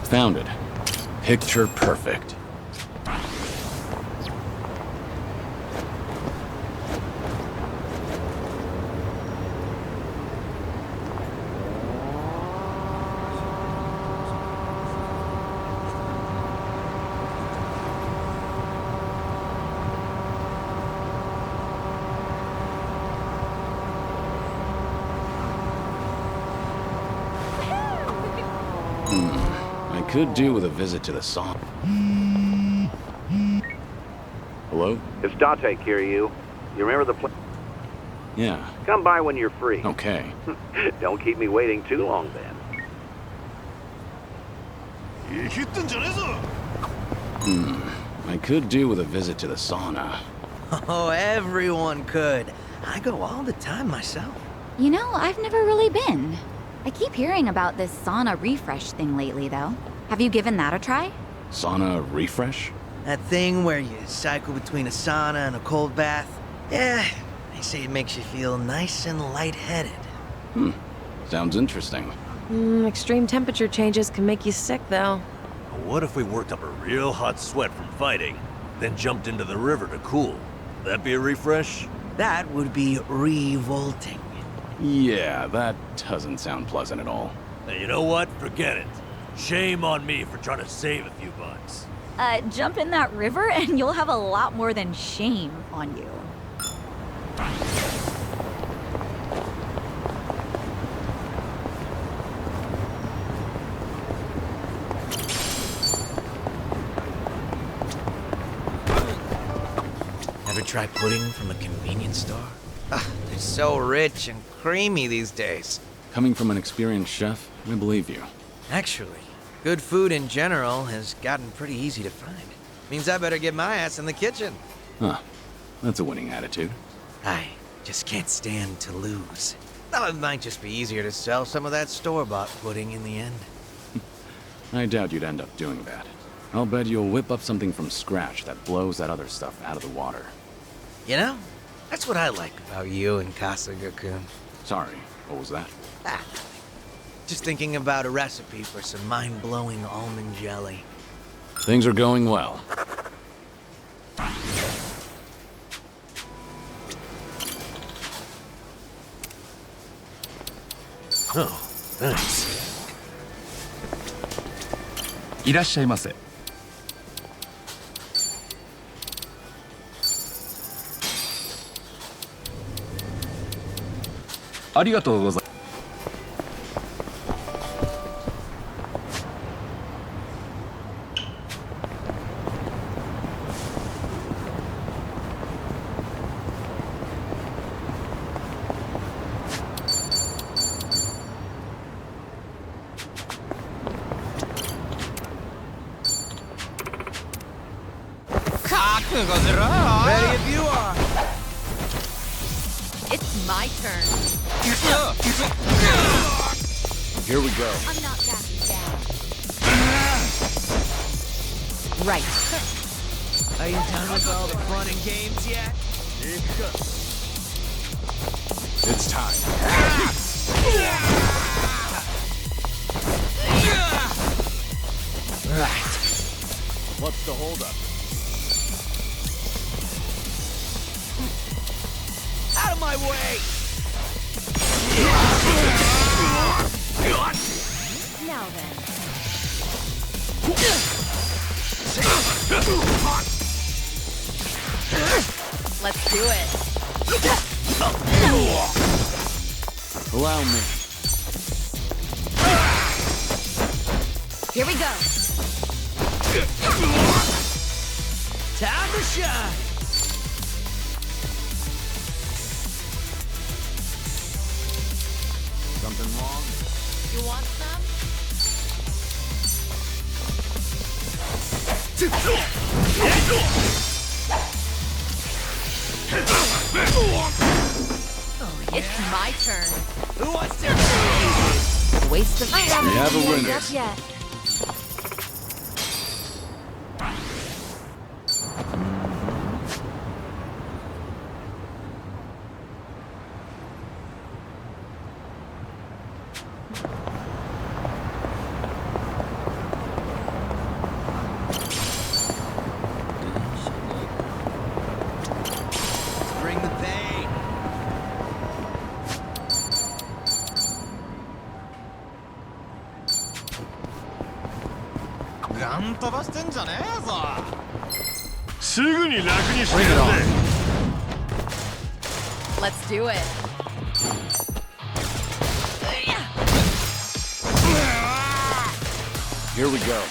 Found it. Picture perfect. I could do with a visit to the sauna. Hello? It's Date, Kiryu. You remember the place? Yeah. Come by when you're free. Okay. Don't keep me waiting too long then. I could do with a visit to the sauna. Oh, everyone could. I go all the time myself. You know, I've never really been. I keep hearing about this sauna refresh thing lately, though. Have you given that a try? Sauna refresh? That thing where you cycle between a sauna and a cold bath. Yeah, they say it makes you feel nice and lightheaded. Sounds interesting. Extreme temperature changes can make you sick, though. What if we worked up a real hot sweat from fighting, then jumped into the river to cool? Would that be a refresh? That would be revolting. Yeah, that doesn't sound pleasant at all. Hey, you know what? Forget it. Shame on me for trying to save a few bucks. Jump in that river and you'll have a lot more than shame on you. Ever try pudding from a convenience store? They're so rich and creamy these days. Coming from an experienced chef, I believe you. Actually, good food in general has gotten pretty easy to find. Means I better get my ass in the kitchen. Huh. That's a winning attitude. I just can't stand to lose. Though it might just be easier to sell some of that store-bought pudding in the end. I doubt you'd end up doing that. I'll bet you'll whip up something from scratch that blows that other stuff out of the water. You know, that's what I like about you and Kasuga-kun. Sorry, what was that? Nothing. Just thinking about a recipe for some mind-blowing almond jelly. Things are going well. Oh, thanks. いらっしゃいませ。ありがとうございます。Ready if you are. It's my turn. Here we go. I'm not backing down. Right. Are you done with all the fun and games yet? It's time. Right. What's the holdup? Out of my way! Now then. Let's do it. Allow me. Here we go. Time to shine! Something wrong? You want some? It's my turn. Who wants to? Waste of time. We have a winner. Up yet. すぐに楽にしてやるぜ。 Let's do it. Here we go.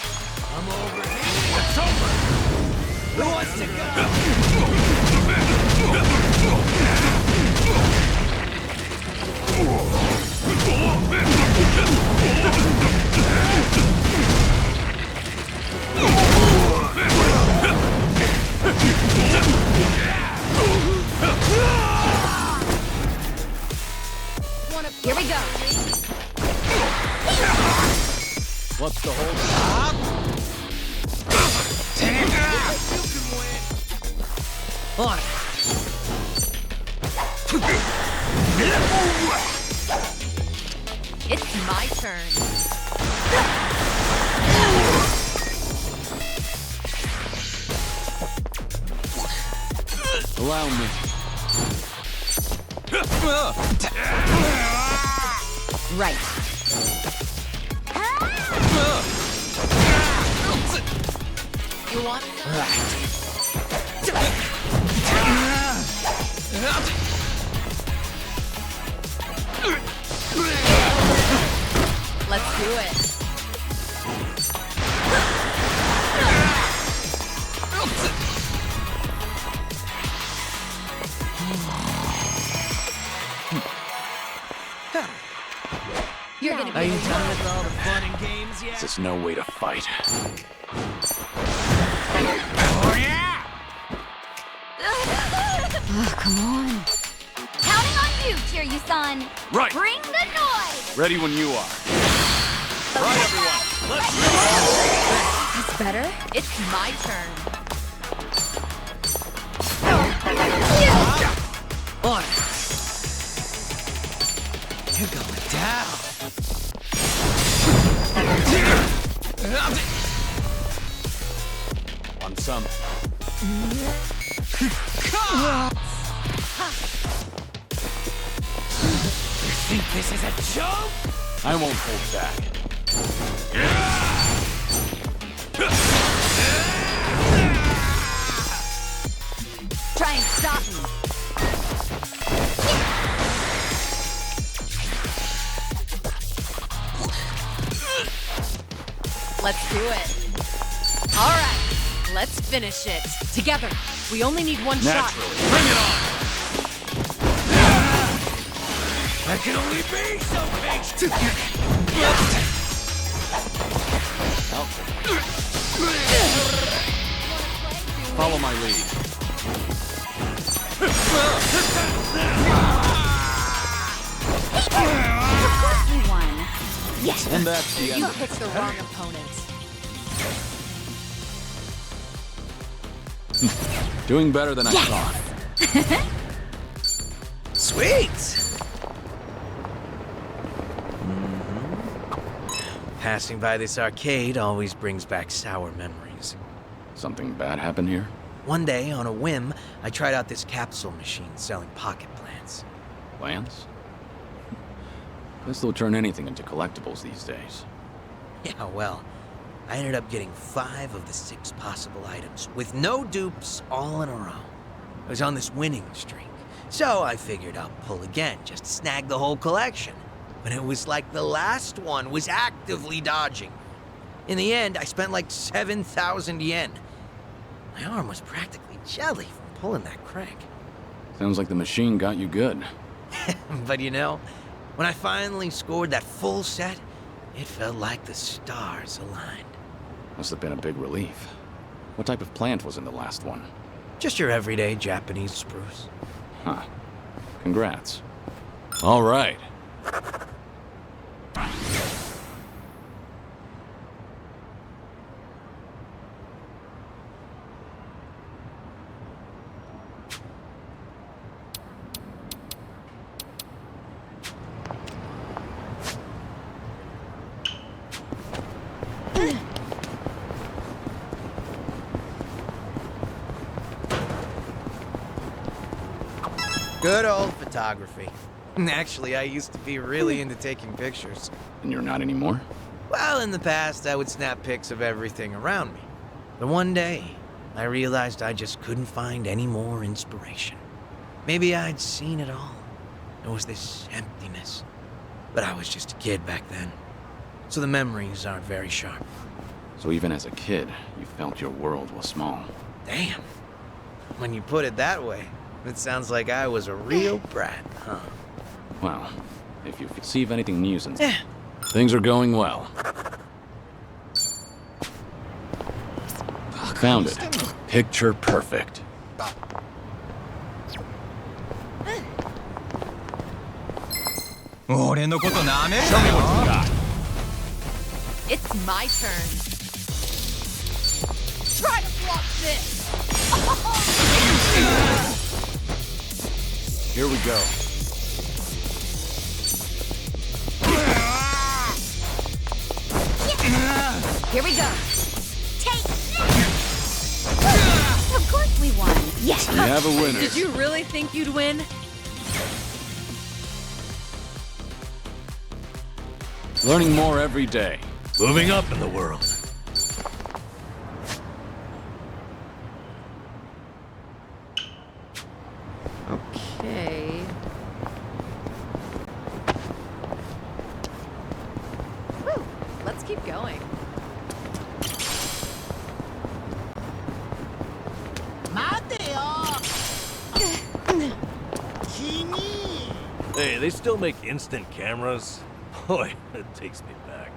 Here we go. What's the hold? On it. It's my turn. Allow me. Right. You want Let's do it. You're gonna Are be you done with all the fun and games yet? This is no way to fight. Oh, come on. Counting on you, Kiryu-san. Right. Bring the noise. Ready when you are. Right, everyone. Let's That's better. It's my turn. On it. You're going down. on some. You think this is a joke? I won't hold back. Try and stop me. Let's do it. All right, let's finish it. Together. We only need one shot. Naturally. Bring it on! That can only be so big. Follow my lead. Of course we won. Yes. And that's the end You of it. picked the wrong opponent. Doing better than I Yes. thought. Sweet. Passing by this arcade always brings back sour memories. Something bad happened here? One day, on a whim, I tried out this capsule machine selling pocket plants. Lance? Guess they'll turn anything into collectibles these days. Yeah, well, I ended up getting 5 of the 6 possible items, with no dupes, all in a row. I was on this winning streak, so I figured I'll pull again, just to snag the whole collection. But it was like the last one was actively dodging. In the end, I spent like 7,000 yen. My arm was practically jelly from pulling that crank. Sounds like the machine got you good. But you know, when I finally scored that full set, it felt like the stars aligned. Must have been a big relief. What type of plant was in the last one? Just your everyday Japanese spruce. Huh. Congrats. All right. Good old photography. Actually, I used to be really into taking pictures. And you're not anymore? Well, in the past, I would snap pics of everything around me. But one day, I realized I just couldn't find any more inspiration. Maybe I'd seen it all. There was this emptiness. But I was just a kid back then. So the memories aren't very sharp. So even as a kid, you felt your world was small. Damn. When you put it that way, it sounds like I was a real brat, huh? Well, if you perceive anything new since... Yeah. Things are going well. Found it. Picture perfect. It's my turn. Try to block this. Here we go. Here we go. Take this! Of course we won. Yes. We have a winner. Did you really think you'd win? Learning more every day. Moving up in the world. Okay. Woo, let's keep going. Hey, they still make instant cameras? Boy, it takes me back.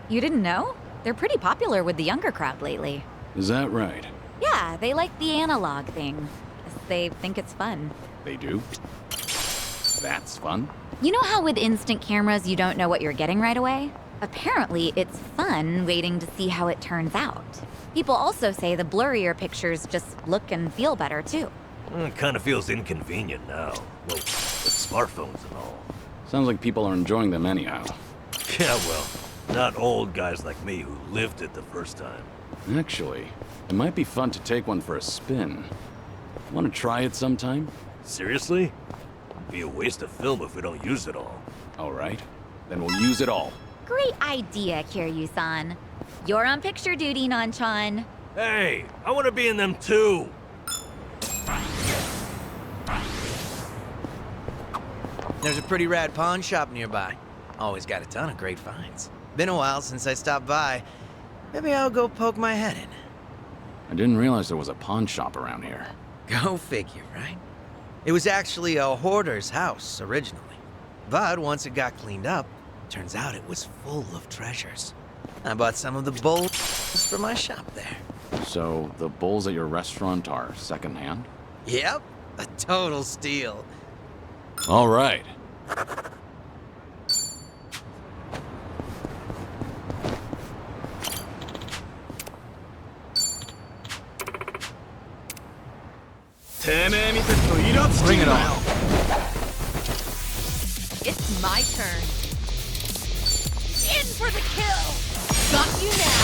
You didn't know? They're pretty popular with the younger crowd lately. Is that right? Yeah, they like the analog thing. They think it's fun. They do? That's fun? You know how with instant cameras you don't know what you're getting right away? Apparently, it's fun waiting to see how it turns out. People also say the blurrier pictures just look and feel better too. It kind of feels inconvenient now. Well, with smartphones and all. Sounds like people are enjoying them anyhow. Yeah, well, not old guys like me who lived it the first time. Actually, it might be fun to take one for a spin. Want to try it sometime? Seriously? It'd be a waste of film if we don't use it all. All right. Then we'll use it all. Great idea, Kiryu-san. You're on picture duty, Nanchan. Hey, I want to be in them too! There's a pretty rad pawn shop nearby. Always got a ton of great finds. Been a while since I stopped by. Maybe I'll go poke my head in. I didn't realize there was a pawn shop around here. Go figure, right? It was actually a hoarder's house originally. But once it got cleaned up, turns out it was full of treasures. I bought some of the bowls for my shop there. So, the bowls at your restaurant are secondhand? Yep, a total steal. All right. Bring it on. It's my turn. In for the kill. Got you now.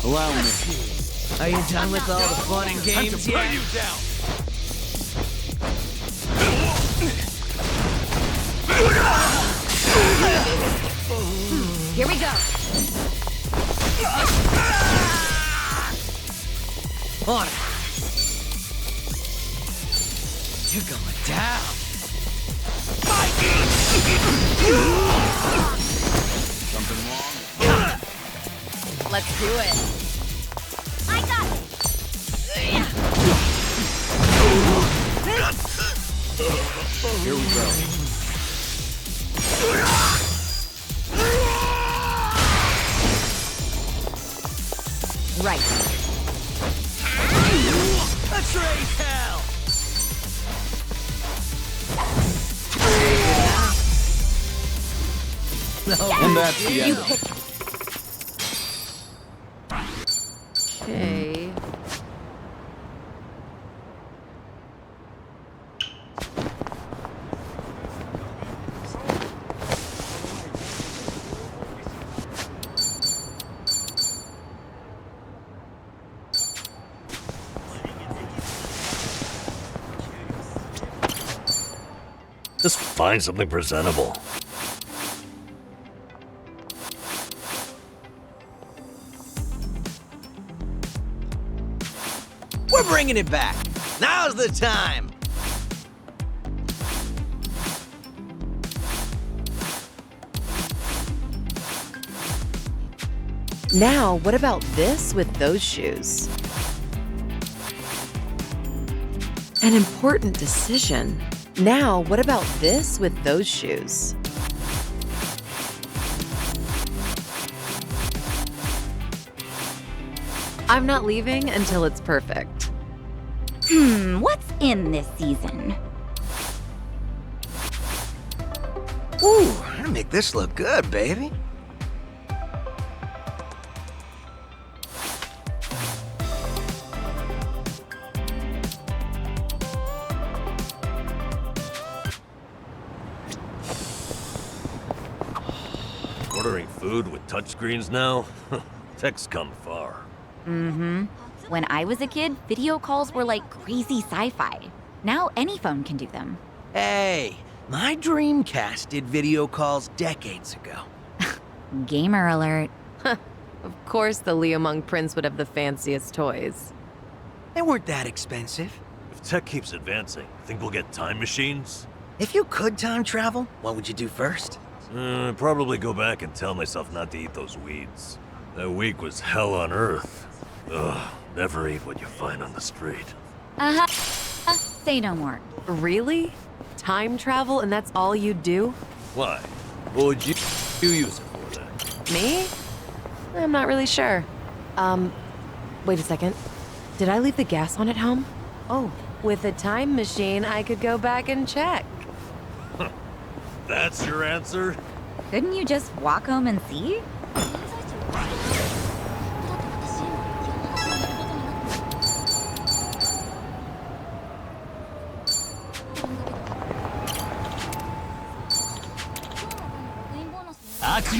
Allow me. Are you done with all the fun and games yet? you down! Here we go. On it. You're going down. Something wrong? Let's do it. I got it. Here we go. Right. Let's raise hell. No. And that's the You end. pick. Okay. Just find something presentable. bringing it back. Now's the time. Now, what about this with those shoes? An important decision. Now, what about this with those shoes? I'm not leaving until it's perfect. What's in this season? Ooh, I make this look good, baby. Ordering food with touchscreens now? Tech's come far. When I was a kid, video calls were like crazy sci-fi. Now any phone can do them. Hey, my Dreamcast did video calls decades ago. Gamer alert. Of course, the Leomung Prince would have the fanciest toys. They weren't that expensive. If tech keeps advancing, think we'll get time machines? If you could time travel, what would you do first? Probably go back and tell myself not to eat those weeds. That week was hell on earth. Ugh, never eat what you find on the street. Say no more. Really? Time travel and that's all you do? Why? What would you use it for then? Me? I'm not really sure. Wait a second. Did I leave the gas on at home? Oh, with a time machine, I could go back and check. That's your answer? Couldn't you just walk home and see? Let's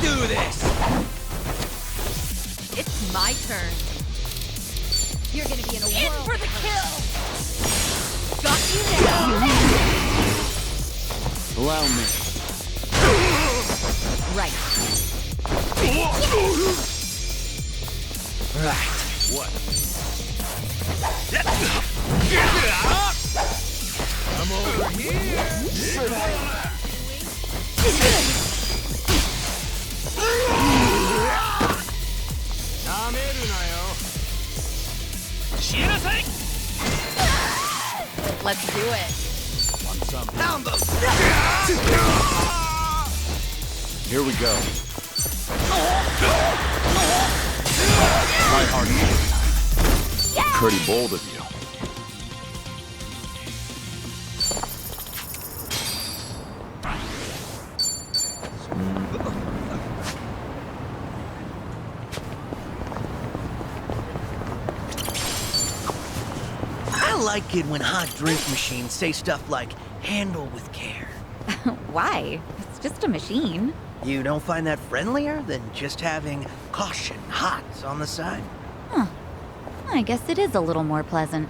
do this! It's my turn. You're gonna be in a In world. for the kill! Got you now! Allow me. Right. Right. What? I'm over here! Let's do it. Pound those! Here we go. Try harder this time. Pretty bold of you. I like it when hot drink machines say stuff like, handle with care. Why? It's just a machine. You don't find that friendlier than just having caution hot on the side? I guess it is a little more pleasant.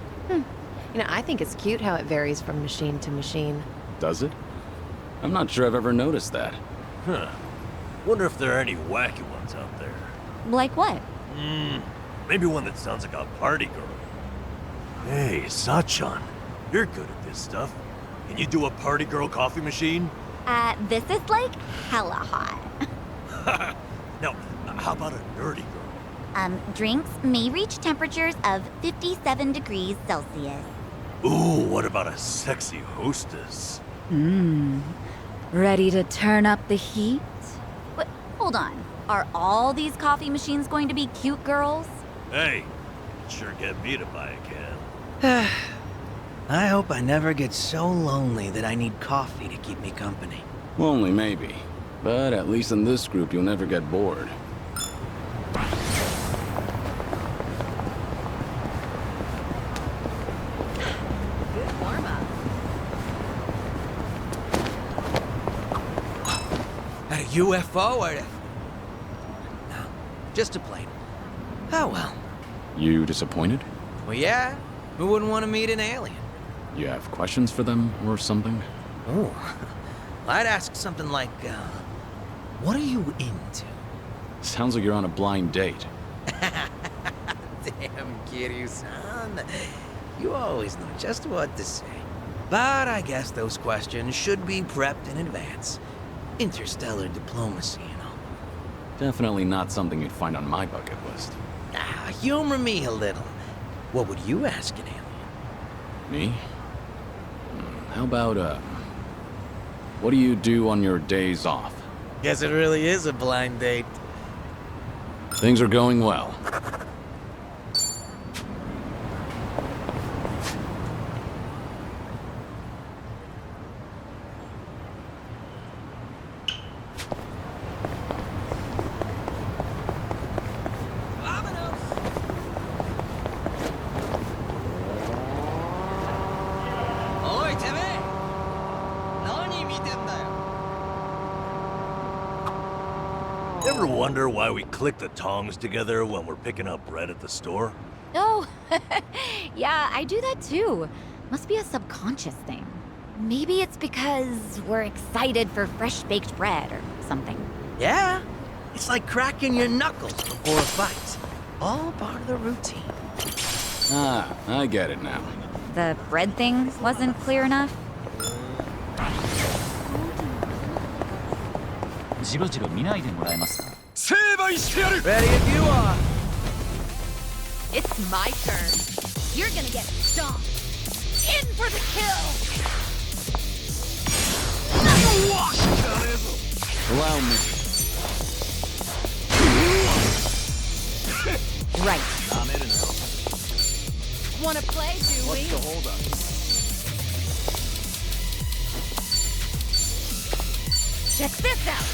I think it's cute how it varies from machine to machine. Does it? I'm not sure I've ever noticed that. Huh. Wonder if there are any wacky ones out there. Like what? Maybe one that sounds like a party girl. Hey, Sachan, you're good at this stuff. Can you do a party girl coffee machine? This is like hella hot. Now, how about a nerdy girl? Drinks may reach temperatures of 57 degrees Celsius. Ooh, what about a sexy hostess? Ready to turn up the heat? Wait, hold on. Are all these coffee machines going to be cute girls? Hey, sure get me to buy a can. I hope I never get so lonely that I need coffee to keep me company. Only maybe. But at least in this group, you'll never get bored. Good warm-up. At a UFO or a... No, just a plane. Oh well. You disappointed? Well, yeah. Who wouldn't want to meet an alien? You have questions for them or something? Ooh. I'd ask something like, what are you into? Sounds like you're on a blind date. Damn, Kiryu-san. You always know just what to say. But I guess those questions should be prepped in advance. Interstellar diplomacy, you know. Definitely not something you'd find on my bucket list. Ah, humor me a little. What would you ask an alien? Me? How about, what do you do on your days off? Guess it really is a blind date. Things are going well. Oi, Teme! Nani miten da yo? Ever wonder why we click the tongs together when we're picking up bread at the store? Oh, yeah, I do that too. Must be a subconscious thing. Maybe it's because we're excited for fresh baked bread or something. Yeah, it's like cracking your knuckles before a fight. All part of the routine. Ah, I get it now. The bread thing wasn't clear enough? ジロジロ見ないでもらえますか。 Ready if you are. It's my turn. You're gonna get stomped. In for the kill! Allow me. Right. Wanna play, do we? Check this out!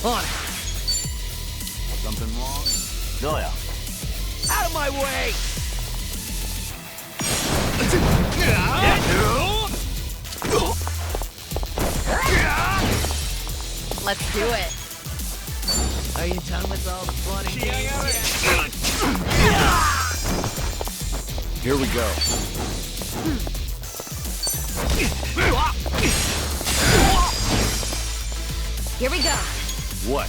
On it. Something wrong? No, yeah. Out of my way! Let's do it. Are you done with all the fun and games yet? Here we go. Here we go. What?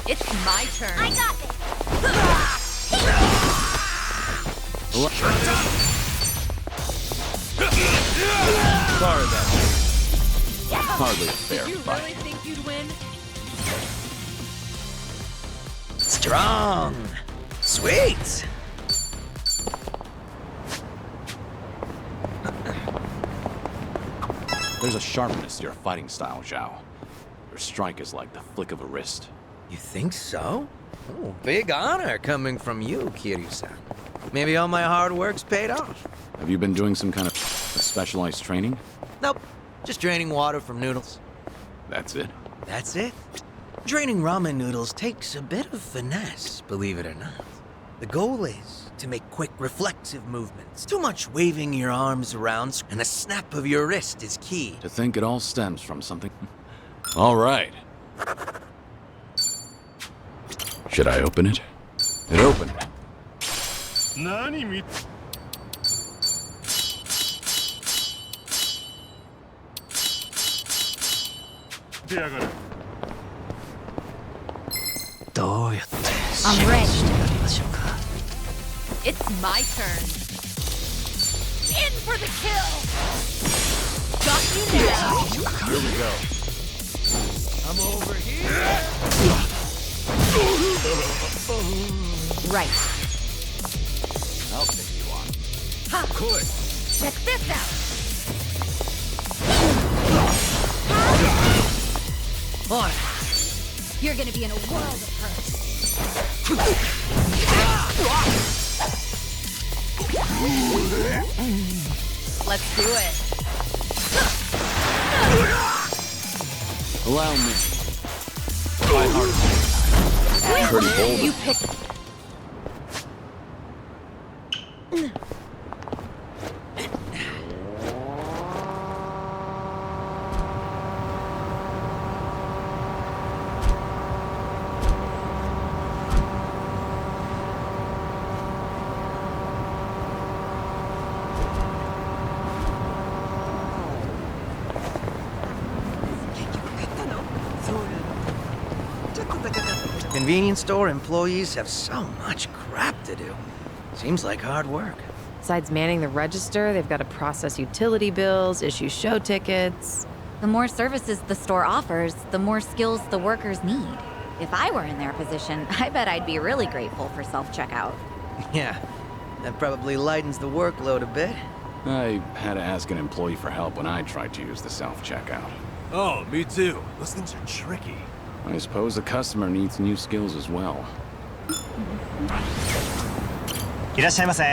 It's my turn. I got this. Sorry about that. Hardly a fair You fight. really think you'd win? Strong. Sweet. There's a sharpness to your fighting style, Zhao. Your strike is like the flick of a wrist. You think so? Oh, big honor coming from you, Kiryu-san. Maybe all my hard work's paid off. Have you been doing some kind of specialized training? Nope. Just draining water from noodles. That's it? That's it. Draining ramen noodles takes a bit of finesse, believe it or not. The goal is to make quick, reflexive movements. Too much waving your arms around, and a snap of your wrist is key. To think it all stems from something. All right. Should I open it? It opened. 何見 どうやって I'm ready. やりましょうか。 It's my turn. In for the kill! Got you now! Here we go. I'm over here. Right. I'll take you on. Ha! Check this out! On it. You're gonna be in a world of hurt. Let's do it. Allow me. Try hard. Pretty bold. You pick. convenience store employees have so much crap to do. Seems like hard work. Besides manning the register, they've got to process utility bills, issue show tickets. The more services the store offers, the more skills the workers need. If I were in their position, I bet I'd be really grateful for self-checkout. Yeah, that probably lightens the workload a bit. I had to ask an employee for help when I tried to use the self-checkout. Oh, me too. Those things are tricky. I suppose the customer needs new skills as well. いらっしゃいませ。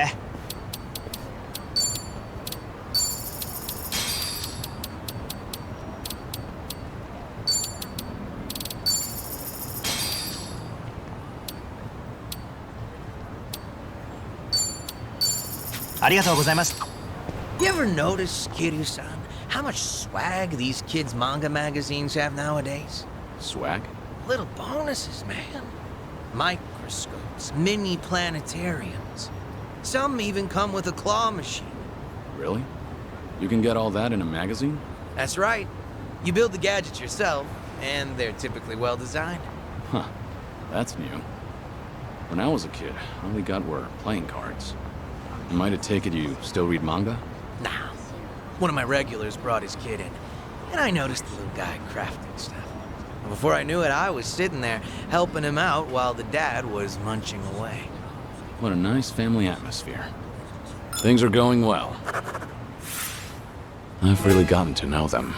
ありがとうございます。 You ever notice, Kiryu-san, how much swag these kids' manga magazines have nowadays? Swag? Little bonuses, man. Microscopes, mini planetariums. Some even come with a claw machine. Really? You can get all that in a magazine? That's right. You build the gadgets yourself, and they're typically well designed. Huh. That's new. When I was a kid, all we got were playing cards. I might have taken you still read manga? Nah. One of my regulars brought his kid in, and I noticed the little guy crafting stuff. And before I knew it, I was sitting there helping him out while the dad was munching away. What a nice family atmosphere. Things are going well. I've really gotten to know them.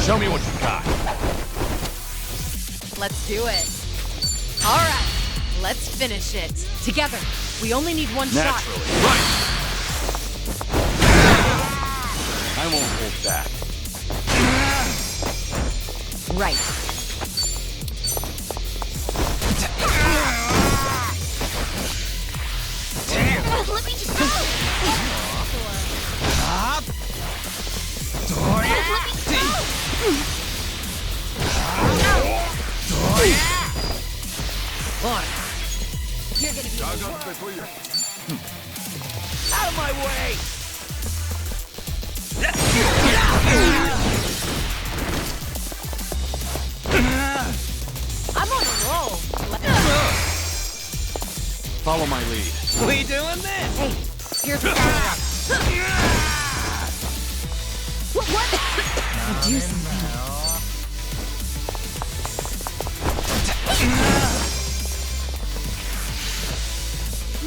Show me what you got. Let's do it. All right, let's finish it. Together. We only need one Naturally. shot. Right. I won't hold back. Right. Let me just go! You're gonna be out of my way! I'm on a roll. Follow my lead. We doing this? Hey, here's the What? Do something.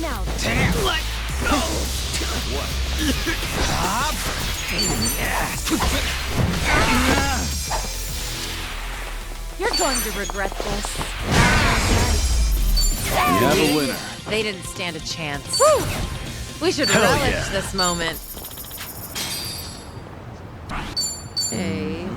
Now, Let go! What? Pain in the ass. you're going to regret this. We have a winner. They didn't stand a chance. Woo! We should Hell relish yeah. this moment. Hey.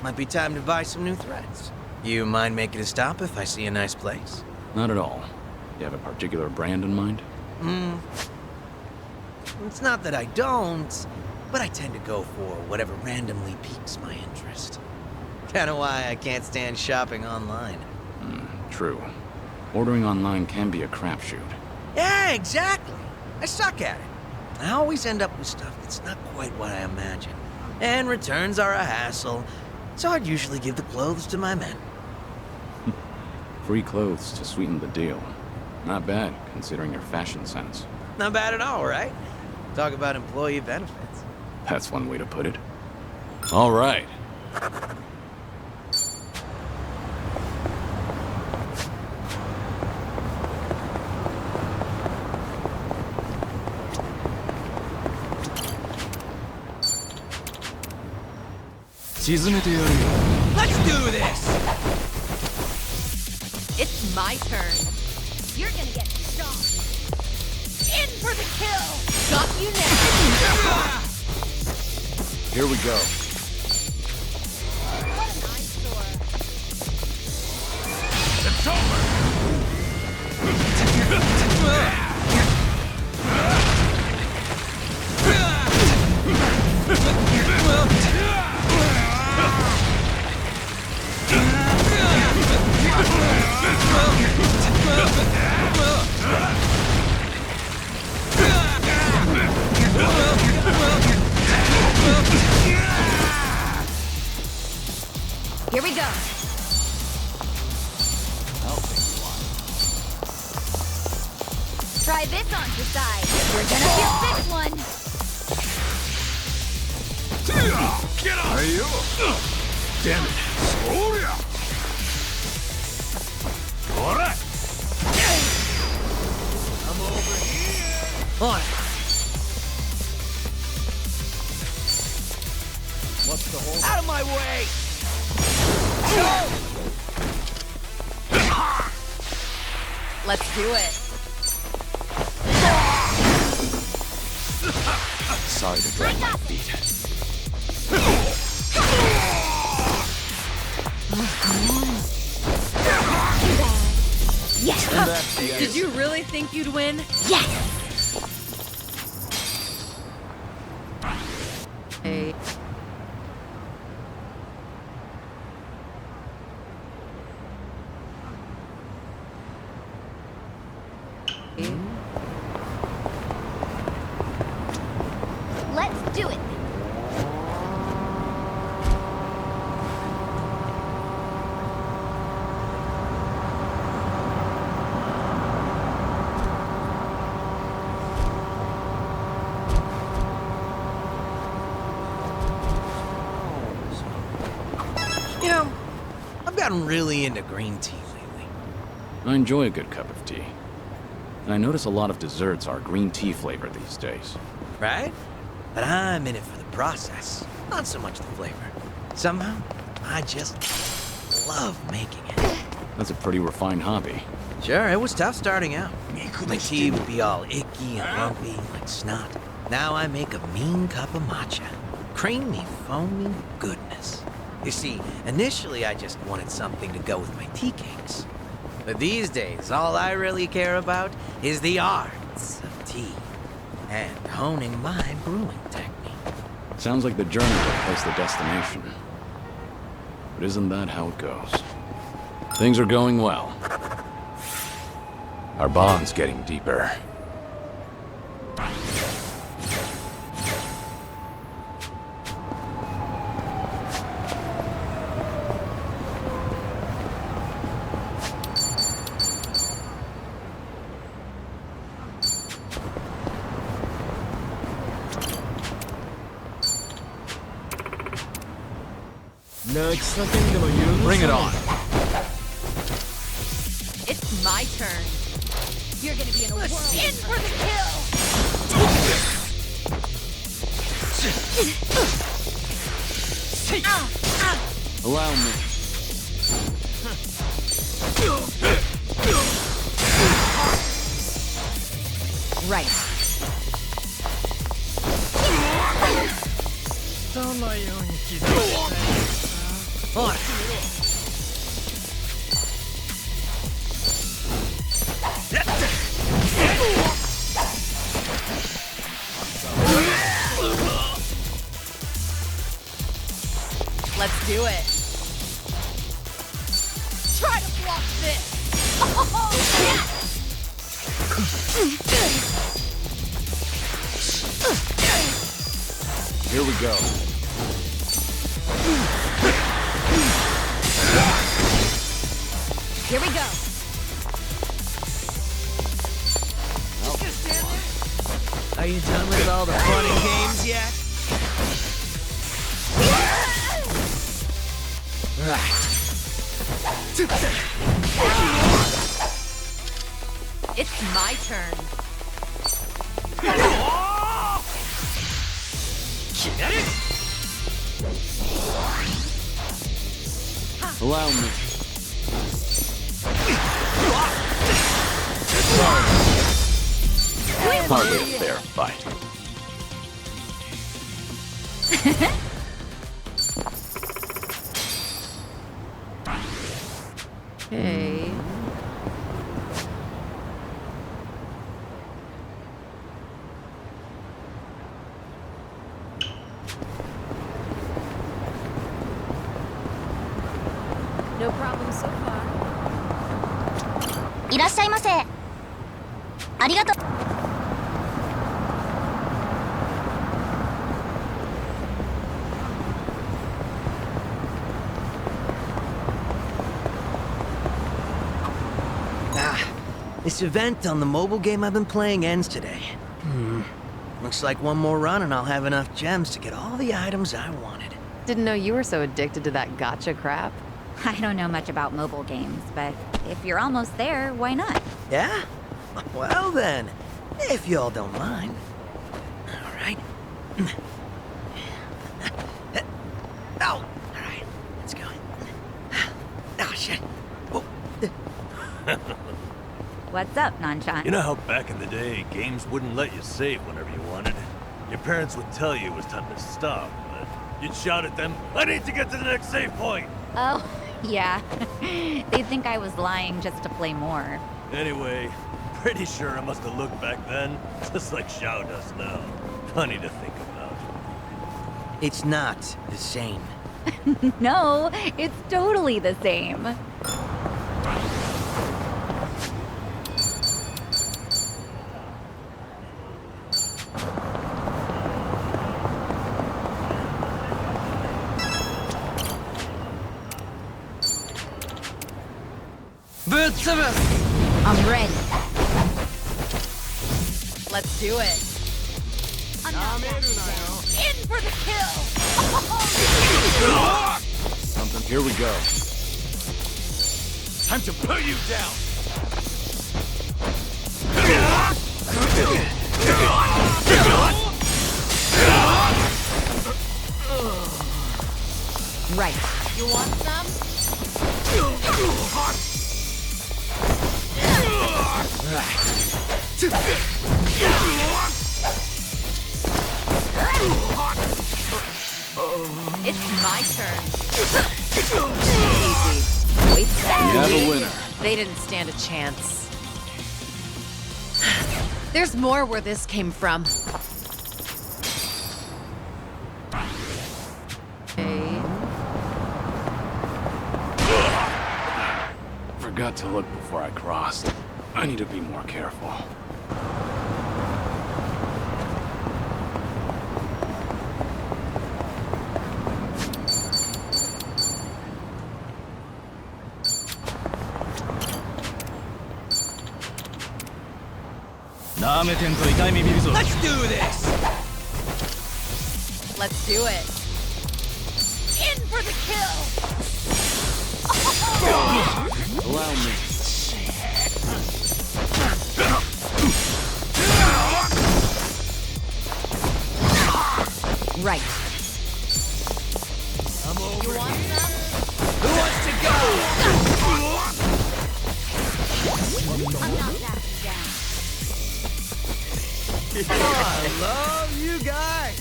Might be time to buy some new threads. You mind making a stop if I see a nice place? Not at all. You have a particular brand in mind? It's not that I don't, but I tend to go for whatever randomly piques my interest. Kinda why I can't stand shopping online. True. Ordering online can be a crapshoot. Yeah, exactly. I suck at it. I always end up with stuff that's not quite what I imagined. And returns are a hassle, so I'd usually give the clothes to my men. Free clothes to sweeten the deal. Not bad, considering your fashion sense. Not bad at all, right? Talk about employee benefits. That's one way to put it. All right. Let's do this! It's my turn. You're gonna get stomped. In for the kill! Got you now! Here we go. What an eyesore. It's over! Here we go. Try this on the side. You're gonna feel this one. Get up! Hey, you! Damn it! Sorya! Alright! I'm over here! On. What's the whole... Out of my way! Let's do it. Sorry to drag my feet. Yes. Did you really think you'd win? Yes. Hey. Let's do it. You know, I've gotten really into green tea lately. I enjoy a good cup of tea. And I notice a lot of desserts are green tea flavored these days. Right? But I'm in it for the process, not so much the flavor. Somehow, I just love making it. That's a pretty refined hobby. Sure, it was tough starting out. My tea would be all icky and lumpy, like snot. Now I make a mean cup of matcha. Creamy, foamy goodness. You see, initially I just wanted something to go with my tea cakes. But these days, all I really care about is the arts of tea and honing my brewing technique. Sounds like the journey replaced the destination. But isn't that how it goes? Things are going well. Our bond's getting deeper. Bring it on. It's my turn. You're gonna be in a whirl. In for the kill! Allow me. Right. On. Let's do it. Try to block this. Oh, yes! Here we go. Here we go. Are you done with all the fun and games yet? Right. It's my turn. Allow me. Hardly a fair fight. Okay. No problem so far. いらっしゃいませ。ありがとう。This event on the mobile game I've been playing ends today. Looks like one more run and I'll have enough gems to get all the items I wanted. Didn't know you were so addicted to that gotcha crap. I don't know much about mobile games, but if you're almost there, why not? Yeah? Well then, if y'all don't mind. All right. Oh, all right. Let's go. Oh, shit. Whoa. What's up, Nanshan? You know how back in the day, games wouldn't let you save whenever you wanted? Your parents would tell you it was time to stop, but you'd shout at them, I need to get to the next save point! Oh, yeah. They'd think I was lying just to play more. Anyway, pretty sure I must have looked back then, just like Xiao does now. Funny to think about. It's not the same. No, it's totally the same. I'm ready. Let's do it. In for the kill! Something. Here we go. Time to put you down. Right. You want some? It's my turn. Easy. You have a winner. They didn't stand a chance. There's more where this came from. Okay. Forgot to look before I crossed. I need to be more careful. Let's do this! Let's do it. In for the kill! Allow me. Right. You want some? Who wants to go? I'm not backing down. I love you guys!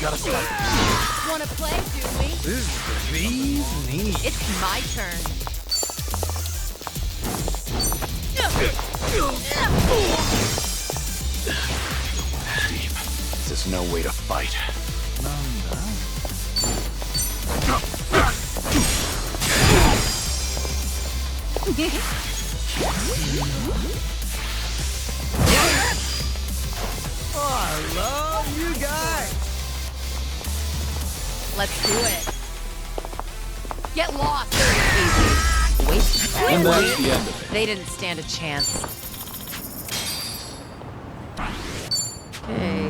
Gotta stop. Wanna play, do we? This is the bee's knees. It's my turn. There's no way to fight. I love you guys! Let's do it. Get lost. Easy. Waste. And that's the end of it. They didn't stand a chance. Okay.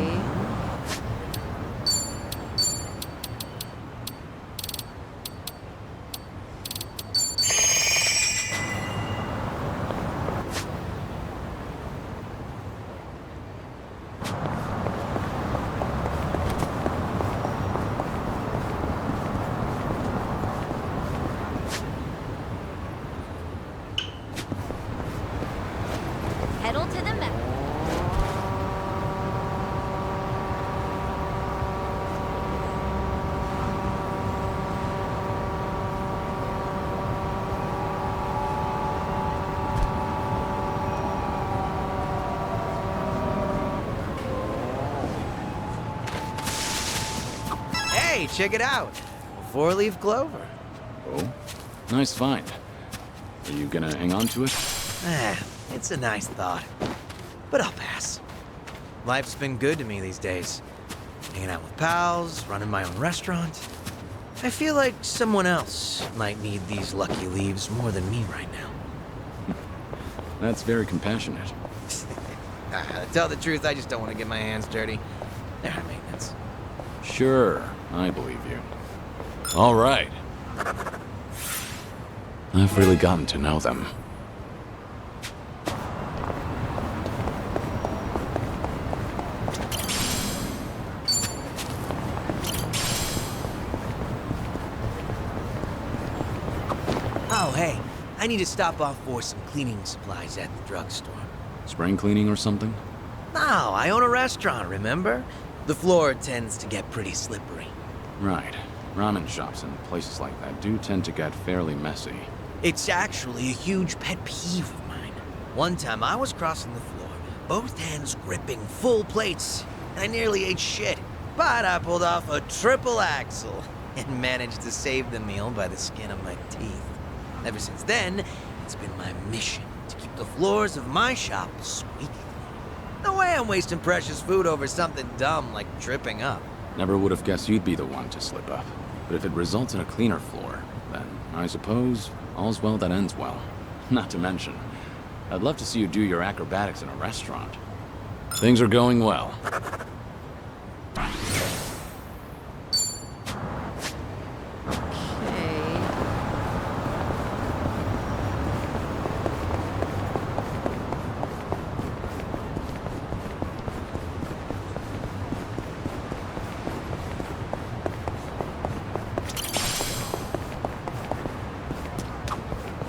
Hey, check it out. A four-leaf clover. Oh, nice find. Are you gonna hang on to it? It's a nice thought. But I'll pass. Life's been good to me these days. Hanging out with pals, running my own restaurant. I feel like someone else might need these lucky leaves more than me right now. That's very compassionate. To tell the truth, I just don't want to get my hands dirty. They're high maintenance. Sure, I believe you. All right. I've really gotten to know them. Oh, hey, I need to stop off for some cleaning supplies at the drugstore. Spring cleaning or something? No, I own a restaurant, remember? The floor tends to get pretty slippery. Right. Ramen shops and places like that do tend to get fairly messy. It's actually a huge pet peeve of mine. One time I was crossing the floor, both hands gripping full plates, and I nearly ate shit. But I pulled off a triple axle and managed to save the meal by the skin of my teeth. Ever since then, it's been my mission to keep the floors of my shop squeaky clean. No way I'm wasting precious food over something dumb like tripping up. Never would have guessed you'd be the one to slip up. But if it results in a cleaner floor, then I suppose all's well that ends well. Not to mention, I'd love to see you do your acrobatics in a restaurant. Things are going well.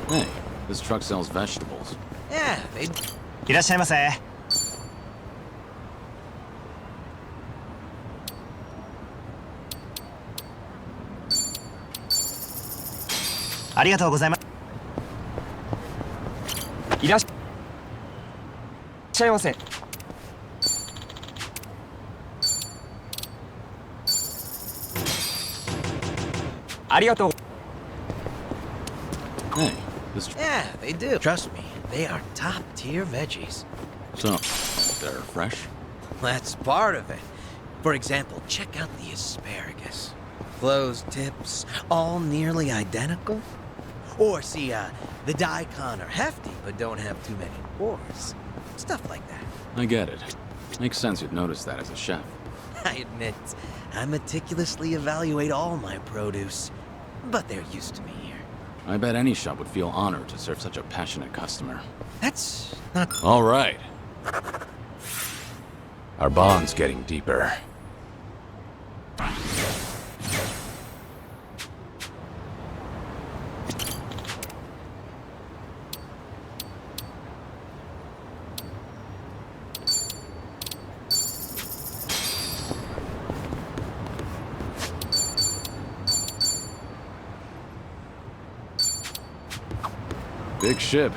Hey, this truck sells vegetables. Yeah, they いらっしゃいませ。ありがとうございます。いらっしゃいませ。ありがとう。 Hey, this Yeah, they do. Trust me, they are top-tier veggies. so they're fresh? That's part of it. For example, check out the asparagus. Closed tips, all nearly identical. Or see, the daikon are hefty but don't have too many pores. Stuff like that. I get it. Makes sense you'd notice that as a chef. I admit, I meticulously evaluate all my produce. But they're used to me here. I bet any shop would feel honored to serve such a passionate customer. That's not... All right. Our bond's getting deeper. Big ship.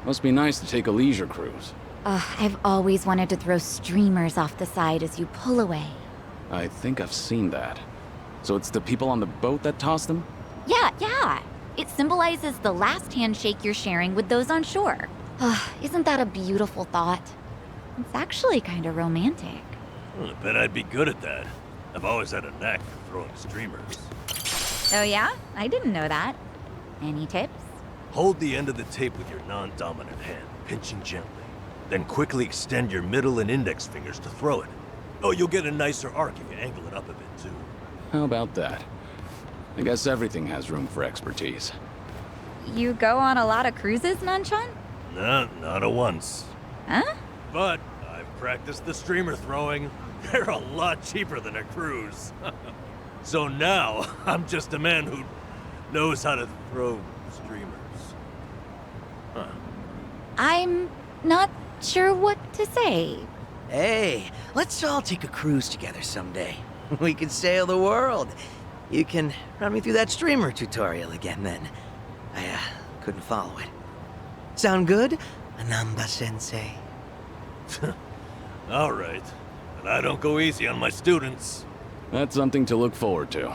Must be nice to take a leisure cruise. I've always wanted to throw streamers off the side as you pull away. I think I've seen that. So it's the people on the boat that toss them? Yeah. It symbolizes the last handshake you're sharing with those on shore. Isn't that a beautiful thought? It's actually kind of romantic. I bet I'd be good at that. I've always had a knack for throwing streamers. Oh yeah? I didn't know that. Any tips? Hold the end of the tape with your non-dominant hand, pinching gently. Then quickly extend your middle and index fingers to throw it. Oh, you'll get a nicer arc if you angle it up a bit, too. How about that? I guess everything has room for expertise. You go on a lot of cruises, Nanchan? Nah, not a once. Huh? But I've practiced the streamer throwing. They're a lot cheaper than a cruise. So now, I'm just a man who knows how to throw streamers. Huh. I'm not sure what to say. Hey, let's all take a cruise together someday. We can sail the world. You can run me through that streamer tutorial again then. I couldn't follow it. Sound good, Anamba-sensei? All right. But I don't go easy on my students. That's something to look forward to.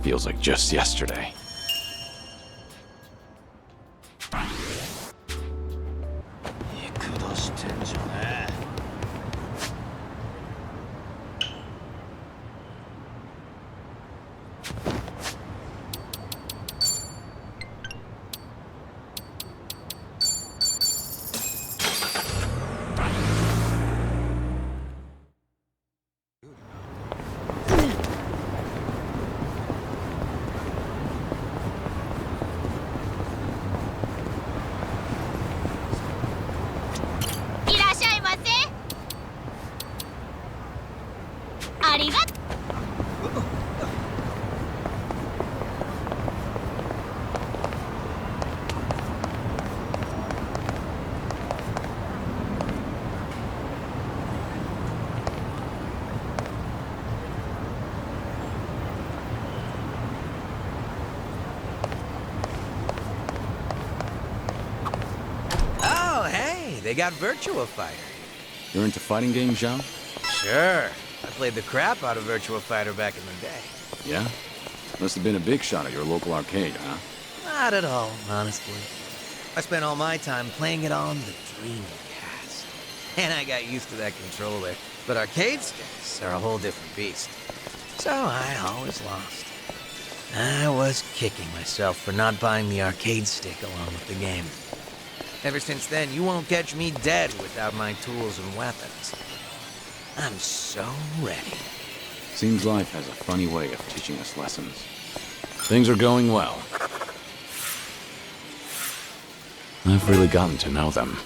Feels like just yesterday. They got Virtua Fighter. You're into fighting games, Zhao? Sure. I played the crap out of Virtua Fighter back in the day. Yeah? Must have been a big shot at your local arcade, huh? Not at all, honestly. I spent all my time playing it on the Dreamcast. And I got used to that controller. But arcade sticks are a whole different beast. So I always lost. I was kicking myself for not buying the arcade stick along with the game. Ever since then, you won't catch me dead without my tools and weapons. I'm so ready. Seems life has a funny way of teaching us lessons. Things are going well. I've really gotten to know them.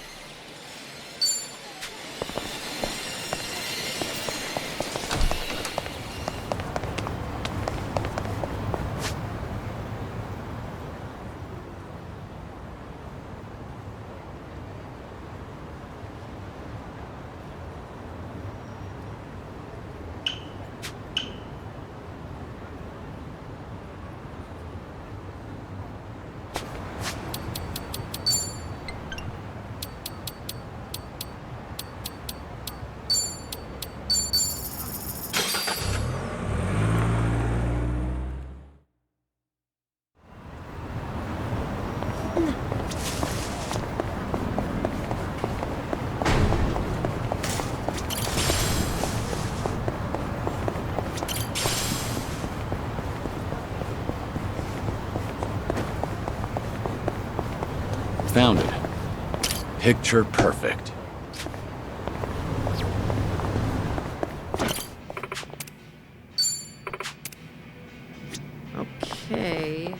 Found it. Picture perfect. Okay.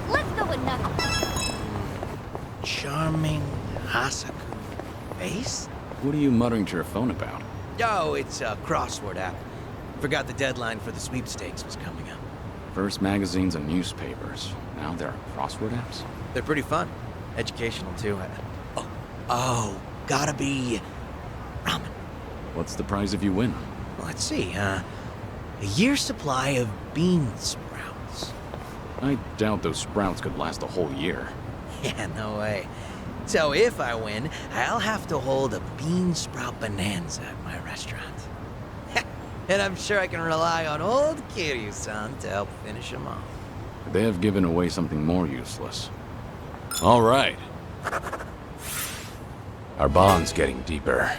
Let's go with nothing. Charming Hasaku face? What are you muttering to your phone about? Oh, it's a crossword app. Forgot the deadline for the sweepstakes was coming up. First magazines and newspapers. Now there are crossword apps? They're pretty fun. Educational, too. Oh, gotta be ramen. What's the prize if you win? Let's see, a year's supply of bean sprouts. I doubt those sprouts could last a whole year. Yeah, no way. So if I win, I'll have to hold a bean sprout bonanza at my restaurant. And I'm sure I can rely on old Kiryu-san to help finish him off. They have given away something more useless. All right. Our bond's getting deeper.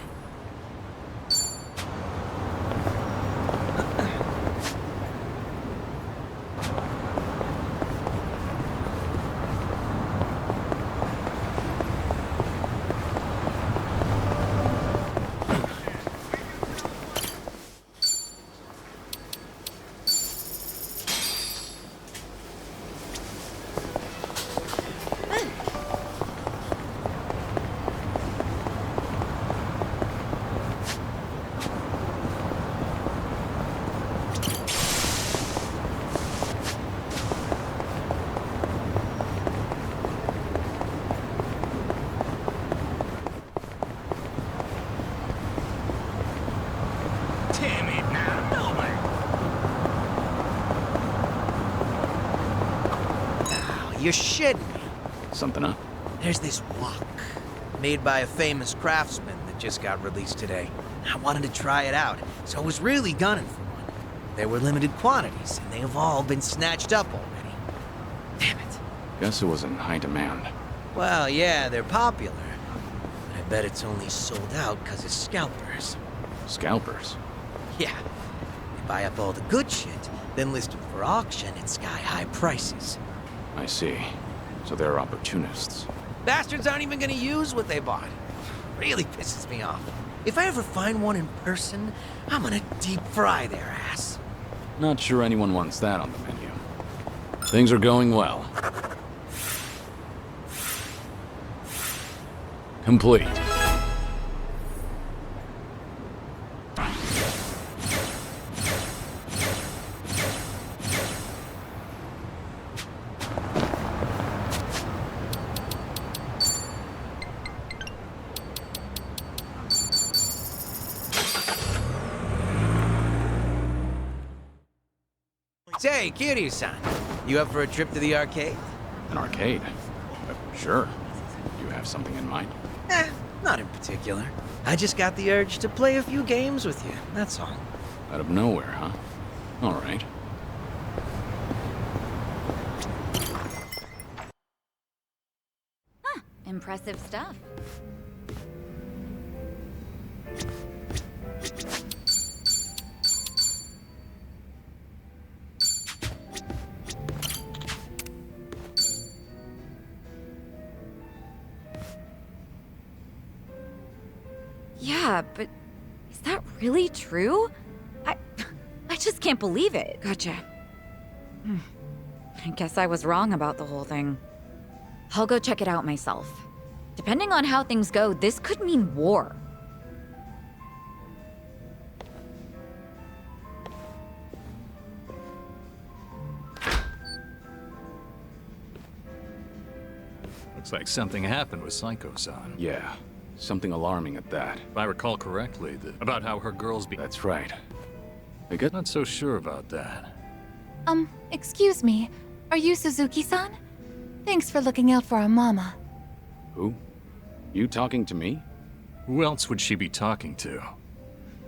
You're shitting me. Something up? There's this wok made by a famous craftsman that just got released today. I wanted to try it out, so I was really gunning for one. There were limited quantities, and they have all been snatched up already. Damn it. Guess it was in high demand. Well, yeah, they're popular. But I bet it's only sold out because of scalpers. Scalpers? Yeah. They buy up all the good shit, then list them for auction at sky-high prices. I see. So they're opportunists. Bastards aren't even gonna use what they bought. Really pisses me off. If I ever find one in person, I'm gonna deep fry their ass. Not sure anyone wants that on the menu. Things are going well. Complete. Say, Kiryu-san, you up for a trip to the arcade? An arcade? Sure. You have something in mind? Not in particular. I just got the urge to play a few games with you, that's all. Out of nowhere, huh? All right. Impressive stuff. Yeah, but is that really true? I just can't believe it. Gotcha. I guess I was wrong about the whole thing. I'll go check it out myself. Depending on how things go, this could mean war. Looks like something happened with Psycho-san. Yeah. Something alarming at that. If I recall correctly, about how her girls be... That's right. Not so sure about that. Excuse me. Are you Suzuki-san? Thanks for looking out for our mama. Who? You talking to me? Who else would she be talking to?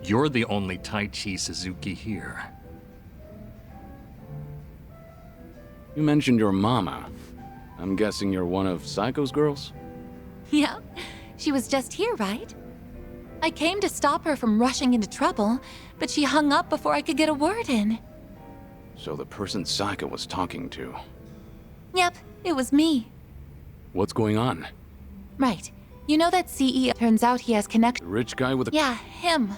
You're the only Taichi Suzuki here. You mentioned your mama. I'm guessing you're one of Psycho's girls? Yeah, she was just here, right? I came to stop her from rushing into trouble, but she hung up before I could get a word in. So the person Psycho was talking to. Yep, it was me. What's going on? Right. You know that CEO? Turns out he has connection. The rich guy with a... Yeah, him.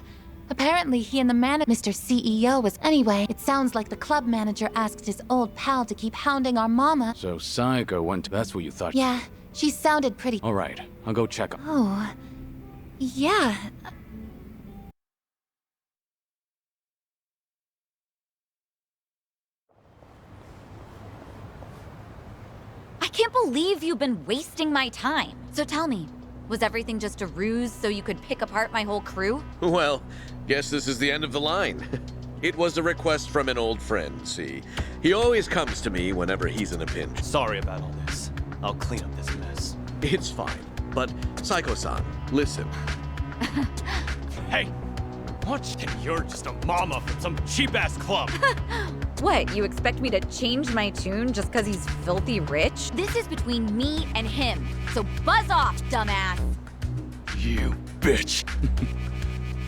Apparently he and the Mr. CEO was... Anyway, it sounds like the club manager asked his old pal to keep hounding our mama. So Psycho went to... That's what you thought... Yeah, she sounded pretty... All right, I'll go check him. Oh... Yeah... I can't believe you've been wasting my time. So tell me, was everything just a ruse so you could pick apart my whole crew? Well, guess this is the end of the line. It was a request from an old friend, see. He always comes to me whenever he's in a pinch. Sorry about all this. I'll clean up this mess. It's fine. But, Psycho-san, listen. Hey! What? And you're just a mama from some cheap-ass club. What, you expect me to change my tune just because he's filthy rich? This is between me and him, so buzz off, dumbass! You bitch.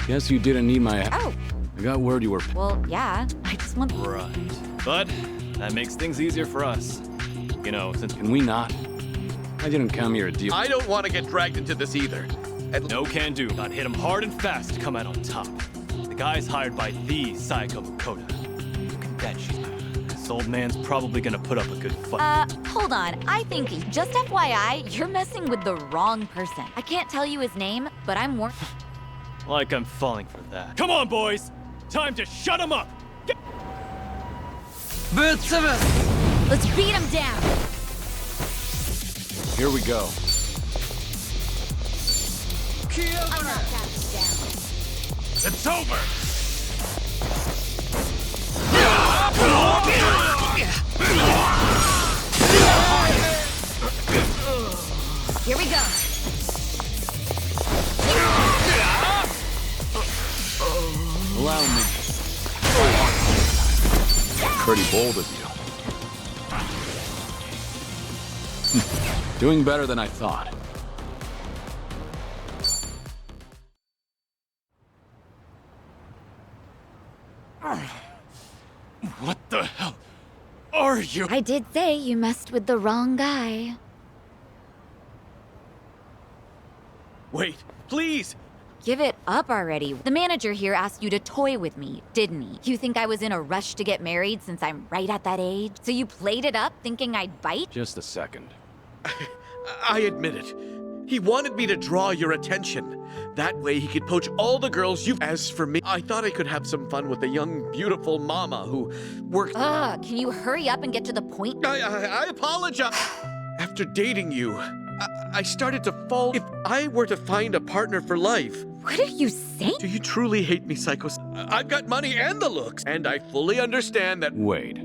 Guess you didn't need my... Oh. I got word you were... Well, yeah, I just want... Right. But that makes things easier for us. You know, since... Can we not? I didn't come here to deal... I don't want to get dragged into this either. No can do. I'd hit him hard and fast to come out on top. The guy's hired by the Psycho Makoto. You can bet this old man's probably gonna put up a good fight. Hold on. I think, just FYI, you're messing with the wrong person. I can't tell you his name, but I'm more... Like I'm falling for that. Come on, boys! Time to shut him up! Let's beat him down! Here we go. I'm not backing down. It's over! bold of you. Doing better than I thought. What the hell are you? I did say you messed with the wrong guy. Wait, please! Give it up already. The manager here asked you to toy with me, didn't he? You think I was in a rush to get married since I'm right at that age? So you played it up thinking I'd bite? Just a second. I admit it. He wanted me to draw your attention. That way he could poach all the girls you... As for me, I thought I could have some fun with a young, beautiful mama who worked... Ugh, can you hurry up and get to the point? I apologize. After dating you, I started to fall. If I were to find a partner for life... What are you saying? Do you truly hate me, Psycho? I've got money and the looks, and I fully understand that... Wait.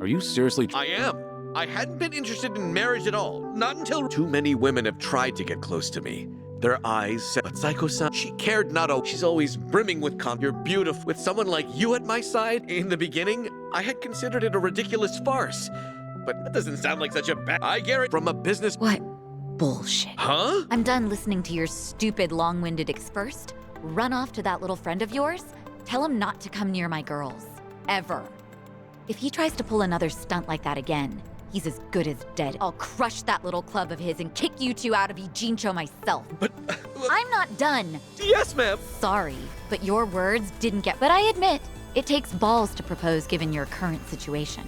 Are you seriously... I am. I hadn't been interested in marriage at all. Not until too many women have tried to get close to me. Their eyes said, but Psycho-san, she cared not oh. She's always brimming with You're beautiful. With someone like you at my side, in the beginning, I had considered it a ridiculous farce. But that doesn't sound like such a bad... I guarantee from a business... What bullshit. Huh? I'm done listening to your stupid, long-winded excursus. Run off to that little friend of yours. Tell him not to come near my girls. Ever. If he tries to pull another stunt like that again, he's as good as dead. I'll crush that little club of his and kick you two out of Ijincho myself. But... I'm not done. Yes, ma'am. Sorry, but your words didn't get... But I admit, it takes balls to propose given your current situation.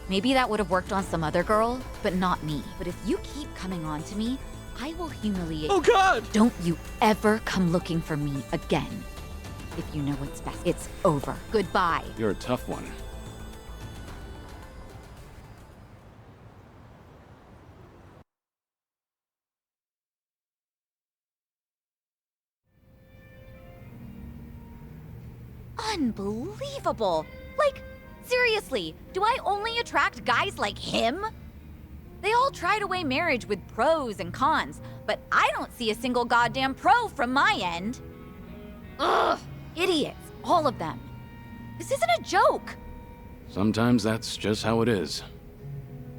Maybe that would have worked on some other girl, but not me. But if you keep coming on to me, I will humiliate... Oh, God! Don't you ever come looking for me again. If you know what's best, it's over. Goodbye. You're a tough one. Unbelievable! Like, seriously, do I only attract guys like him? They all try to weigh marriage with pros and cons, but I don't see a single goddamn pro from my end. Ugh! Idiots, all of them. This isn't a joke. Sometimes that's just how it is.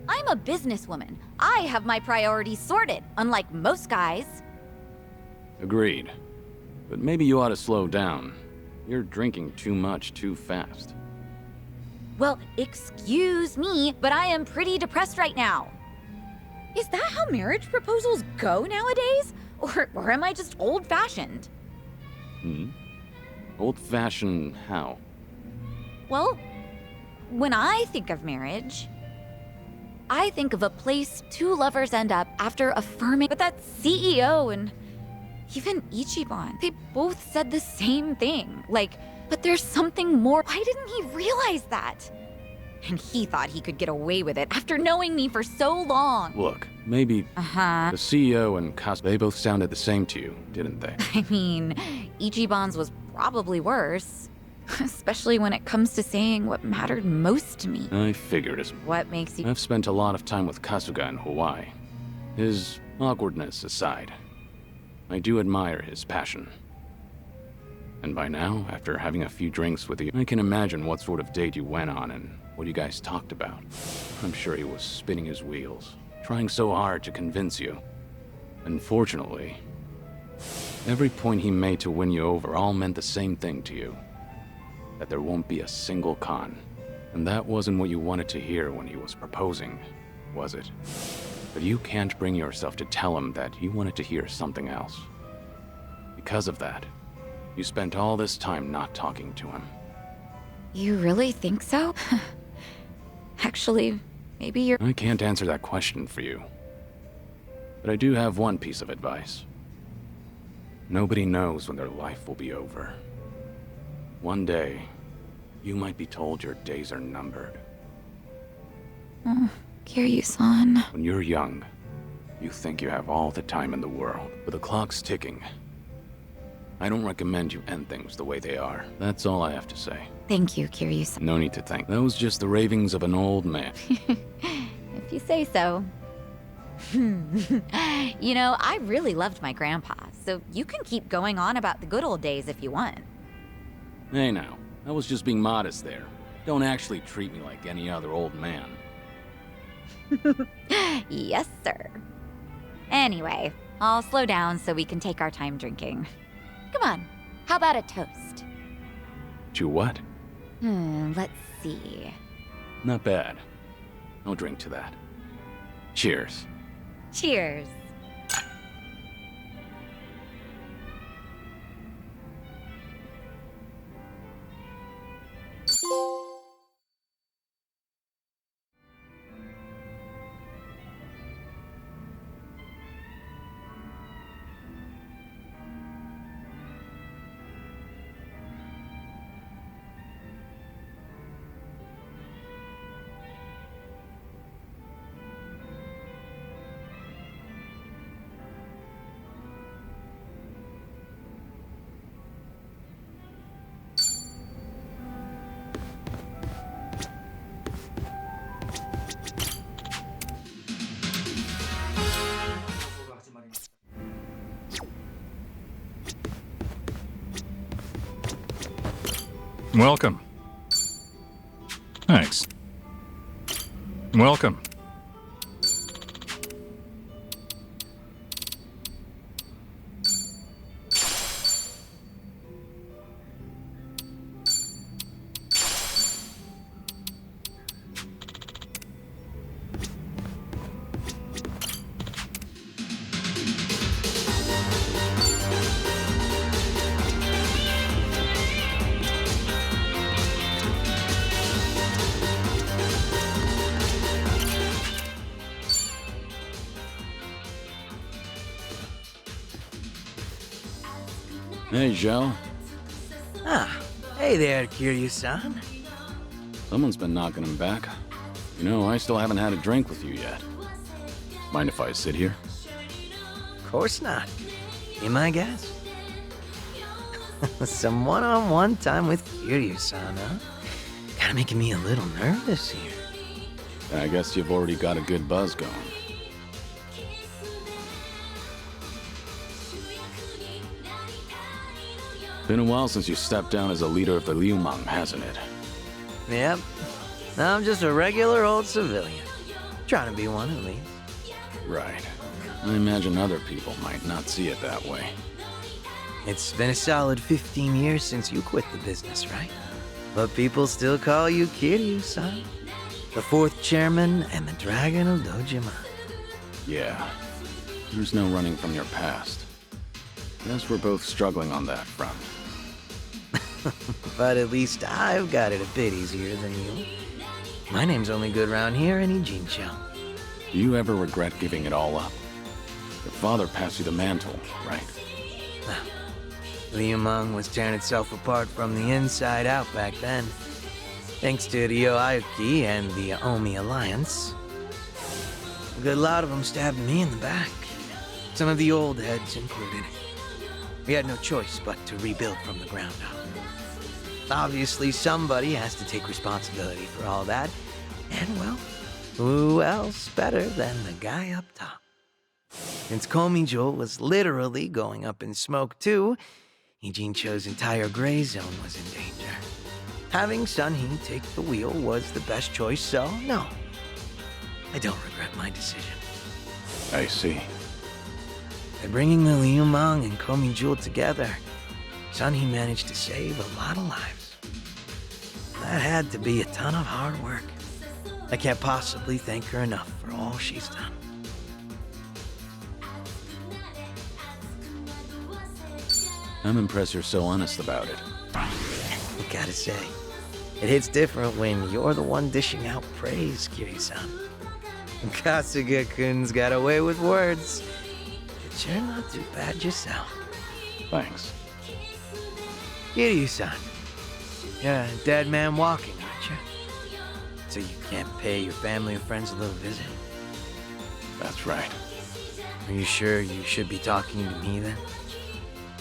I'm a businesswoman. I have my priorities sorted, unlike most guys. Agreed. But maybe you ought to slow down. You're drinking too much too fast. Well, excuse me, but I am pretty depressed right now. Is that how marriage proposals go nowadays? Or am I just old-fashioned? Old-fashioned how? Well, when I think of marriage, I think of a place two lovers end up after affirming. But that CEO and even Ichiban, they both said the same thing. Like, but there's something more. Why didn't he realize that? And he thought he could get away with it after knowing me for so long. Look, maybe the CEO and Kas, they both sounded the same to you, didn't they? I mean, Ichiban's was probably worse. Especially when it comes to saying what mattered most to me. I figured as What makes you... I've spent a lot of time with Kasuga in Hawaii. His awkwardness aside, I do admire his passion. And by now, after having a few drinks with you, I can imagine what sort of date you went on and what you guys talked about. I'm sure he was spinning his wheels, trying so hard to convince you. Unfortunately, every point he made to win you over all meant the same thing to you. That there won't be a single con. And that wasn't what you wanted to hear when he was proposing, was it? But you can't bring yourself to tell him that you wanted to hear something else. Because of that, you spent all this time not talking to him. You really think so? Actually, maybe you're... I can't answer that question for you. But I do have one piece of advice. Nobody knows when their life will be over. One day, you might be told your days are numbered. Kiryu-san. When you're young, you think you have all the time in the world, but the clock's ticking. I don't recommend you end things the way they are. That's all I have to say. Thank you, Kiryu-san. No need to thank. That was just the ravings of an old man. If you say so. You know, I really loved my grandpa, so you can keep going on about the good old days if you want. Hey now, I was just being modest there. Don't actually treat me like any other old man. Yes, sir. Anyway, I'll slow down so we can take our time drinking. Come on, how about a toast? To what? Let's see. Not bad. I'll drink to that. Cheers. Cheers. Welcome. Thanks. Welcome. Hey, Joe. Ah, hey there, Kiryu-san. Someone's been knocking him back. You know, I still haven't had a drink with you yet. Mind if I sit here? Of course not. Be my guest. Some one-on-one time with Kiryu-san, huh? Kinda making me a little nervous here. I guess you've already got a good buzz going. Been a while since you stepped down as a leader of the Liu Mang, hasn't it? Yep. I'm just a regular old civilian. Trying to be one at least. Right. I imagine other people might not see it that way. It's been a solid 15 years since you quit the business, right? But people still call you Kiryu-san. The fourth chairman and the Dragon of Dojima. Yeah. There's no running from your past. Guess we're both struggling on that front. But at least I've got it a bit easier than you. My name's only good round here in Ijincho. Do you ever regret giving it all up? Your father passed you the mantle, right? Liu Mang was tearing itself apart from the inside out back then. Thanks to Ryo Aoki and the Omi Alliance. A good lot of them stabbed me in the back. Some of the old heads included. We had no choice but to rebuild from the ground up. Obviously, somebody has to take responsibility for all that. And, well, who else better than the guy up top? Since Komijo was literally going up in smoke, too, Ijincho's entire gray zone was in danger. Having Sun-hee take the wheel was the best choice, so no. I don't regret my decision. I see. By bringing the Liu Mang and Komijo together, Sun-hee managed to save a lot of lives. That had to be a ton of hard work. I can't possibly thank her enough for all she's done. I'm impressed you're so honest about it. Gotta say, it hits different when you're the one dishing out praise, Kiryu-san. Kasuga-kun's got away with words, but you're not too bad yourself. Thanks. Kiryu-san, you're a dead man walking, aren't you? So you can't pay your family and friends a little visit? That's right. Are you sure you should be talking to me then?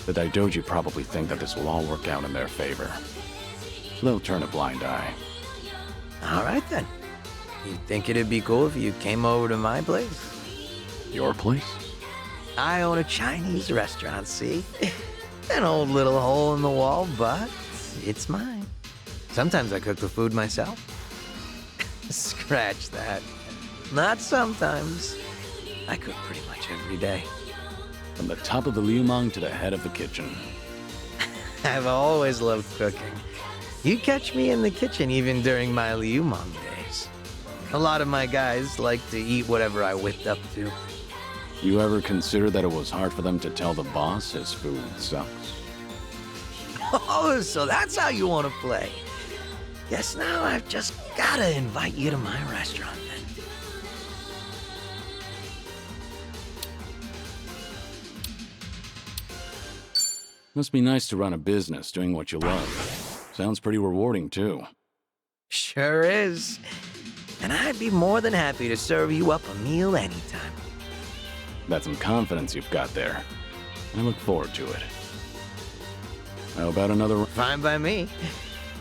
The Daidoji probably think that this will all work out in their favor. They'll turn a blind eye. All right then. You think it'd be cool if you came over to my place? Your place? I own a Chinese restaurant, see? An old little hole in the wall, but it's mine. Sometimes I cook the food myself. Scratch that. Not sometimes. I cook pretty much every day. From the top of the liumang to the head of the kitchen. I've always loved cooking. You catch me in the kitchen even during my liumang days. A lot of my guys like to eat whatever I whipped up to. You ever consider that it was hard for them to tell the boss his food sucks? Oh, so that's how you want to play. Guess now I've just gotta invite you to my restaurant then. Must be nice to run a business doing what you love. Sounds pretty rewarding, too. Sure is. And I'd be more than happy to serve you up a meal anytime. That's some confidence you've got there. I look forward to it. How about another... Fine by me.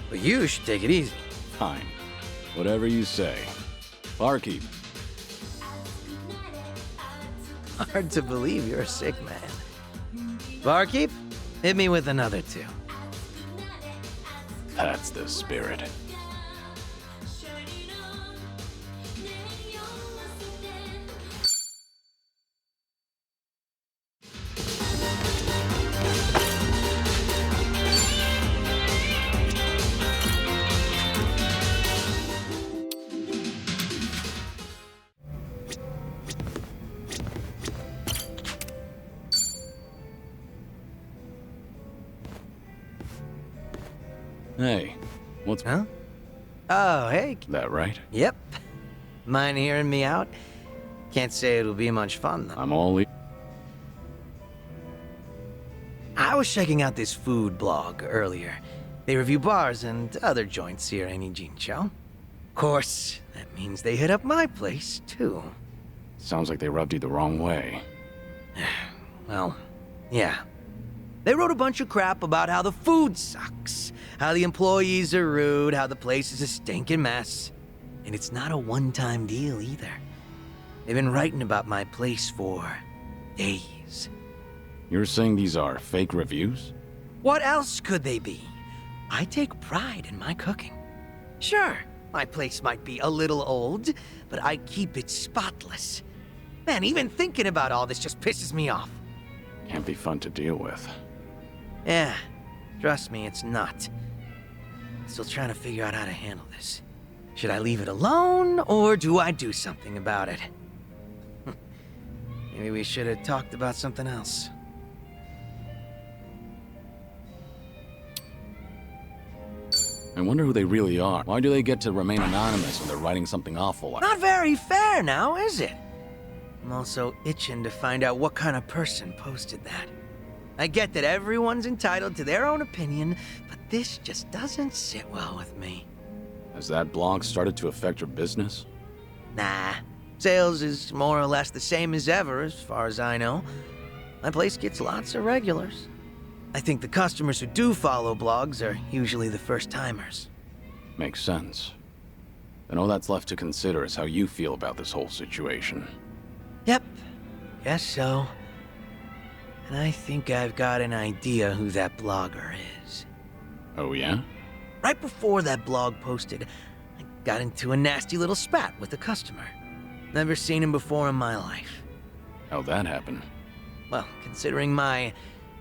But you should take it easy. Fine. Whatever you say. Barkeep. Hard to believe you're a sick man. Barkeep, hit me with another 2. That's the spirit. Hey, what's... Huh? Oh, hey. That right? Yep. Mind hearing me out? Can't say it'll be much fun, though. I'm all... I was checking out this food blog earlier. They review bars and other joints here in Ijincho. Of course, that means they hit up my place, too. Sounds like they rubbed you the wrong way. Well, yeah. They wrote a bunch of crap about how the food sucks, how the employees are rude, how the place is a stinking mess. And it's not a one-time deal either. They've been writing about my place for days. You're saying these are fake reviews? What else could they be? I take pride in my cooking. Sure, my place might be a little old, but I keep it spotless. Man, even thinking about all this just pisses me off. Can't be fun to deal with. Yeah, trust me, it's not. Still trying to figure out how to handle this. Should I leave it alone, or do I do something about it? Maybe we should have talked about something else. I wonder who they really are. Why do they get to remain anonymous when they're writing something awful like... Not very fair now, is it? I'm also itching to find out what kind of person posted that. I get that everyone's entitled to their own opinion, but this just doesn't sit well with me. Has that blog started to affect your business? Nah. Sales is more or less the same as ever, as far as I know. My place gets lots of regulars. I think the customers who do follow blogs are usually the first-timers. Makes sense. Then all that's left to consider is how you feel about this whole situation. Yep. Guess so. And I think I've got an idea who that blogger is. Oh, yeah? Right before that blog posted, I got into a nasty little spat with a customer. Never seen him before in my life. How'd that happen? Well, considering my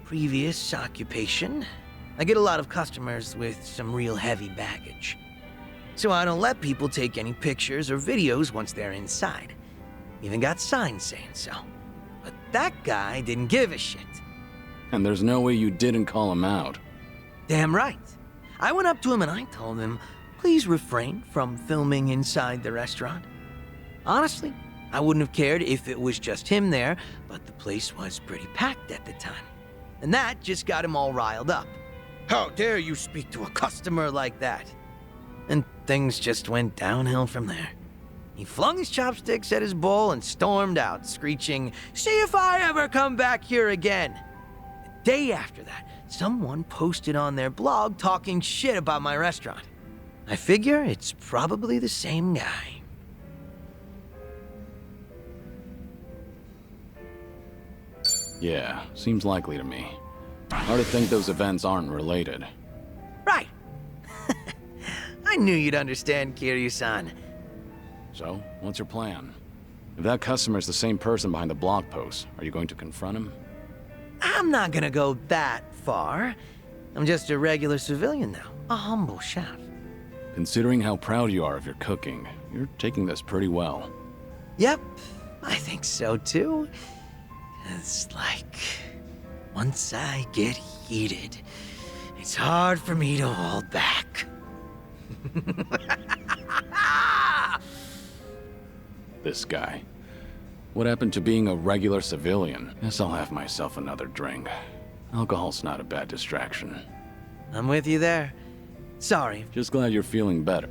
previous occupation, I get a lot of customers with some real heavy baggage. So I don't let people take any pictures or videos once they're inside. Even got signs saying so. But that guy didn't give a shit. And there's no way you didn't call him out. Damn right. I went up to him and I told him, please refrain from filming inside the restaurant. Honestly, I wouldn't have cared if it was just him there, but the place was pretty packed at the time. And that just got him all riled up. How dare you speak to a customer like that? And things just went downhill from there. He flung his chopsticks at his bowl and stormed out, screeching, "See if I ever come back here again!" The day after that, someone posted on their blog talking shit about my restaurant. I figure it's probably the same guy. Yeah, seems likely to me. Hard to think those events aren't related. Right. I knew you'd understand, Kiryu-san. So, what's your plan? If that customer's the same person behind the blog post, are you going to confront him? I'm not gonna go that far. I'm just a regular civilian now, a humble chef. Considering how proud you are of your cooking, you're taking this pretty well. Yep, I think so too. It's like, once I get heated, it's hard for me to hold back. This guy. What happened to being a regular civilian? Guess I'll have myself another drink. Alcohol's not a bad distraction. I'm with you there. Sorry. Just glad you're feeling better.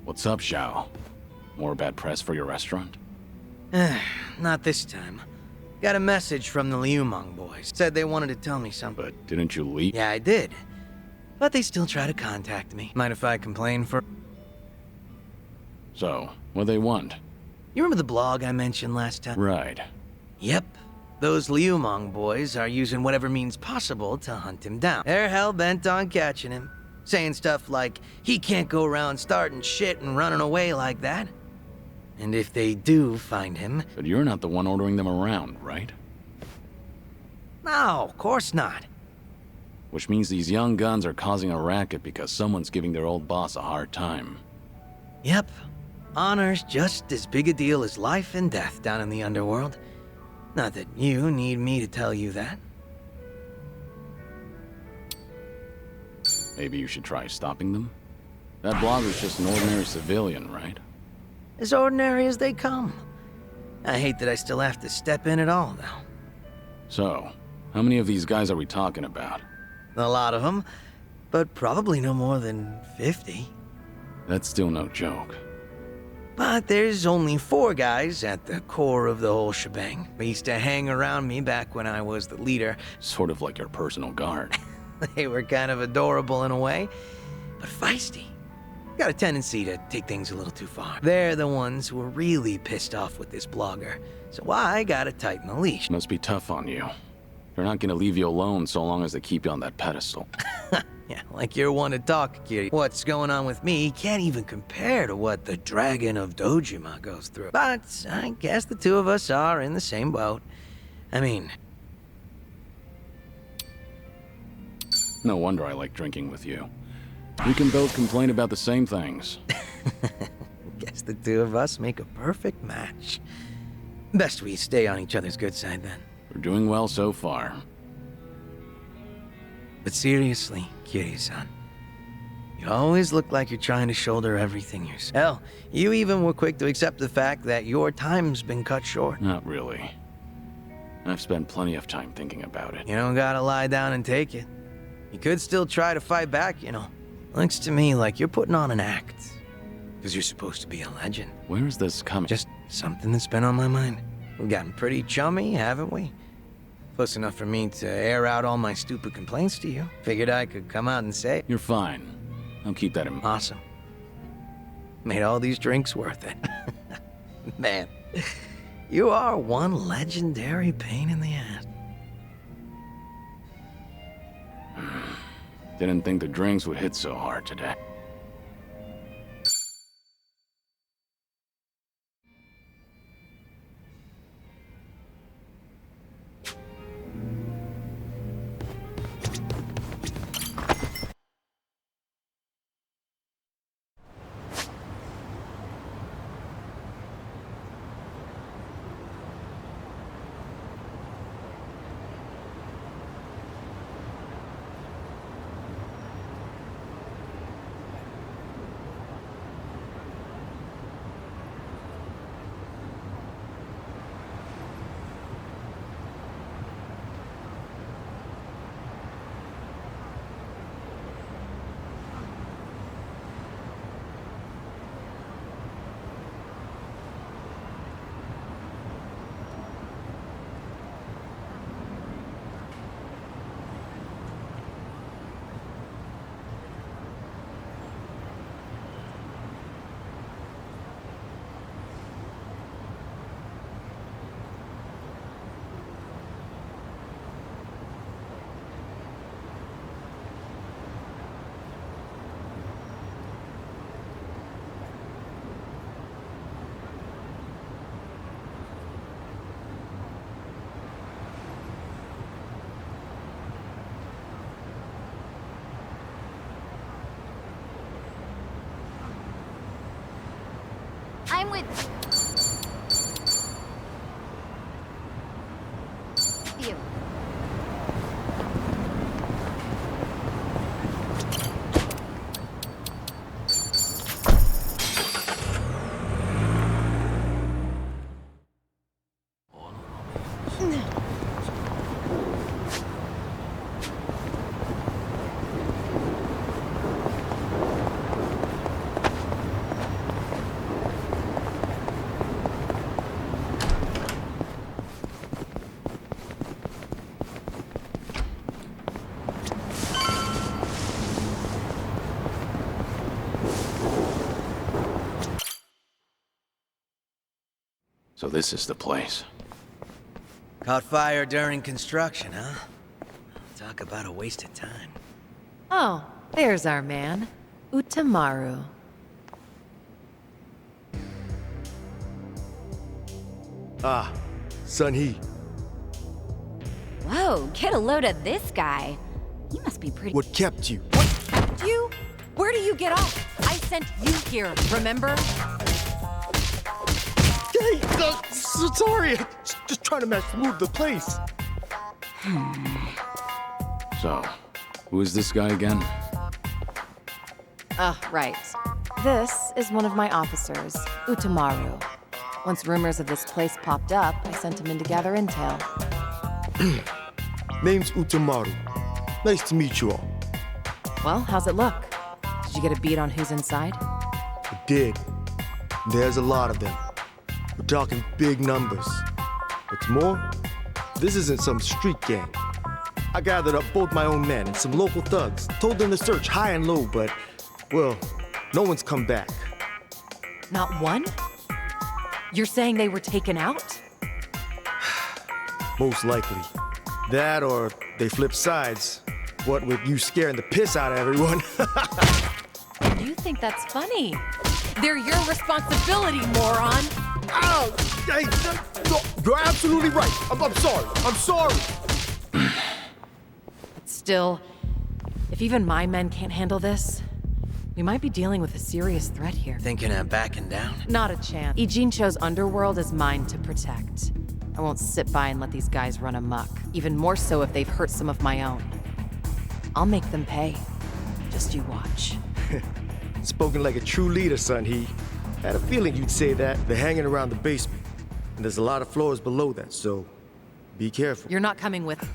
What's up, Xiao? More bad press for your restaurant? Not this time. Got a message from the Liumang boys. Said they wanted to tell me something. But didn't you leave? Yeah, I did. But they still try to contact me. Mind if I complain for... So, what they want? You remember the blog I mentioned last time? Right. Yep. Those Liumang boys are using whatever means possible to hunt him down. They're hell-bent on catching him. Saying stuff like, he can't go around starting shit and running away like that. And if they do find him... But you're not the one ordering them around, right? No, of course not. Which means these young guns are causing a racket because someone's giving their old boss a hard time. Yep. Honor's just as big a deal as life and death down in the underworld. Not that you need me to tell you that. Maybe you should try stopping them? That blogger's just an ordinary civilian, right? As ordinary as they come. I hate that I still have to step in at all now. So, how many of these guys are we talking about? A lot of them, but probably no more than 50. That's still no joke. But there's only 4 guys at the core of the whole shebang. They used to hang around me back when I was the leader. Sort of like your personal guard. They were kind of adorable in a way, but feisty. Got a tendency to take things a little too far. They're the ones who are really pissed off with this blogger, so I gotta tighten the leash. Must be tough on you. They're not gonna leave you alone so long as they keep you on that pedestal. Yeah, like you're one to talk, Kiri. What's going on with me can't even compare to what the Dragon of Dojima goes through. But I guess the two of us are in the same boat. I mean... No wonder I like drinking with you. We can both complain about the same things. Guess the two of us make a perfect match. Best we stay on each other's good side then. We're doing well so far. But seriously, Kiryu-san, you always look like you're trying to shoulder everything yourself. Hell, you even were quick to accept the fact that your time's been cut short. Not really. I've spent plenty of time thinking about it. You don't gotta lie down and take it. You could still try to fight back, you know. Looks to me like you're putting on an act. Because you're supposed to be a legend. Where is this coming? Just something that's been on my mind. We've gotten pretty chummy, haven't we? Close enough for me to air out all my stupid complaints to you. Figured I could come out and say, You're fine. I'll keep that in mind. Awesome. Made all these drinks worth it. Man, you are one legendary pain in the ass. Didn't think the drinks would hit so hard today. I'm with you. So this is the place. Caught fire during construction, huh? Talk about a waste of time. Oh, there's our man, Utamaru. Ah, Sun-Hee. Whoa, get a load of this guy. He must be pretty. What kept you? What kept you? Where do you get off? I sent you here, remember? Hey, so sorry. Just trying to match the mood of the place. So, who is this guy again? Right. This is one of my officers, Utamaru. Once rumors of this place popped up, I sent him in to gather intel. Name's Utamaru. Nice to meet you all. Well, how's it look? Did you get a beat on who's inside? I did. There's a lot of them. We're talking big numbers. What's more, this isn't some street gang. I gathered up both my own men and some local thugs, told them to search high and low, but, well, no one's come back. Not one? You're saying they were taken out? Most likely. That or they flipped sides. What with you scaring the piss out of everyone. You think that's funny? They're your responsibility, moron! Ow! Hey, no, you're absolutely right. I'm sorry. I'm sorry. Still, if even my men can't handle this, we might be dealing with a serious threat here. Thinking of backing down? Not a chance. Ijincho's underworld is mine to protect. I won't sit by and let these guys run amok. Even more so if they've hurt some of my own. I'll make them pay. Just you watch. Spoken like a true leader, Sun-Hee. Had a feeling you'd say that. They're hanging around the basement. And there's a lot of floors below that, so be careful. You're not coming with.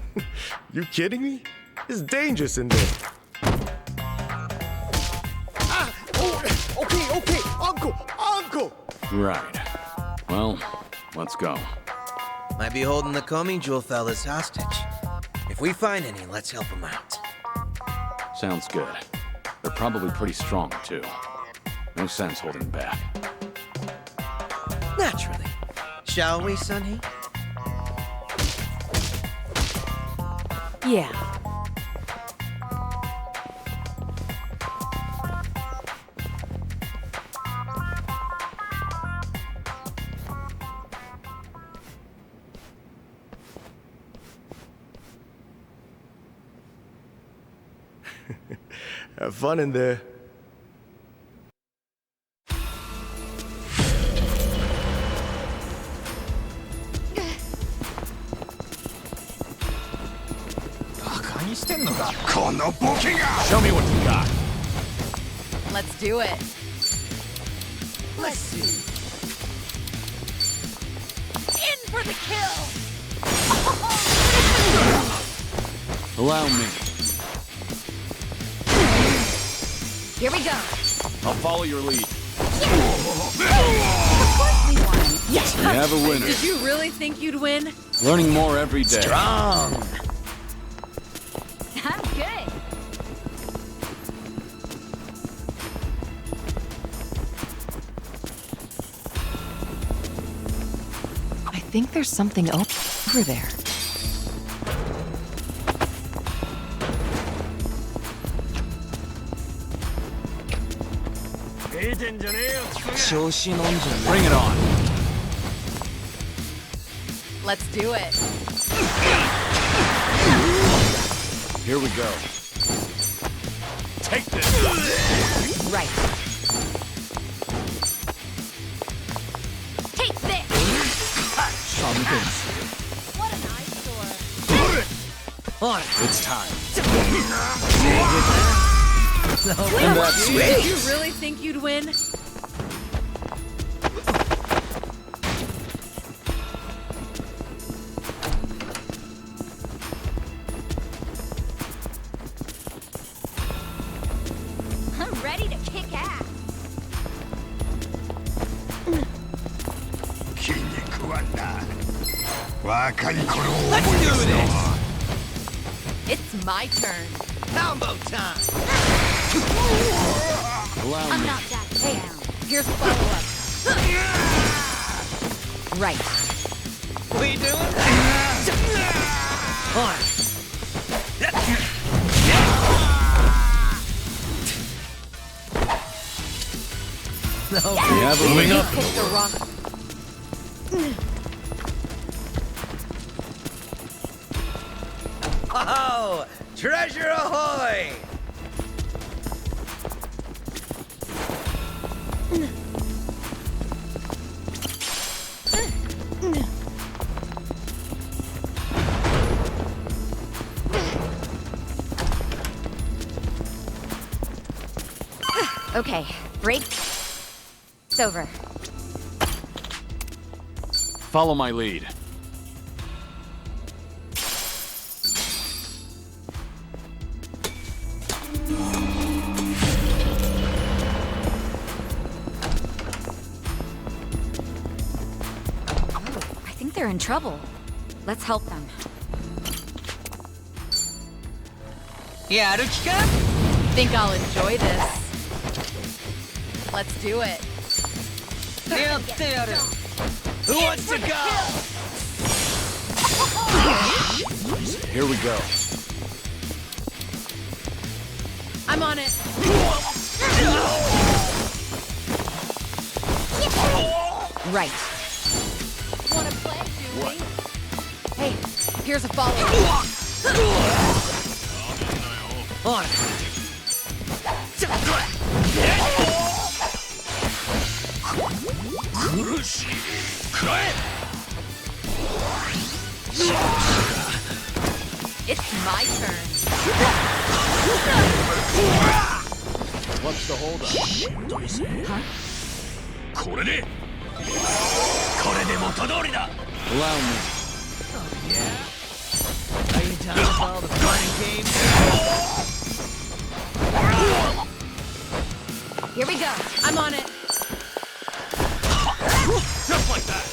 You kidding me? It's dangerous in there. Ah! Oh, okay. Uncle! Right. Well, let's go. Might be holding the Komi Jewel fellas hostage. If we find any, let's help them out. Sounds good. They're probably pretty strong, too. No sense holding back. Naturally. Shall we, Sun-Hee? Yeah. Have fun in there. Show me what you got. Let's do it. Let's see. In for the kill! Allow me. Here we go. I'll follow your lead. Yes! We have a winner. Did you really think you'd win? Learning more every day. Strong. I'm good. I think there's something over there. Bring it on. Let's do it. Here we go. Take this. Right. Take this! What an eyesore. It's time. And that's Did you really think you'd win? I'm ready to kick ass. Let's do this. It's my turn. Combo time. Allow I'm me. not that down. Here's a follow-up. Right. We doing? On. No. We have a winner. Picked the wrong. Oh, treasure ahoy! Okay, break. It's over. Follow my lead. I think they're in trouble. Let's help them. Think I'll enjoy this. Let's do it. Who wants to go? Here we go. I'm on it. Right. Wanna play, do we? Hey, here's a follow-up. On. It's my turn. What's the holdup? Huh? Allow me. Are you done with all the fun and games? Here we go. I'm on it. Just like that.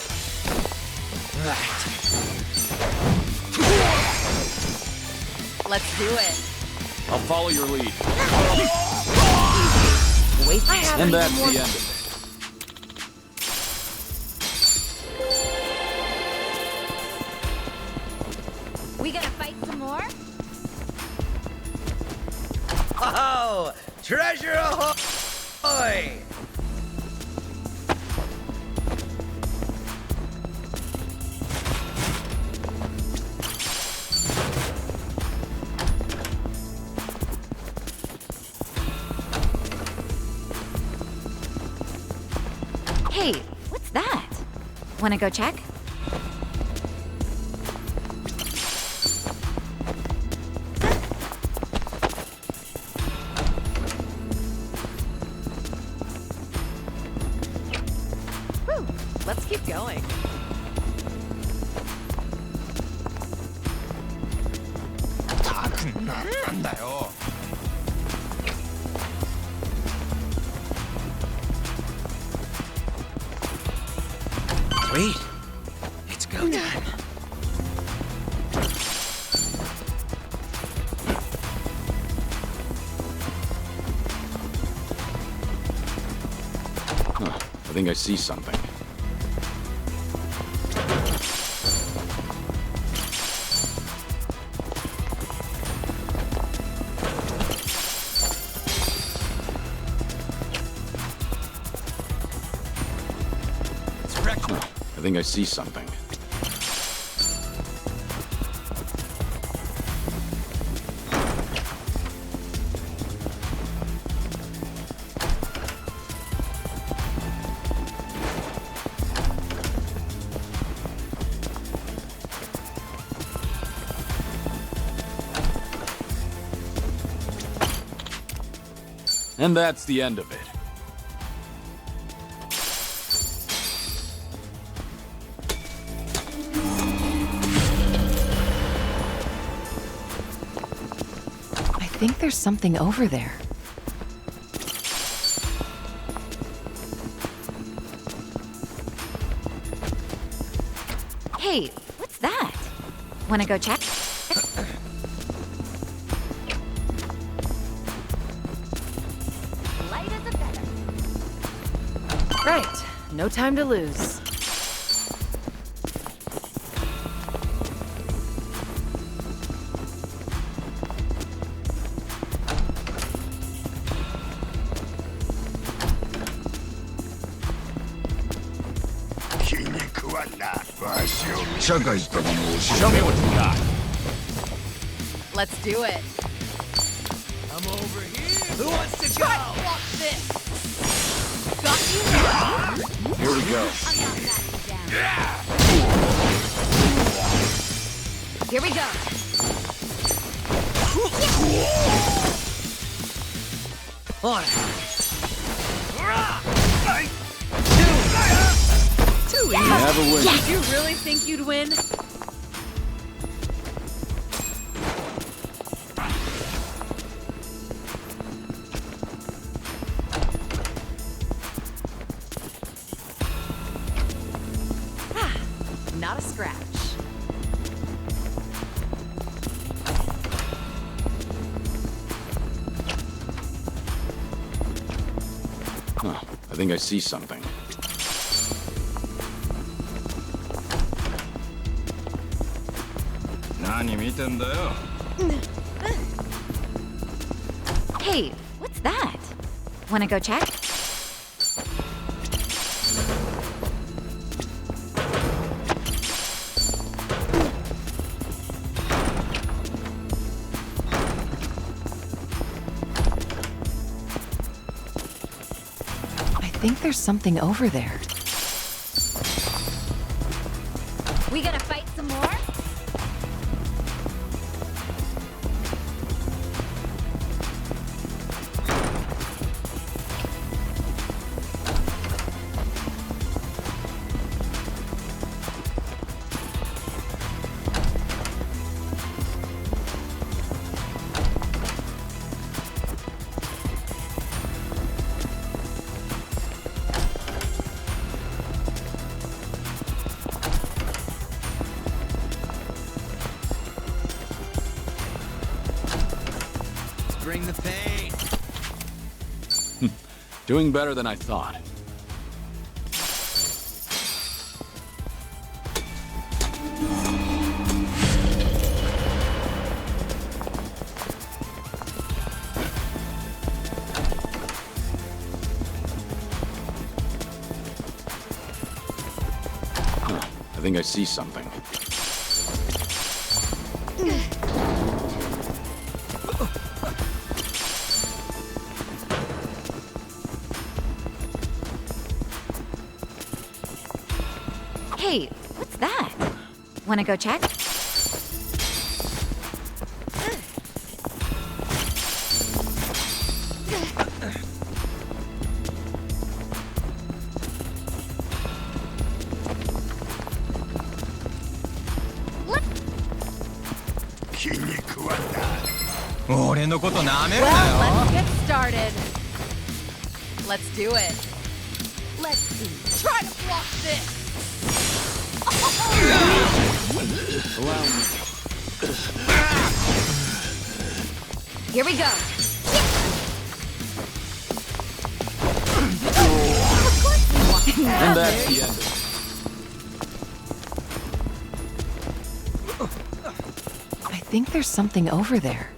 Right. Let's do it. I'll follow your lead. Wait, I have And even that's more. the end of it. We gonna fight some more? Oh, treasure ahoy! Hey, what's that? Wanna go check? Whew, let's keep going. Sweet. It's go time. Huh. I think I see something. Huh. I think I see something. And that's the end of it. I think there's something over there. Hey, what's that? Wanna go check? Light as a feather. Right, no time to lose. Show me what you got. Let's do it. I'm over here. Who wants to Try to block this. Got you. Here we go. Here we go. On it. You have a win. Did you really think you'd win? Not a scratch. Huh. I think I see something. Hey, what's that? Wanna go check? I think there's something over there. We gonna fight some more? Bring the pain. Doing better than I thought. Huh. I think I see something. Hey, what's that? Wanna go check? Well, let's get started. Let's do it. Let's see. Try to block this. Allow me. Here we go. And that's the end of it. I think there's something over there.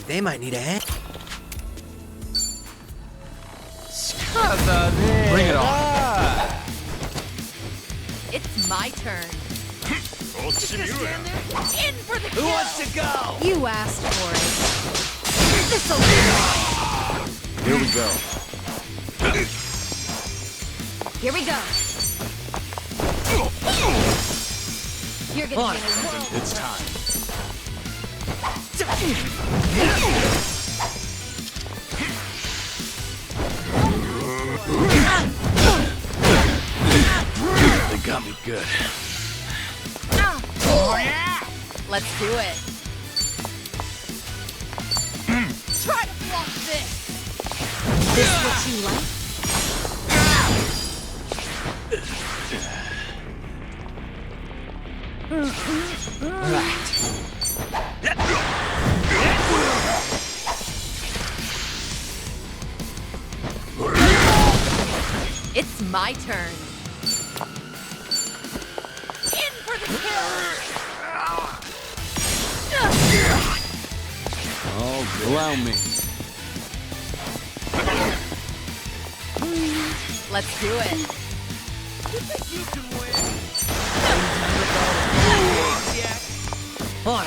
They might need a hand. Bring it on. It's my turn. Just stand there. In for the kill. Who wants to go? You asked for it. This'll do. Here we go. Here we go. You're gonna get a whirl. It's time. They got me good. Let's do it. Try to block this. This what you like? It's my turn. In for the Oh, allow me. kill. Let's do it. You can win. On.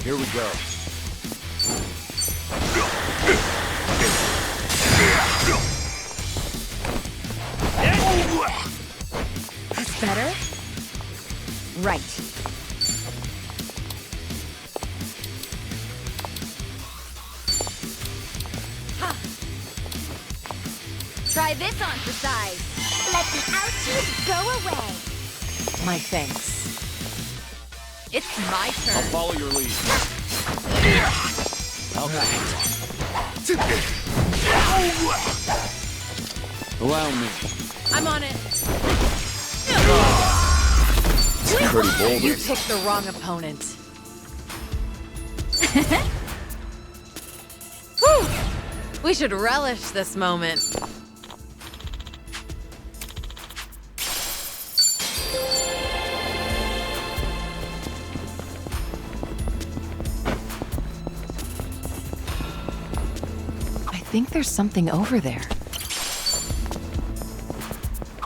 Here we go. Better? Right. Huh. Try this on for size. Let the ouchies go away. My thanks. It's my turn. I'll follow your lead. Allow me. I'm on it. Pretty bold. You picked the wrong opponent. Whew. We should relish this moment. I think there's something over there.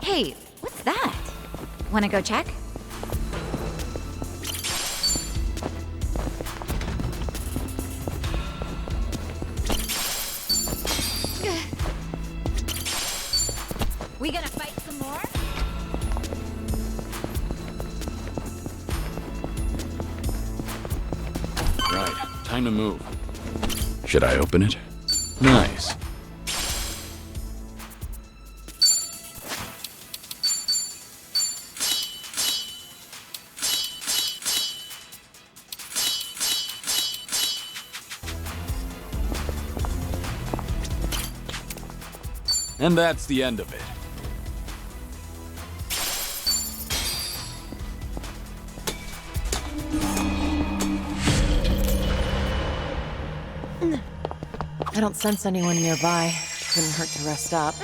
Hey, what's that? Wanna go check? We gonna fight some more? Right, time to move. Should I open it? Nice. And that's the end of it. I don't sense anyone nearby. Couldn't hurt to rest up.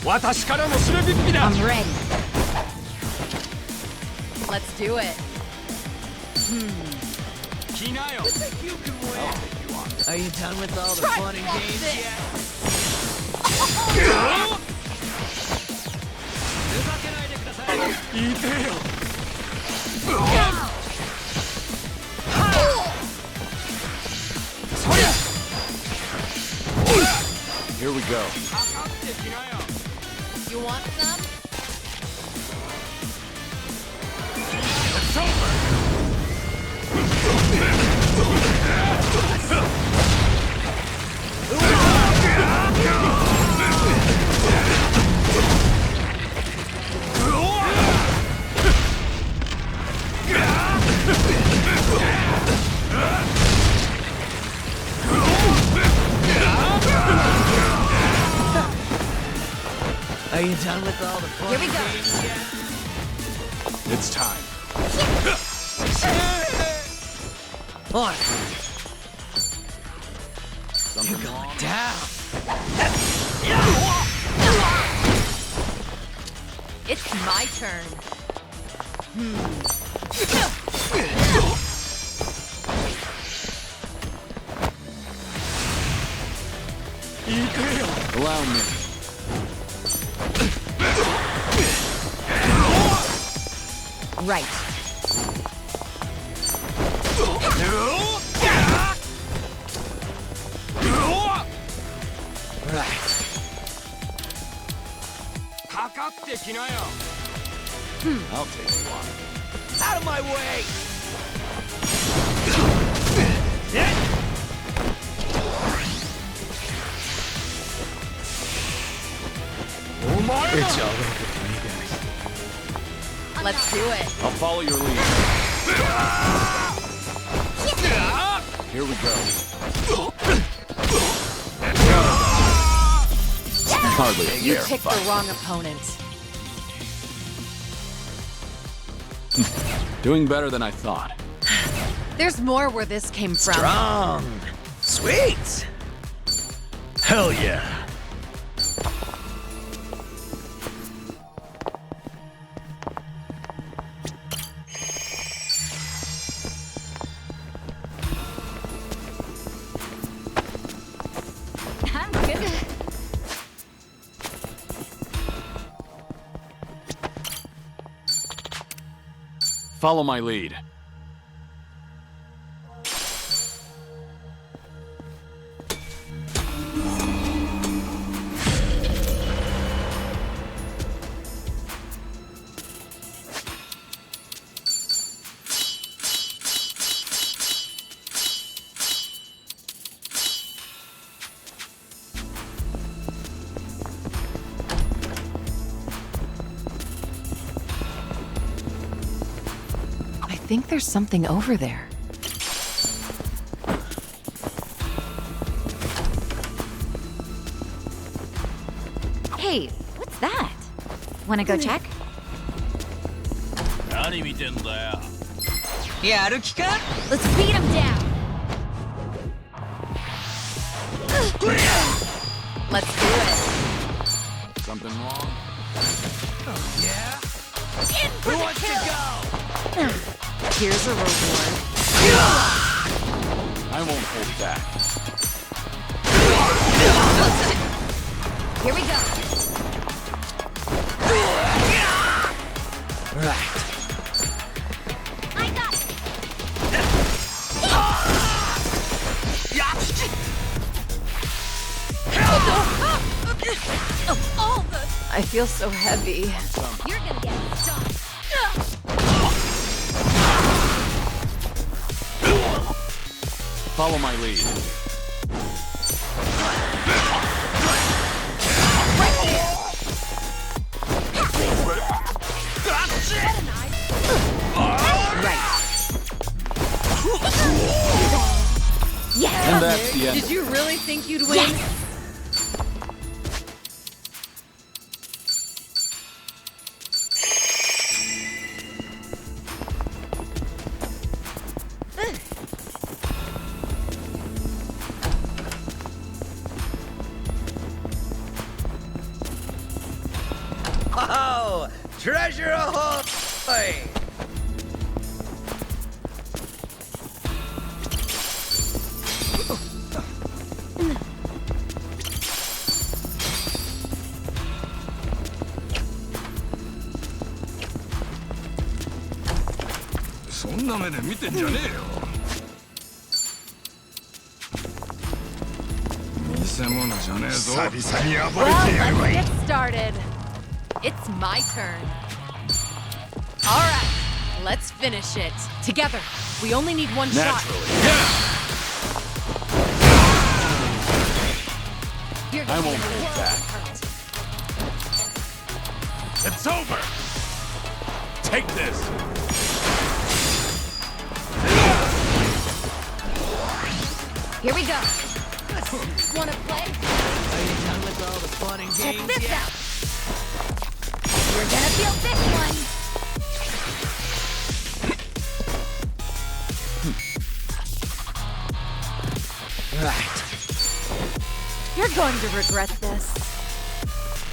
I'm ready. Let's do it. Are you done with all the fun and games Here we go. You want some? Are you done with all the fun? Here we go. It's time. On. Something You're going wrong? down. It's my turn. Allow me. Right. I'll take one. Out of my way! It's all over for you guys. Let's do it. I'll follow your lead. Here we go. Hardly a You fair picked fight. the wrong opponent. Doing better than I thought. There's more where this came from. Strong. Sweet. Hell yeah. I'm good. Follow my lead. I think there's something over there. Hey, what's that? Wanna go check? 何見てんだよ。やる気か? Let's beat him down! Let's do it. Something wrong? Yeah? In for Who the wants to kill! go? Here's a reward. I won't hold back. Here we go. Right. I got it. Of all the... I feel so heavy. You're gonna get stuck. Follow my lead. Yes! And that's the end. Did you really think you'd win? Treasure ahoy! Well, let's get started. It's my turn. All right, let's finish it. Together. We only need one shot. I won't hold back. It's over! Take this! Here we go. Wanna play? Are you done with all the fun and Check games this yet? out. You're gonna feel this one. Right. You're going to regret this.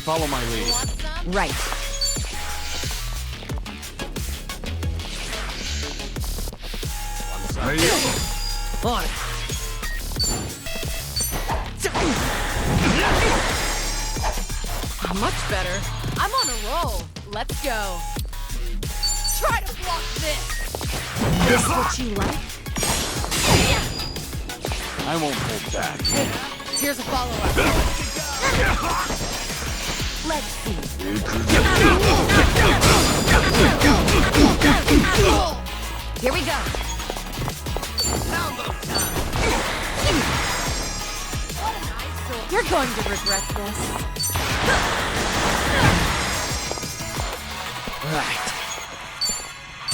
Follow my lead. Want some? Right. On it. Much better. I'm on a roll. Let's go. Try to block this. This what you like? I won't hold back. Here's a follow-up. Let's see. Here we go. You're going to regret this. Right.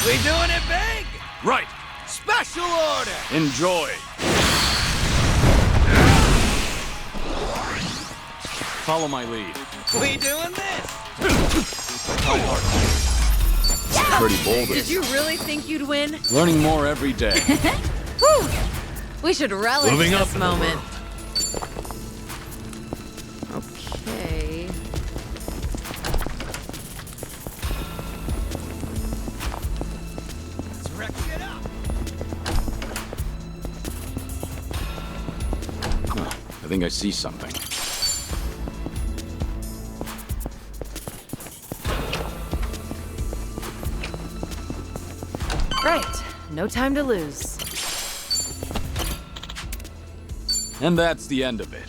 We doing it big? Right! Special order! Enjoy. Follow my lead. We doing this? Pretty bold. Did you really think you'd win? Learning more every day. Whew. We should relish Moving up this in the moment. Okay. Let's wreck shit up! Huh, I think I see something. Right. No time to lose. And that's the end of it.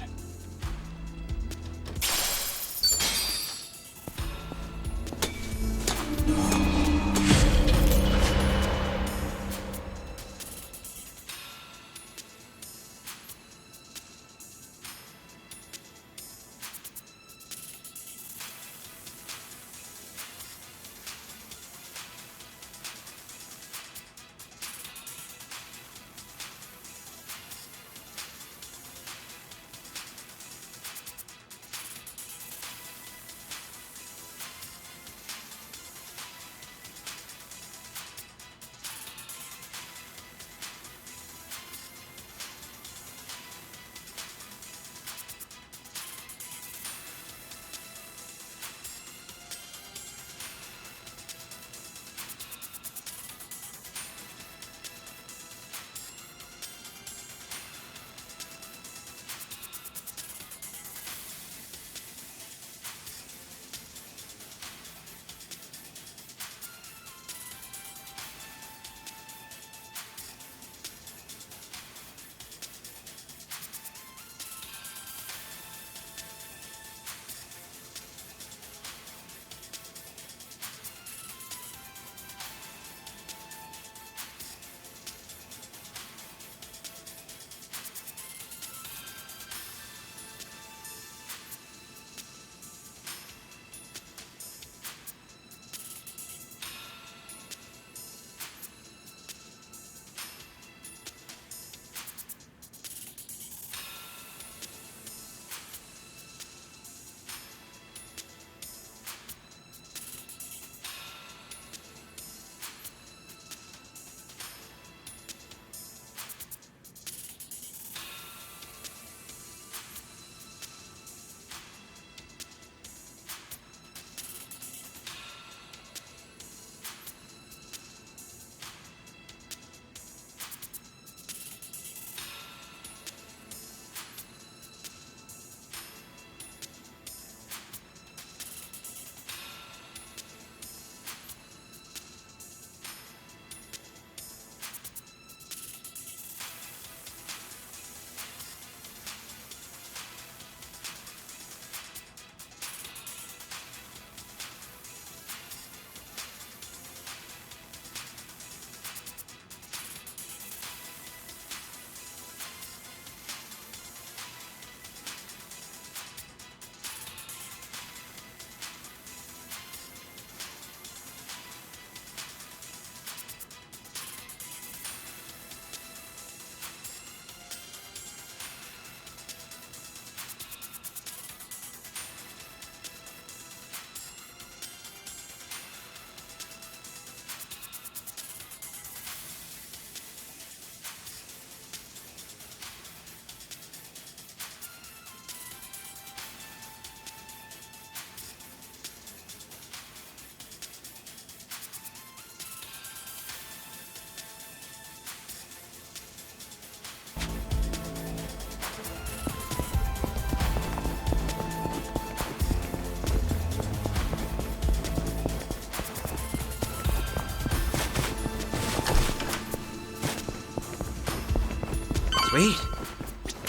Sweet.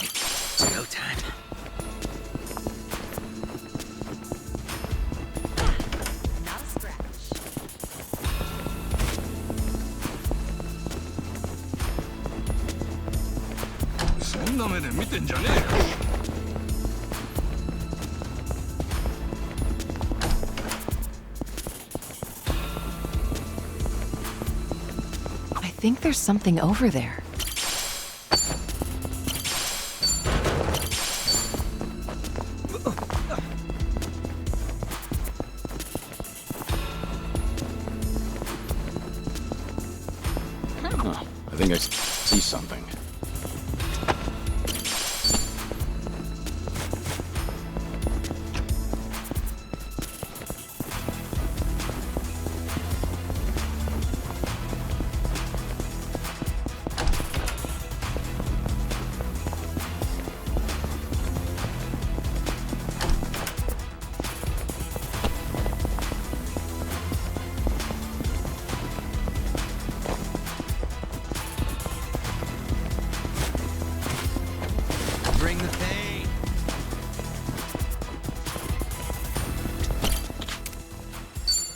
It's go time. Not a scratch. I think there's something over there. Huh, I think I see something. Bring the pain.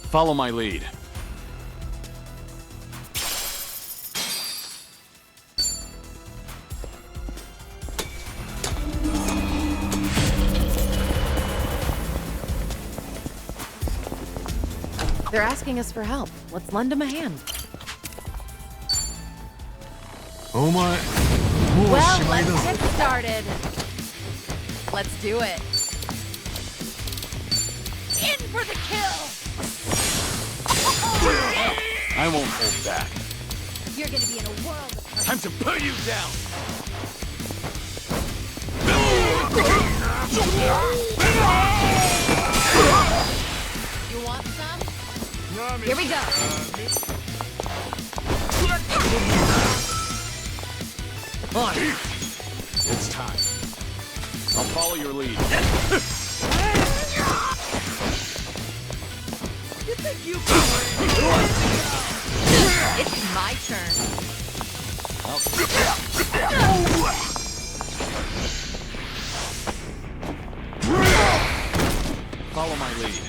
Follow my lead. They're asking us for help. Let's lend them a hand. Well, let's get started. Let's do it. In for the kill! I won't hold back. You're gonna be in a world of hurt. Time to put you down! You want some? Here we go. It's time. I'll follow your lead. You think you can win? Who wants to go? It's my turn. Follow my lead.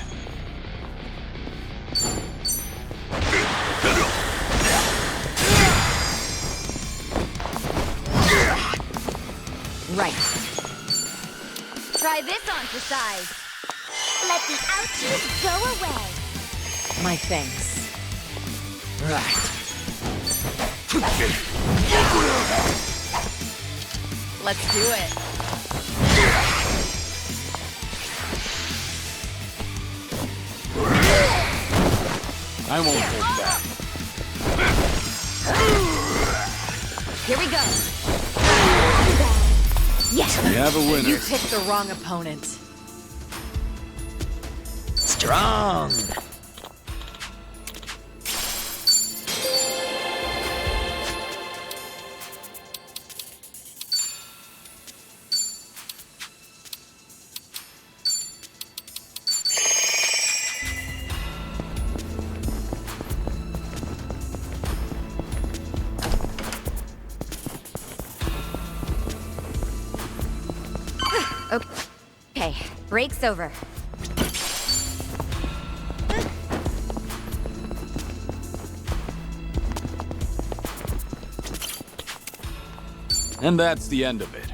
Right. Try this on for size. Let the ouchies go away. My thanks. Right. Let's do it. I won't hold back. Here we go. Yes. We have a winner. You picked the wrong opponent. Strong. Okay, break's over. And that's the end of it.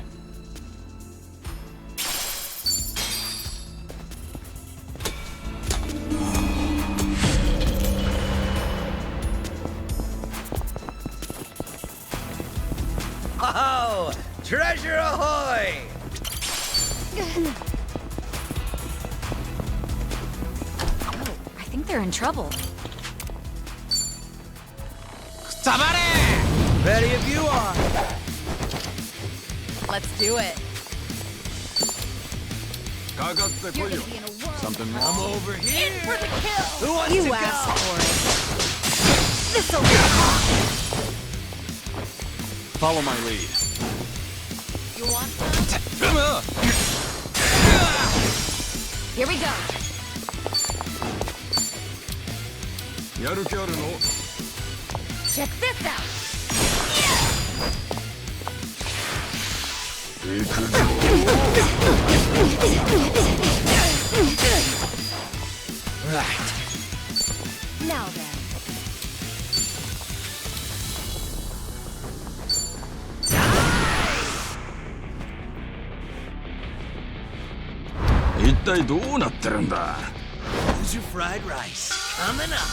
Oh, treasure ahoy! Oh, I think they're in trouble. Ready if you are. Let's do it. You're gonna be in a world. Something I'm wrong? over here. In for the kill! Who wants You to asked go? for it. This'll be hot. Follow my lead. You want some? Here we go. Check this out. Right. Now then. Who's your fried rice? Coming up.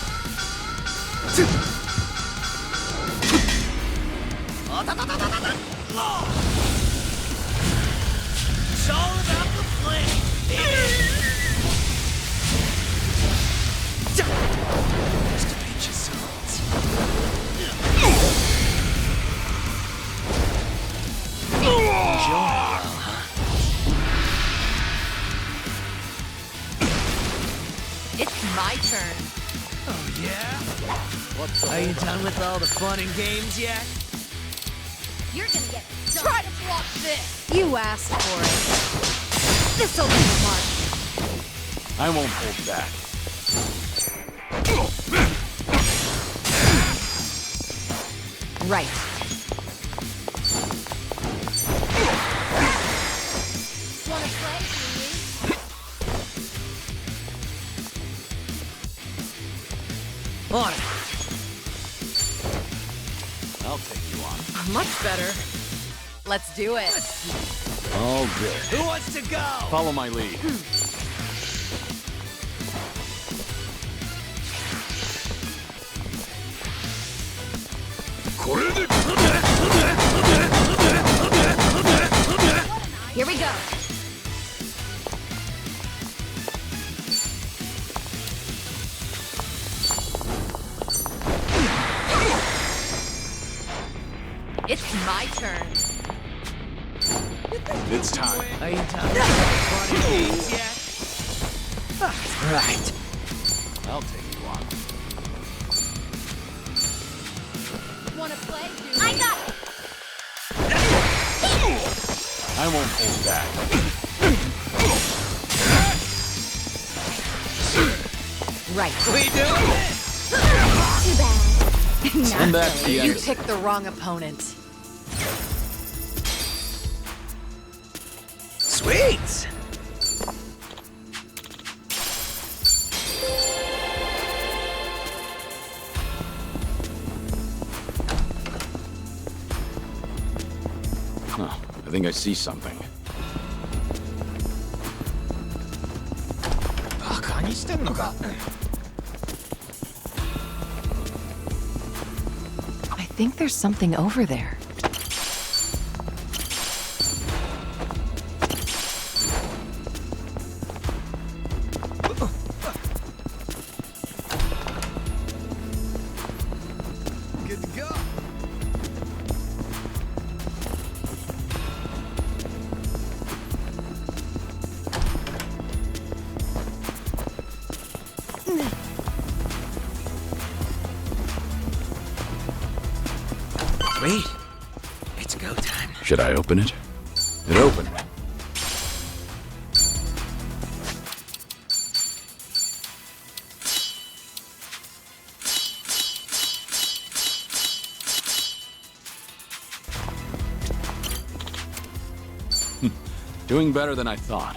It's all about the flame, baby. Just a pinch of salt. Enjoy. It's my turn. Oh, yeah? Are you done with all the fun and games yet? You're gonna get try to block this. You asked for it. This'll be the mark. I won't hold back. Right. Wanna play, Julie? On it. I'll take you on. Much better. Let's do it. All good. Who wants to go? Follow my lead. Here we go. It's my turn. It's time. Are you done with the fun and games yet? Right. I'll take you on. Wanna play, Julie? I got it! I won't hold back. Right. We doing it? Too bad. And that's the You end. picked the wrong opponent. Sweet. Huh, I think I see something. I think there's something over there. Good to go. Sweet. It's go time. Should I open it? It opened. Doing better than I thought.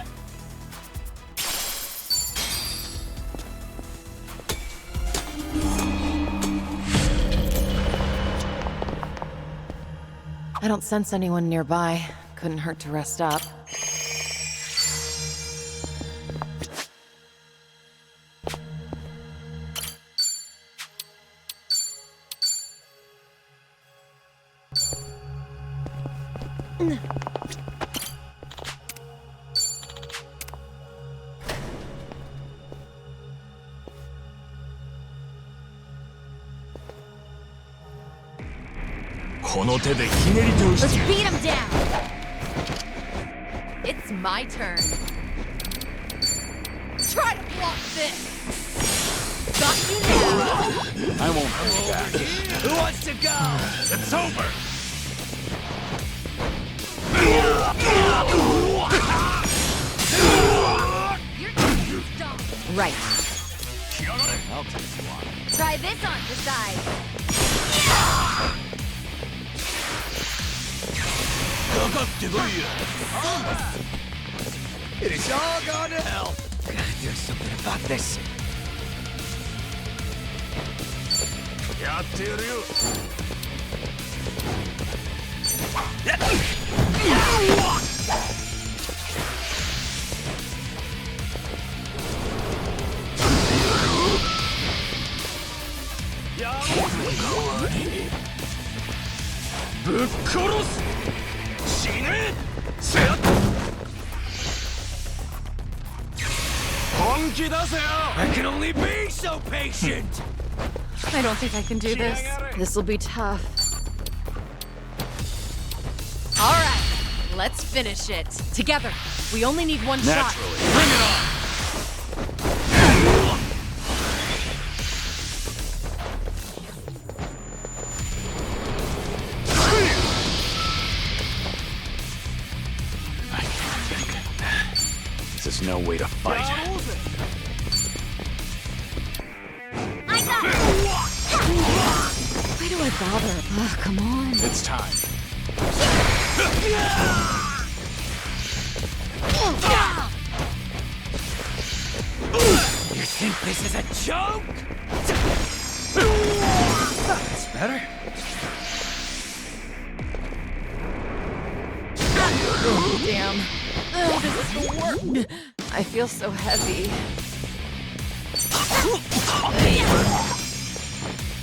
I don't sense anyone nearby. Couldn't hurt to rest up. Let's beat him down. It's my turn. Try to block this. Got you now. I won't hold back. Who wants to go? It's over! You're done. Right. I'll take you on. Try this on the side. It's all gone to hell. Gotta do something about this. I can only be so patient. I don't think I can do this. This'll be tough. All right, let's finish it. Together. We only need one shot. Naturally. Bring it on! I can't think. This is no way to fight. Why do I bother? Oh, come on. It's time. You think this is a joke? That's better. Oh, damn. Oh, this is the worst. I feel so heavy.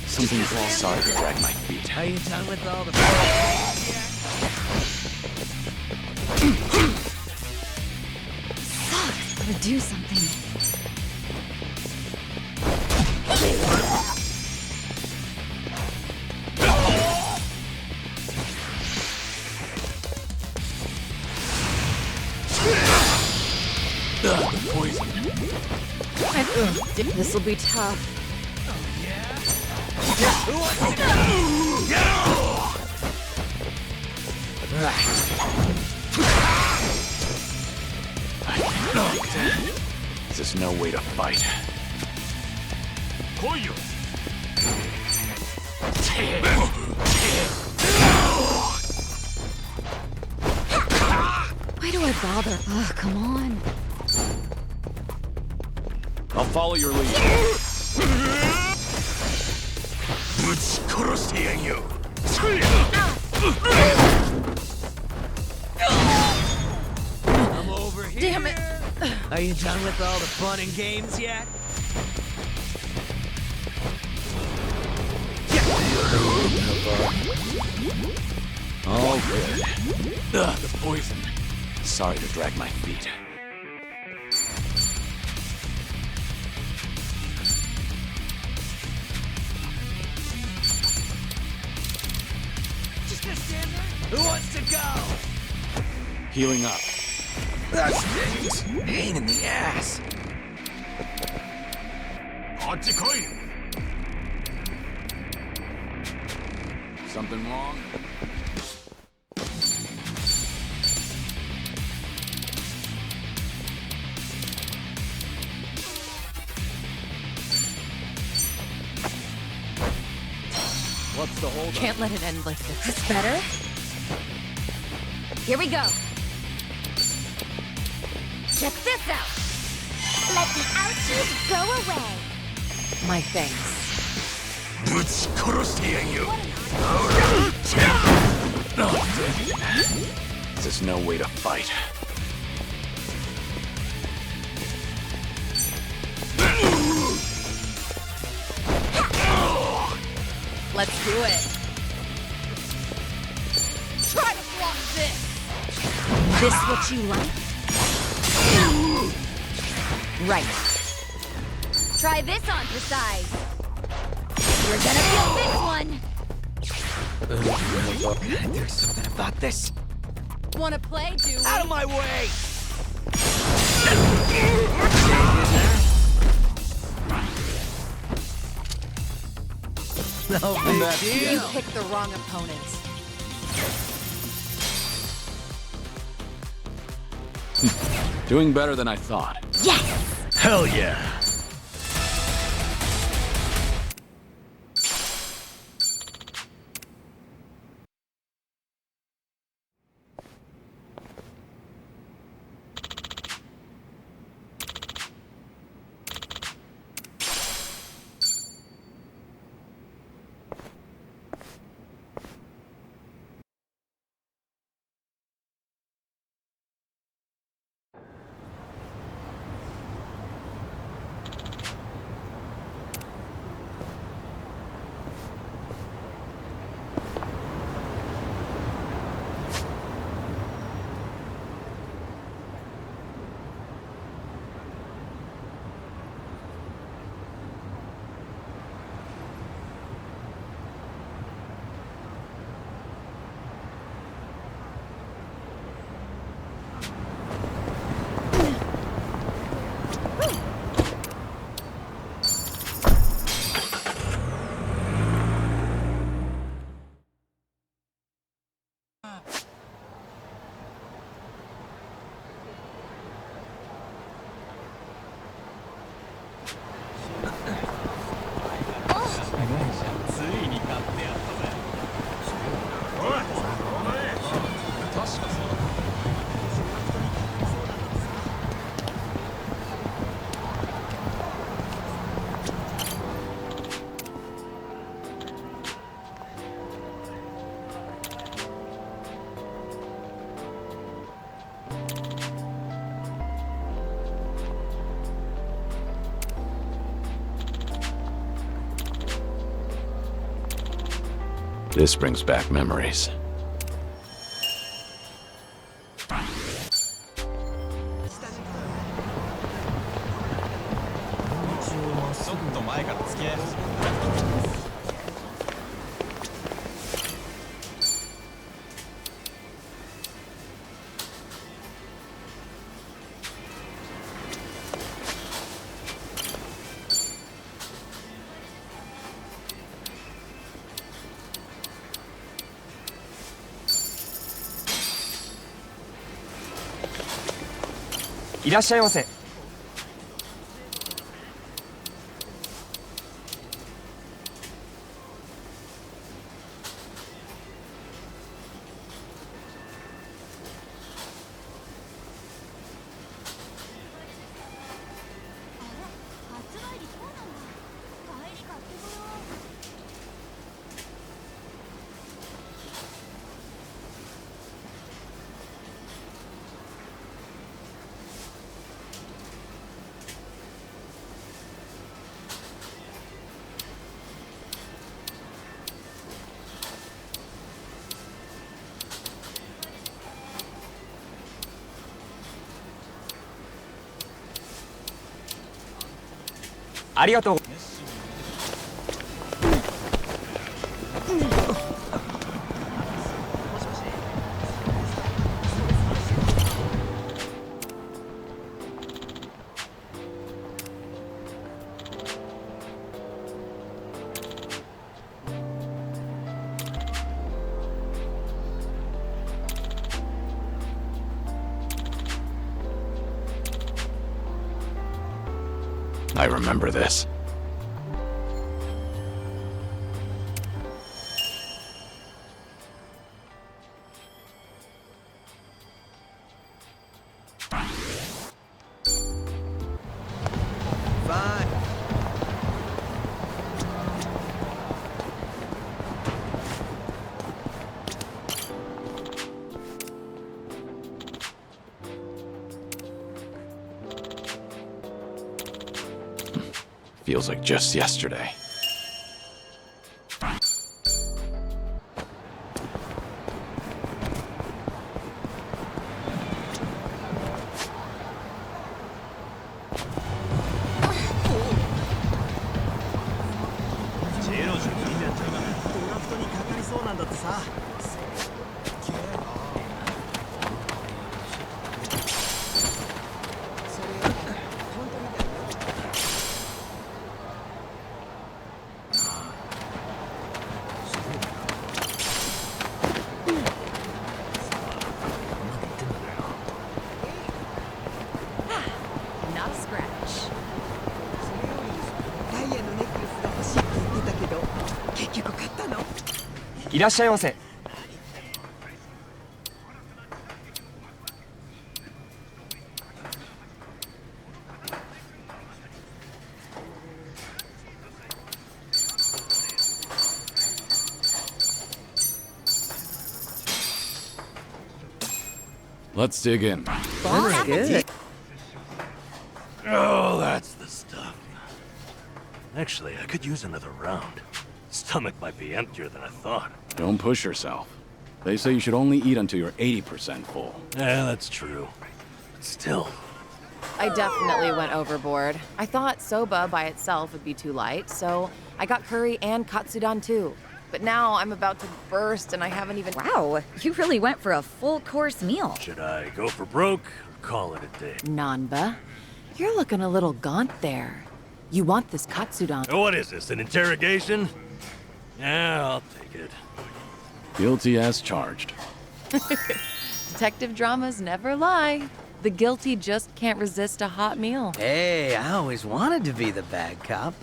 Something's all sorry to drag my feet. Are you done with all the Sucks. Gotta do something. The poison. This'll be tough. Who wants to go? Right. This is no way to fight. Why do I bother? Oh, come on. I'll follow your lead. I'm over here. Damn it. Are you done with all the fun and games yet? All good. The poison. Sorry to drag my feet. Just gonna stand there? Who wants to go? Healing up. That stings. Pain in the ass. Something wrong? What's the hold? Can't let it end like this. That's better. Here we go. Check this out. Let the ouchies go away. My thanks. This is no way to fight. Let's do it. Try to block this. This what you like? Right. Try this on for size. You're gonna feel this one. There's something about this. Wanna play, do we? Out of my way! No big deal. You picked the wrong opponent. Doing better than I thought. Yes! Hell yeah! This brings back memories.いらっしゃいませ。ありがとう。I remember this. Fine. Feels like just yesterday. Not a scratch. ダイヤのネックレスが欲しいって言ってたけど、結局買ったの？いらっしゃいませ。Let's dig in. That's good. Oh, that's the stuff. Actually, I could use another round. Stomach might be emptier than I thought. Don't push yourself. They say you should only eat until you're 80% full. Yeah, that's true. But still. I definitely went overboard. I thought soba by itself would be too light, so I got curry and katsudon too. But now I'm about to burst and I haven't even— Wow, you really went for a full-course meal. Should I go for broke or call it a day? Nanba, you're looking a little gaunt there. You want this katsudon. What is this, an interrogation? Yeah, I'll take it. Guilty as charged. Detective dramas never lie. The guilty just can't resist a hot meal. Hey, I always wanted to be the bad cop.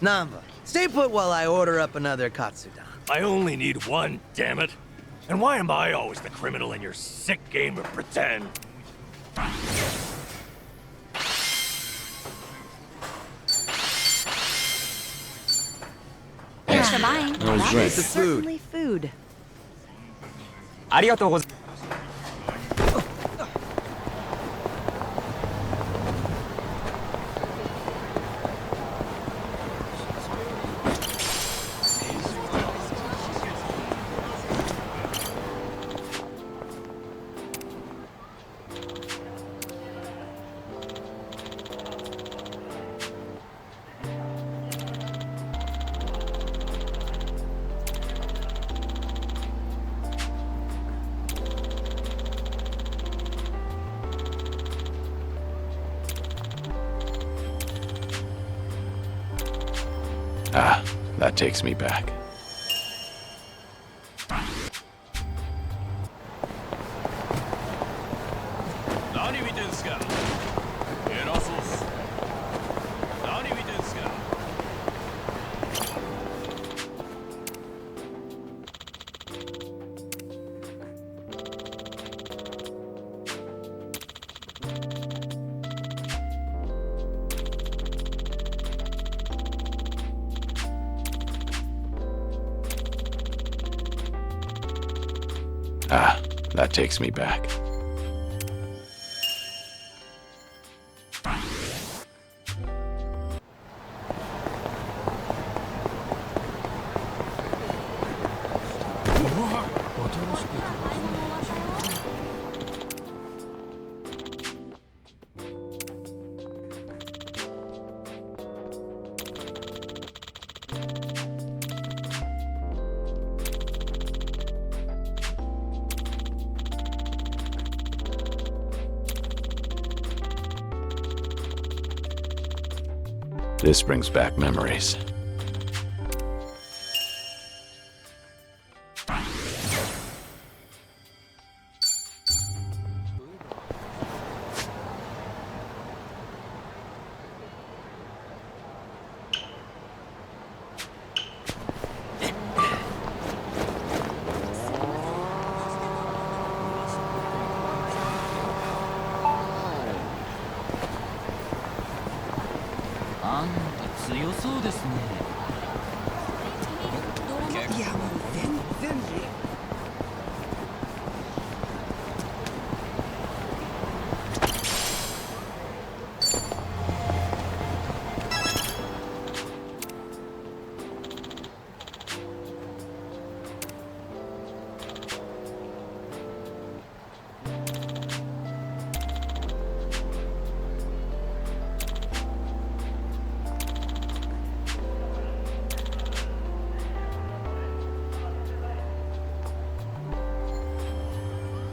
Namba, stay put while I order up another katsudon. I only need one, damn it. And why am I always the criminal in your sick game of pretend? Thanks for buying. That was That great. is certainly food. ありがとうございます。Ah, that takes me back. Ah, that takes me back. This brings back memories.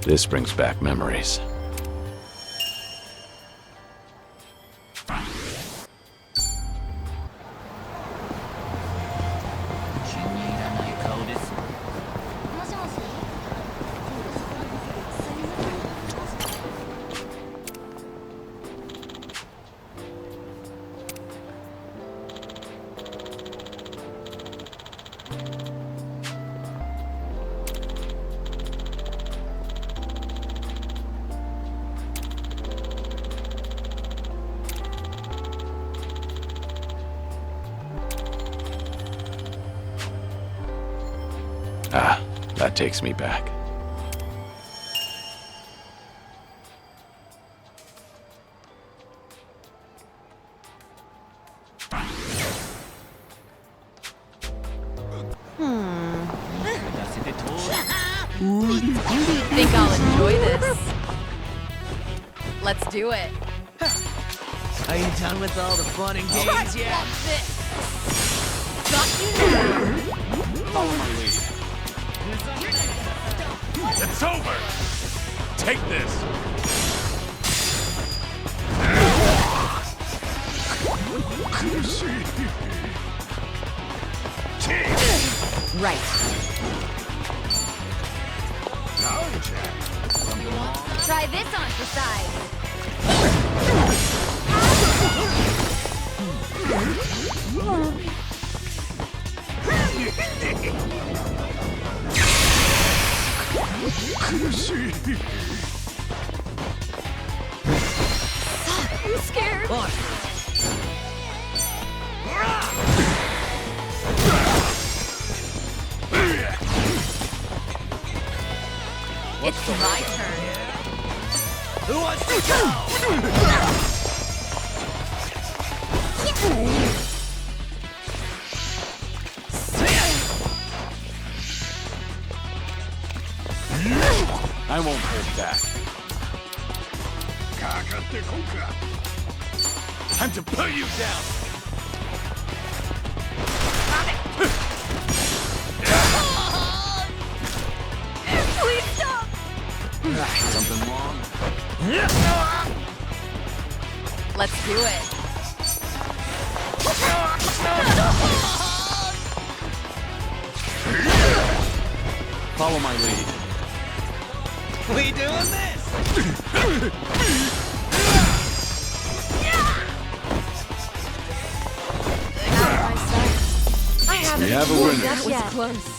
This brings back memories. Ah, that takes me back. Think I'll enjoy this? Let's do it. Are you done with all the fun and games yet? Watch this. Got you now. Follow my lead. It's over! Take this! Right. Try this on for size. I'm scared. It's my turn. Who wants to go? I won't hold back. Time to put you down! Please stop. Something wrong? Let's do it. Follow my lead. We doing this? I haven't. We have a winner. That was close.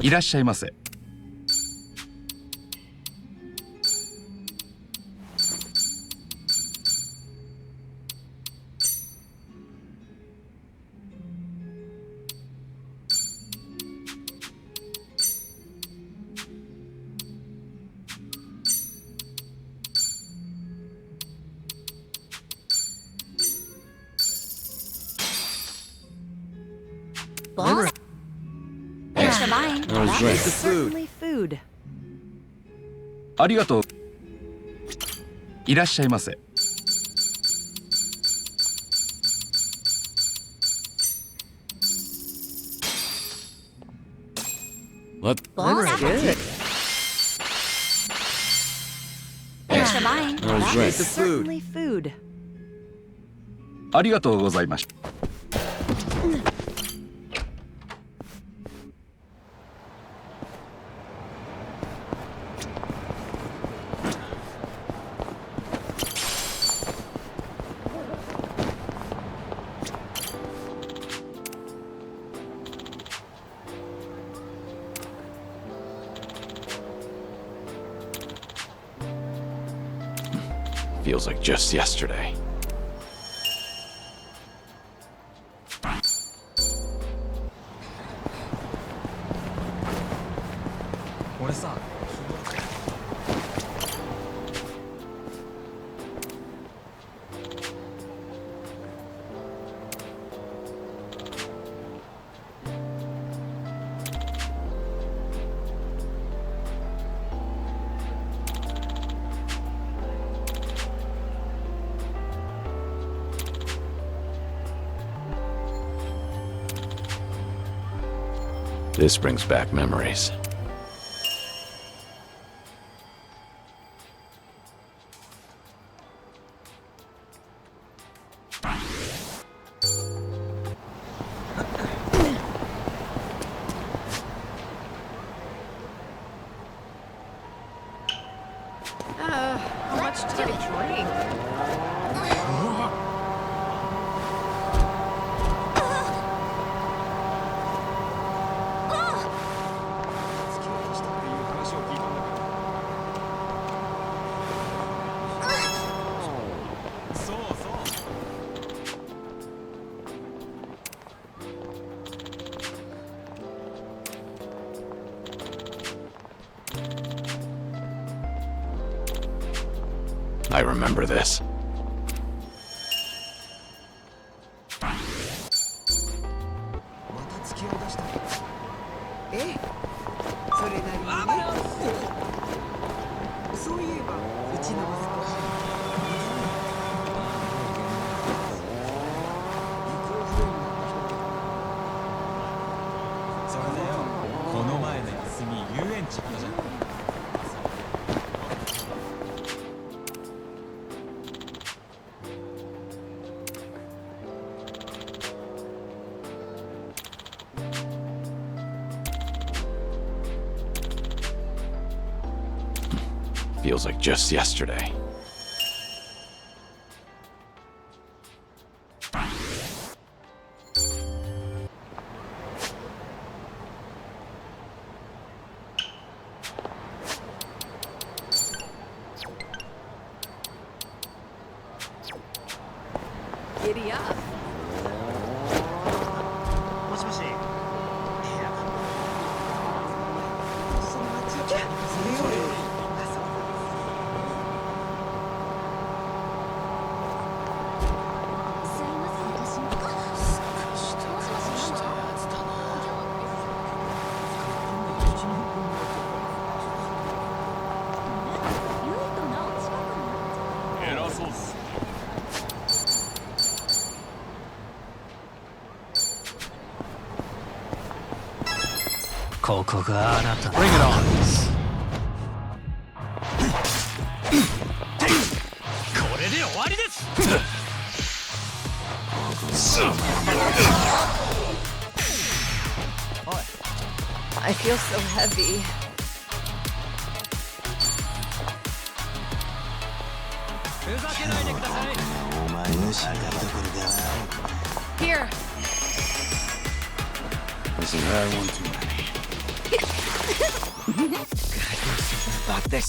いらっしゃいませ。Boss? Thanks for buying. That was great. Certainly food. ありがとう。いらっしゃいませ。Let Boss? Good. Thanks for buying. That was great. Certainly food. ありがとうございました。Feels like just yesterday. This brings back memories. How much did I drink? I remember this. Feels like just yesterday. Giddy up. Bring it on. I feel so heavy. Here. Listen, I want too many. Gotta do something about this.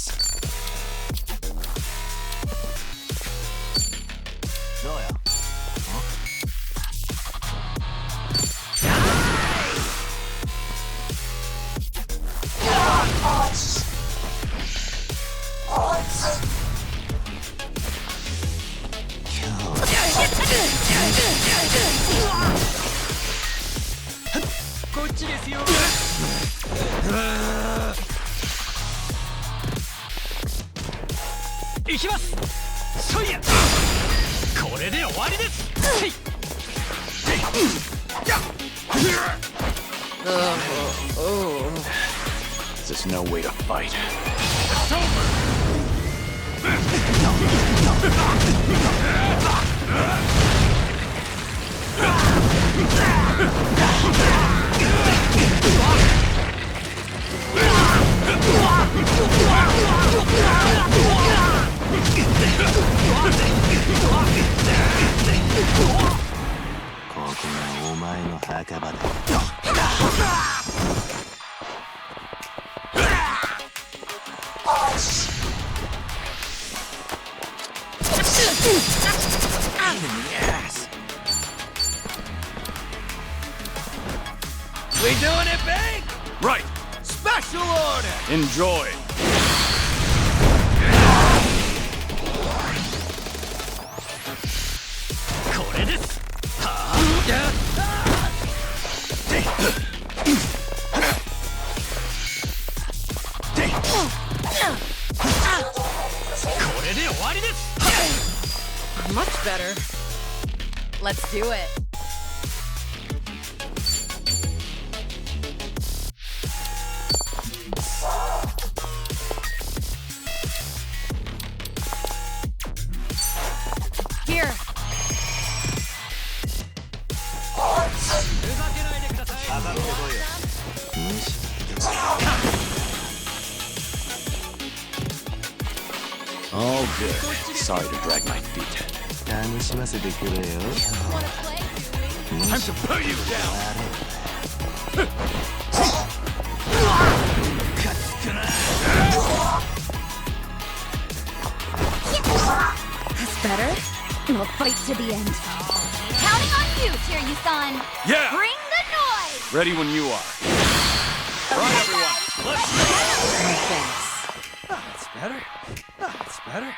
This is no way to fight. We doing it big? Right. Special order! Enjoy. Much better. Let's do it. Here. All good. Sorry to drag my feet. Time to put you down. That's better. We'll fight to the end. Counting on you, Kiryu-san. Yeah. Bring the noise. Ready when you are. Right, everyone. Let's go. Thanks. Oh, that's better. Oh, that's better.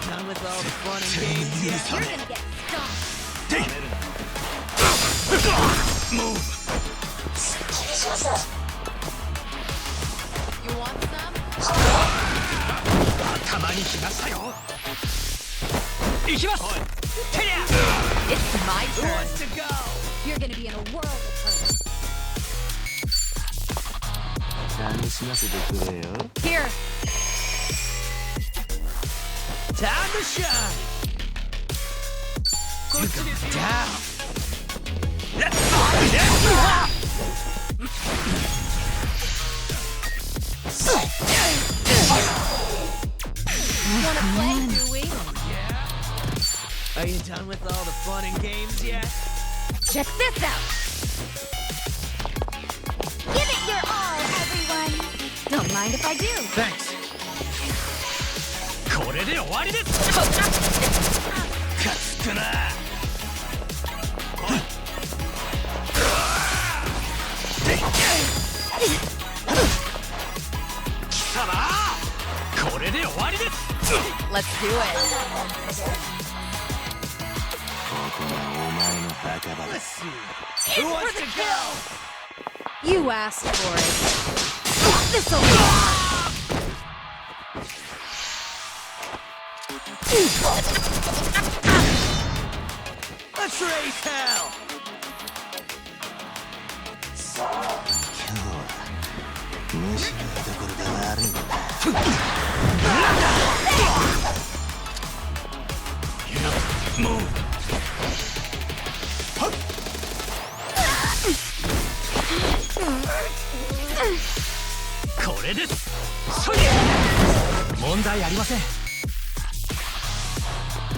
Done with all the fun and games yet? You're gonna get You want some? It's my Who turn. wants to go? You're gonna be in a world of hurt. Here. Time to shine. You go down. Wanna play, do we? Are you done with all the fun and games yet? Check this out. Give it your all, everyone. Don't mind if I do. Thanks. Let's do it. Let's see. Who wants to go? You asked for it. This'll be hard. Let's raise hell! むしろどころが悪いんだ。もう。これです。問題ありません。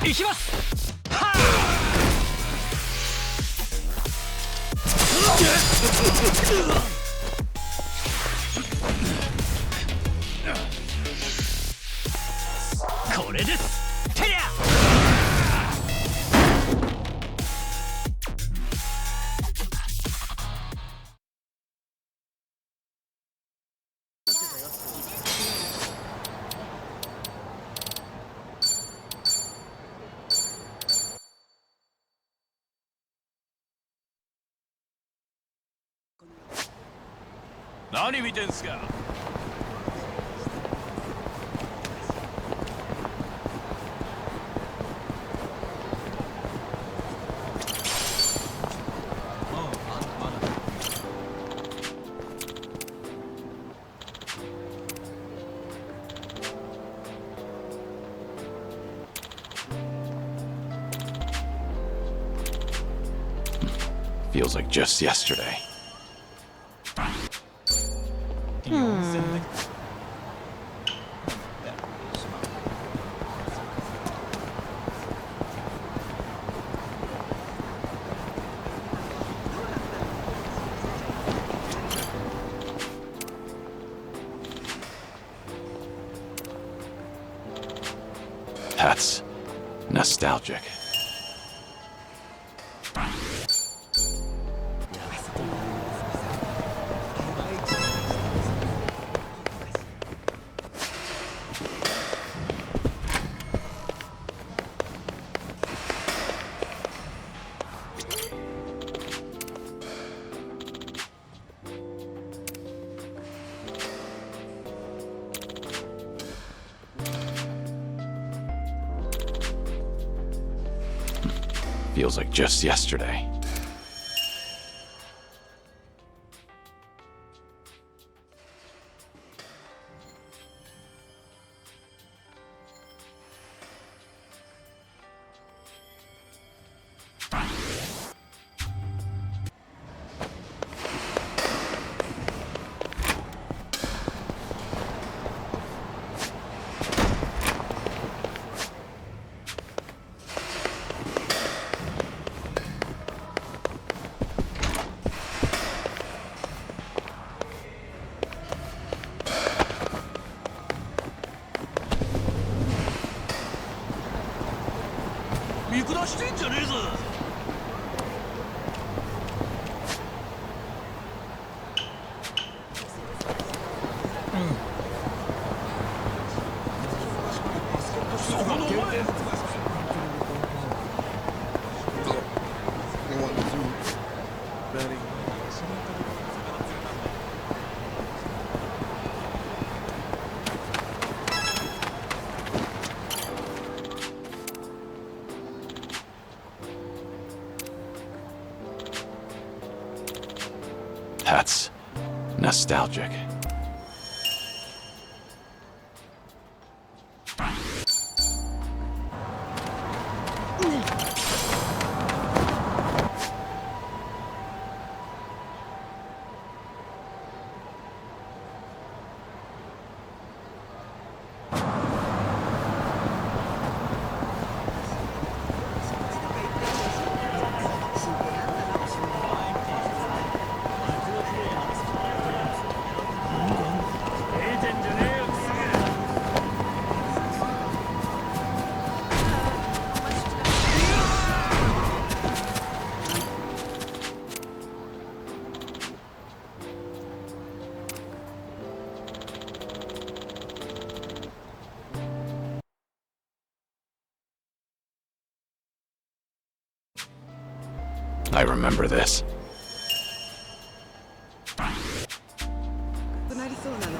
行きます。はあ。これです。てりゃ。何見てんすか。Feels like just yesterday. That's nostalgic. Feels like just yesterday. That's nostalgic. I remember this. なりそうなの。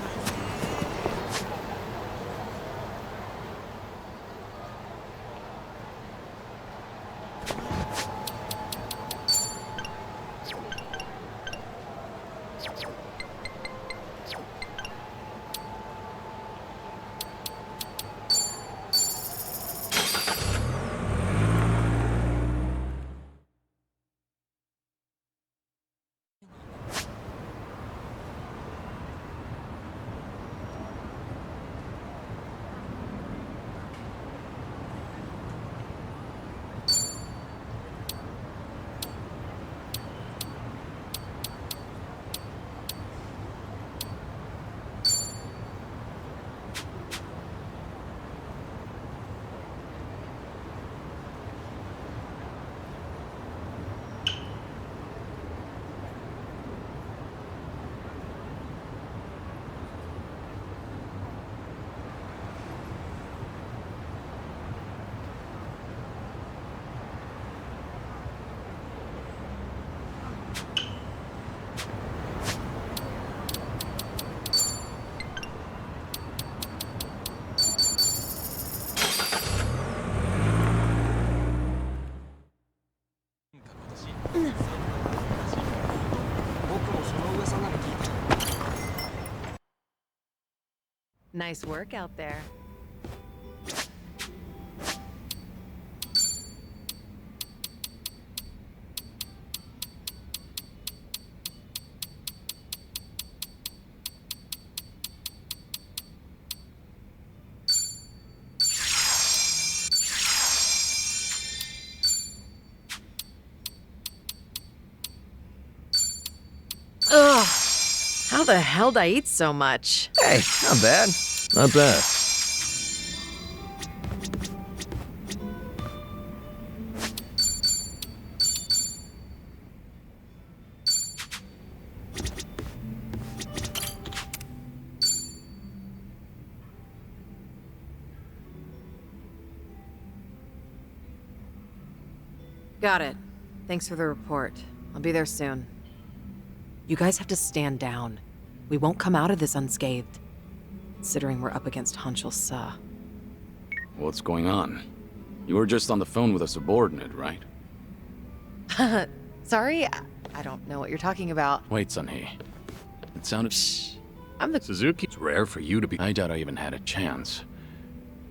Nice work out there. Ugh! How the hell did I eat so much? Hey, not bad. Not bad. Got it. Thanks for the report. I'll be there soon. You guys have to stand down. We won't come out of this unscathed. Considering we're up against Hanshul Sa. What's going on? You were just on the phone with a subordinate, right? Sorry? I don't know what you're talking about. Wait, Sun-Hee. It sounded... I'm the... Suzuki, it's rare for you to be... I doubt I even had a chance.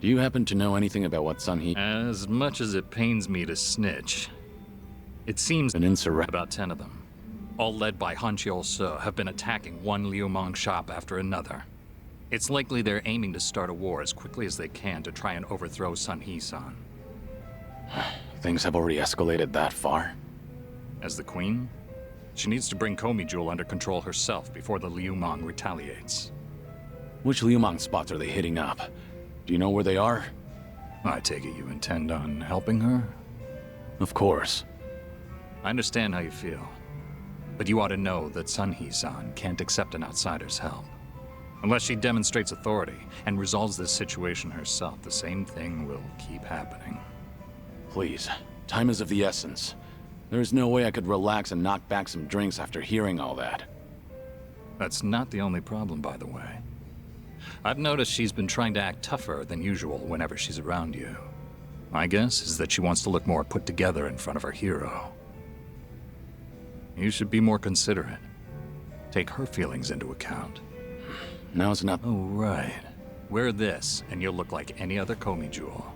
Do you happen to know anything about what Sun-Hee... As much as it pains me to snitch, it seems an insurrection. About 10 of them, all led by Hanshul Sa, have been attacking one Liu Meng shop after another. It's likely they're aiming to start a war as quickly as they can to try and overthrow Sun-Hee-san. Things have already escalated that far? As the queen, she needs to bring Komi Jewel under control herself before the Liu Meng retaliates. Which Liu Meng spots are they hitting up? Do you know where they are? I take it you intend on helping her? Of course. I understand how you feel. But you ought to know that Sun-Hee-san can't accept an outsider's help. Unless she demonstrates authority and resolves this situation herself, the same thing will keep happening. Please, time is of the essence. There's no way I could relax and knock back some drinks after hearing all that. That's not the only problem, by the way. I've noticed she's been trying to act tougher than usual whenever she's around you. My guess is that she wants to look more put together in front of her hero. You should be more considerate. Take her feelings into account. Now's not... Oh, right. Wear this, and you'll look like any other Komi Jewel.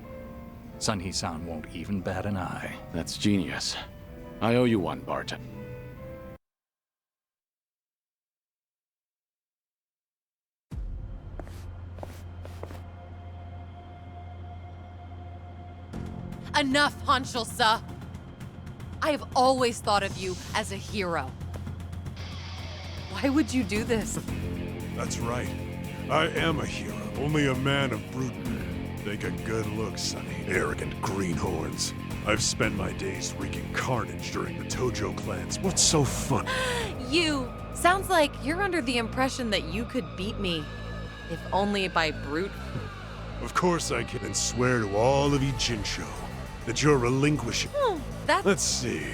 Sun-Hee-san won't even bat an eye. That's genius. I owe you one, Barton. Enough, Hanshul Sa! I have always thought of you as a hero. Why would you do this? That's right. I am a hero. Only a man of brute. Think a good look, Sonny. Arrogant greenhorns. I've spent my days wreaking carnage during the Tojo clans. What's so funny? You! Sounds like you're under the impression that you could beat me. If only by brute. Of course I can, and swear to all of Ijincho that you're relinquishing. That's... Let's see.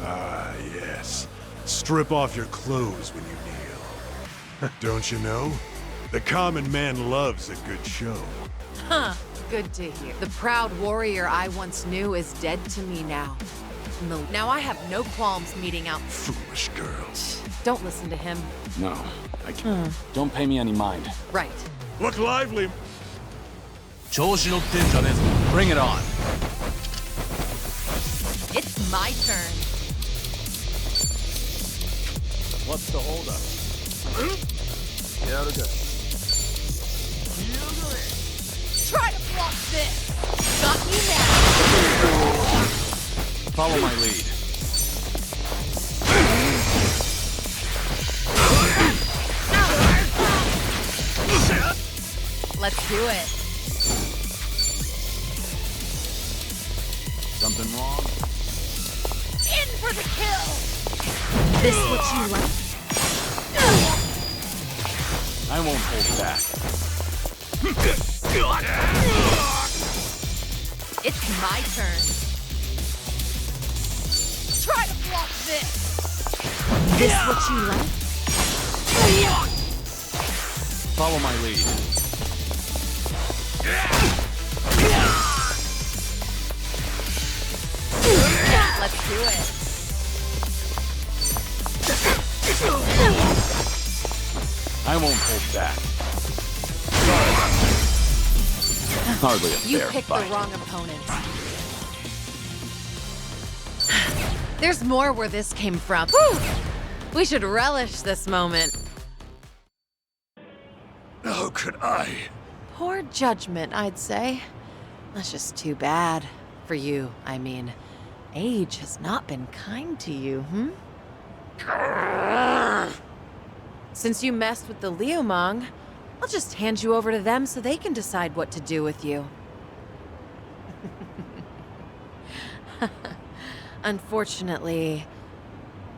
Ah, yes. Strip off your clothes when you kneel. Don't you know? The common man loves a good show. Huh. Good to hear. The proud warrior I once knew is dead to me now. No. Now I have no qualms meeting out. Foolish girls. Don't listen to him. No, I can't. Don't pay me any mind. Right. Look lively. Bring it on. It's my turn. What's the holdup? Try to block this! Got you now! Follow my lead. Let's do it. Something wrong? In for the kill! This what you like? I won't hold back. It's my turn. Try to block this! This what you like? Follow my lead. Let's do it. I won't hold back. Hardly a You fair picked fight. the wrong opponent. There's more where this came from. Whew! We should relish this moment. How could I? Poor judgment, I'd say. That's just too bad. For you, I mean. Age has not been kind to you, Since you messed with the Liumang, I'll just hand you over to them so they can decide what to do with you. Unfortunately,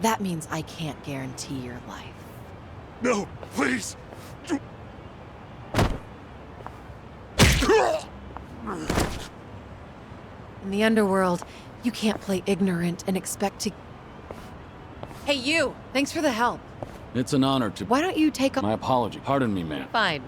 that means I can't guarantee your life. No, please. In the underworld, you can't play ignorant and expect to... Hey, you! Thanks for the help. It's an honor to... Why don't you take a... My apology. Pardon me, ma'am. Fine.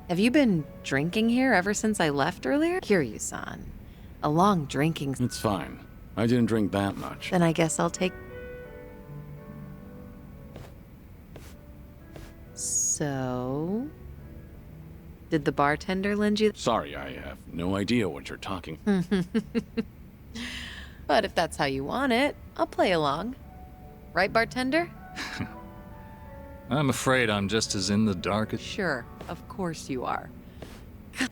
Have you been drinking here ever since I left earlier? Kiryu-san. A long drinking... It's fine. I didn't drink that much. Then I guess I'll take... So... Did the bartender lend you... Sorry, I have no idea what you're talking... But if that's how you want it, I'll play along. Right, bartender? I'm afraid I'm just as in the dark as... Sure, of course you are.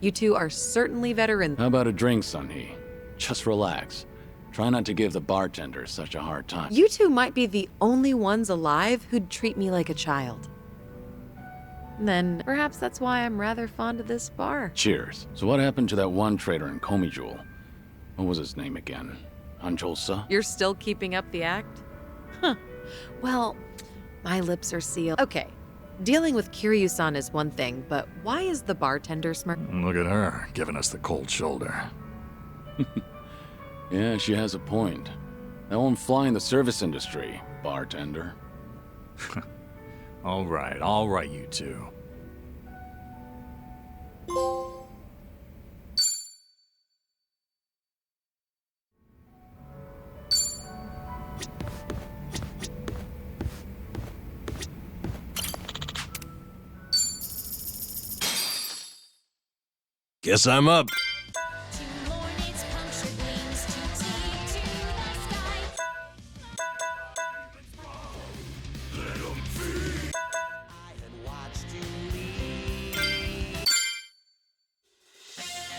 You two are certainly veterans. How about a drink, Sunhee? Just relax. Try not to give the bartender such a hard time. You two might be the only ones alive who'd treat me like a child. Then perhaps that's why I'm rather fond of this bar. Cheers. So what happened to that one trader in Komijul? What was his name again? Hanchol-sa? You're still keeping up the act? Huh. Well, my lips are sealed. Okay, dealing with Kiryu-san is one thing, but why is the bartender smirk? Look at her, giving us the cold shoulder. Yeah, she has a point. That won't fly in the service industry, bartender. All right, you two. Guess I'm up.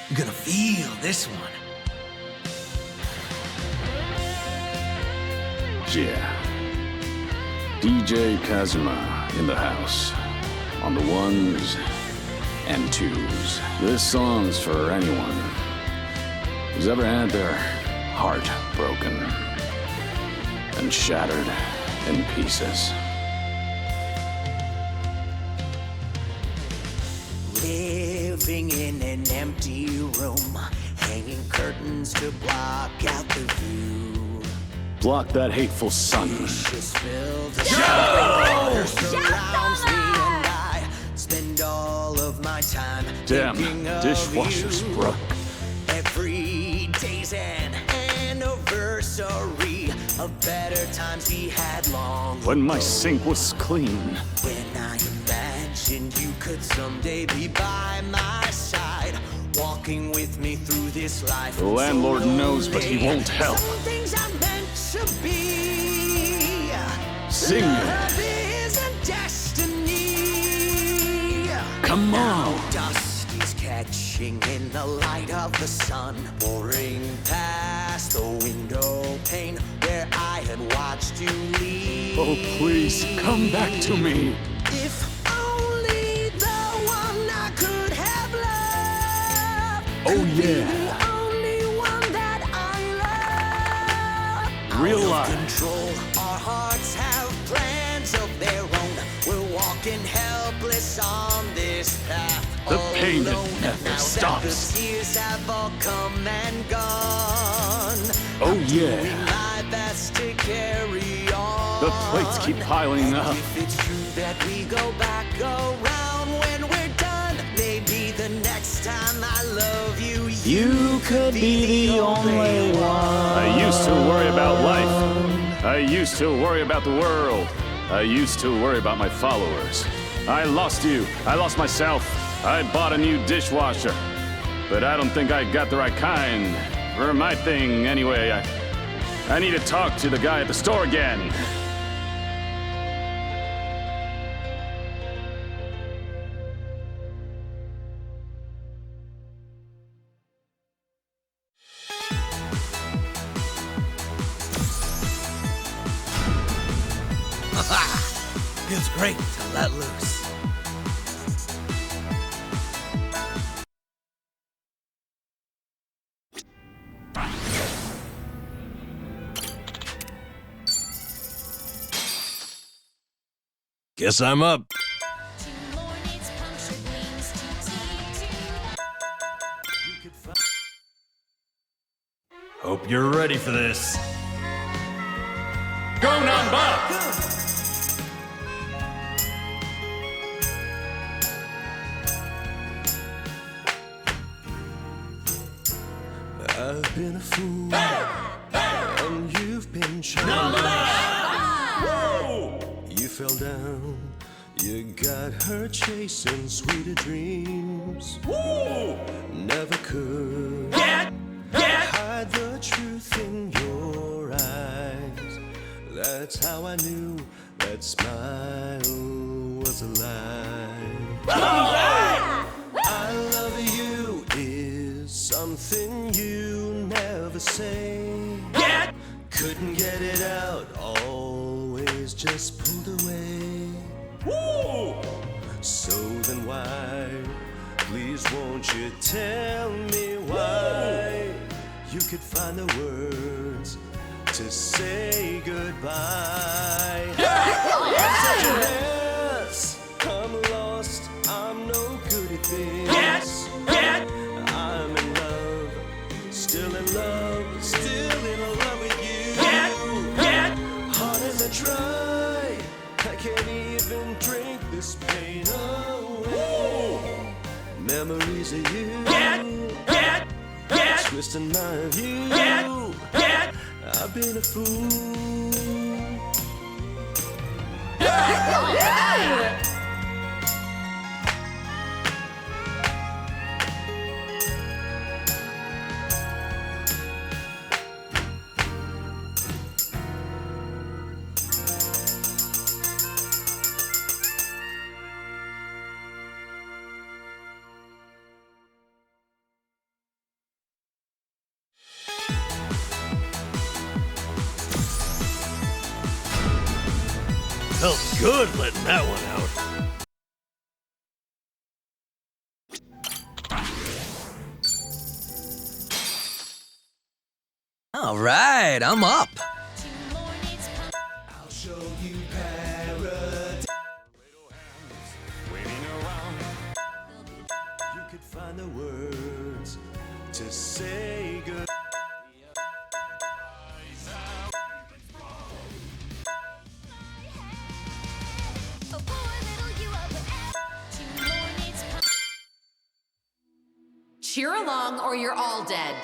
You're gonna feel this one. Yeah. DJ Kazuma in the house. On the ones and twos. This song's for anyone who's ever had their heart broken and shattered in pieces. Living in an empty room, hanging curtains to block out the view. Block that hateful sun. Spend all of my time. Damn, dishwasher's broke. Every day's an anniversary of better times we had long When my sink was clean. When I imagined you could someday be by my side, walking with me through this life. The landlord knows, but he won't help. Some things are meant to be. Sing it. Love is a destiny. Come on. Now dust is catching in the light of the sun, pouring past the window pane where I had watched you leave. Oh, please, come back to me. If only the one I could have loved. Oh, could be yeah. the only one that I love. Realize. Out of control, our hearts have plans of their own. We're walking helpless on this path. The pain that alone. never Now stops. That the tears have all come and gone. Oh, I'm yeah. doing my best to carry on. The plates keep piling up. If it's true that we go back around when we're done, maybe the next time I love you, You could be the only one. I used to worry about life. I used to worry about the world. I used to worry about my followers. I lost you. I lost myself. I bought a new dishwasher. But I don't think I got the right kind. For my thing, anyway. I need to talk to the guy at the store again. Feels great to let loose. Guess I'm up. Hope you're ready for this. Go, Namba! I've been a fool, and you've been charming. You fell down, you got hurt chasing sweeter dreams. Never could hide the truth in your eyes. That's how I knew that smile was a lie. I love you is something you never say. Couldn't get it out, always just pulled away. So then why, please won't you tell me why? You could find the words to say goodbye. Such a mess, I'm lost, I'm no good at this. I'm in love, still in love, still in love with you. Hard as I try, I can't even drink this pain away. Memories of you, twisting my view. I've been a fool. Felt good letting that one out. All right, I'm up. I'll show you paradise. Waiting around. You could find the words to say good. Cheer along or you're all dead.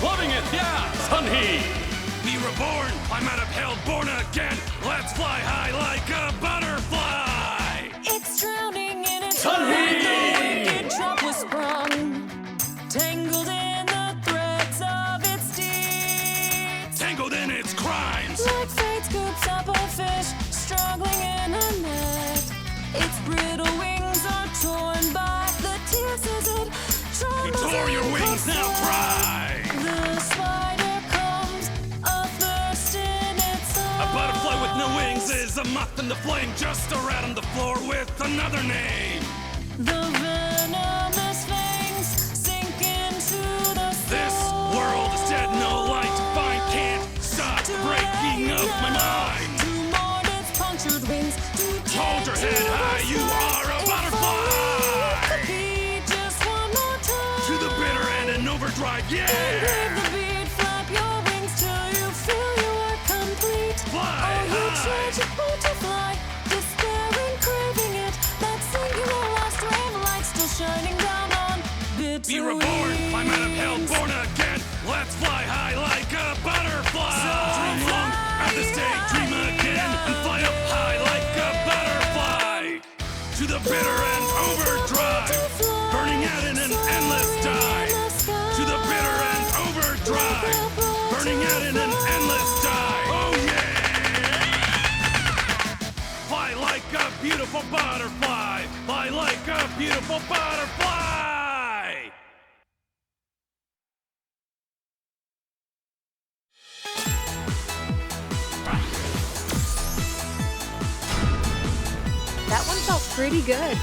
Loving it, yeah! Sunhee! Be reborn! I'm out of hell, born again! Let's fly high like a butterfly! It's drowning in its Sunhee! The wicked trap was sprung, tangled in the threads of its deeds. Tangled in its crimes! Like fate scoops up a fish, struggling in a net. Its brittle wings are torn by the tears as it You tore your wings, now cry! The spider comes, athirst in its A butterfly with no wings is a moth in the flame, just a rat on the floor with another name. The venomous fangs sink into the soul. This world is dead, no light to find, can't stop breaking up my mind. To mourn its punctured wings, to hold your head high, you are a butterfly. Be just one more time. To the bitter end and overdrive, yeah! And leave the beat, flap your wings till you feel you are complete. Fly Oh, you change it to fly, despairing, craving it. That singular last wave light still shining down on bitter Be reborn, climb out of hell, born again. Let's fly high like a butterfly. Dream long, have this day, dream again, and fly up high like a butterfly. To the bitter end, overdrive, burning out in an endless dive. To the bitter end, overdrive, burning out in an endless dive. Oh yeah! Fly like a beautiful butterfly. Fly like a beautiful butterfly. That one felt pretty good.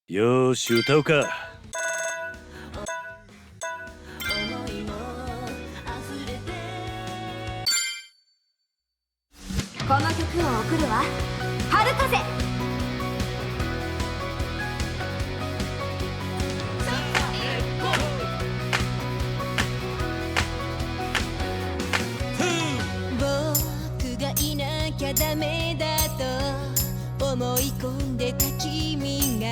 よーし歌うか。この曲を送るわ。春風。僕がいなきゃダメだと思い込んでた君が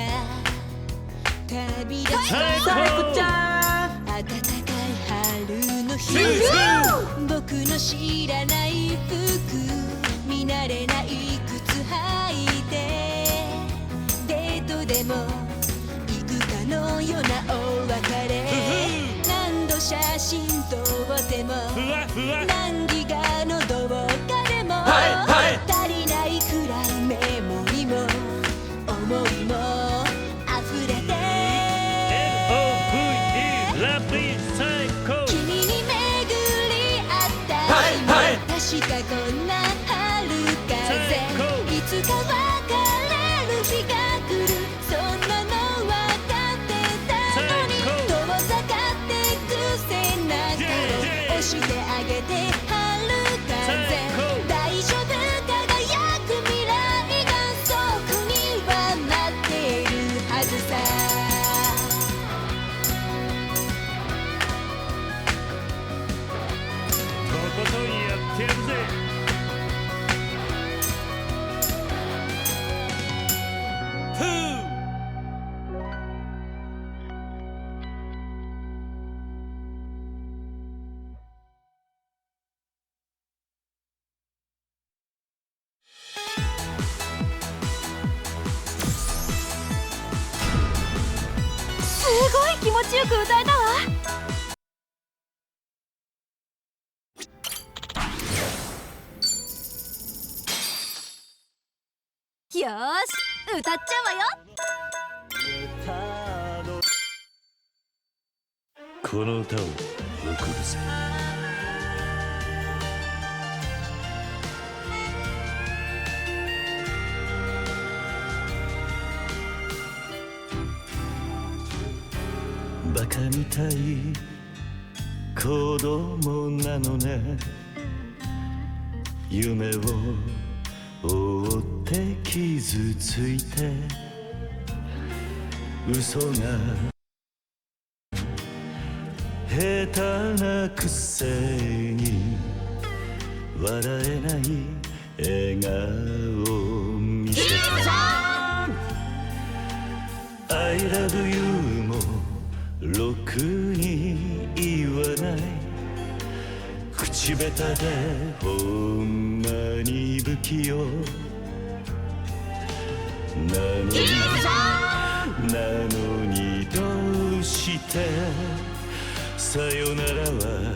旅立つ暖かい春の日、僕の知らない服、見慣れない靴履いてデートでも行くかのようなお別れ、何度写真撮っても何ギガの動画でも足りないくらいメモリも思いも溢れて、君に巡り合った今、確かこんな春風、いつか別れる日が来る、そんなの分かってたのに、遠ざかってく背中を押してあげて春風、大丈夫輝く未来がそこには待ってるはずさ。とことんやってやるぜ。すごい気持ちよく歌えたわ。よーし、歌っちゃうわよ。この歌を送るぜ。バカみたい子供なのね、夢を追って傷ついて、嘘が下手なくせに笑えない笑顔を見せて、 I love you もろくに言わない、口下手でほんまに不器用なのにどうしてさよならは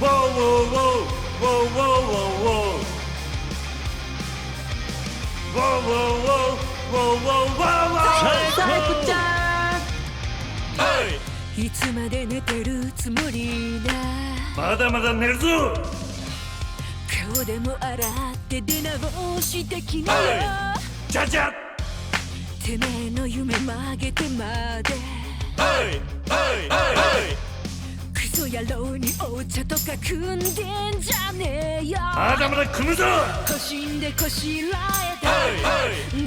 Whoa, whoa, whoa, whoa, whoa, whoa, whoa. Whoa, whoa, whoa, whoa, whoa, whoa, whoa. サイコちゃん Hey! いつまで寝てるつもりだまだまだ寝るぞ。顔でも洗って出直してきなよちゃちゃ。てめえの夢曲げてまで Hey! Hey! Hey! クソ野郎にお茶とか汲んでんじゃねえよまだまだ組むぞ。こしんでこしらえた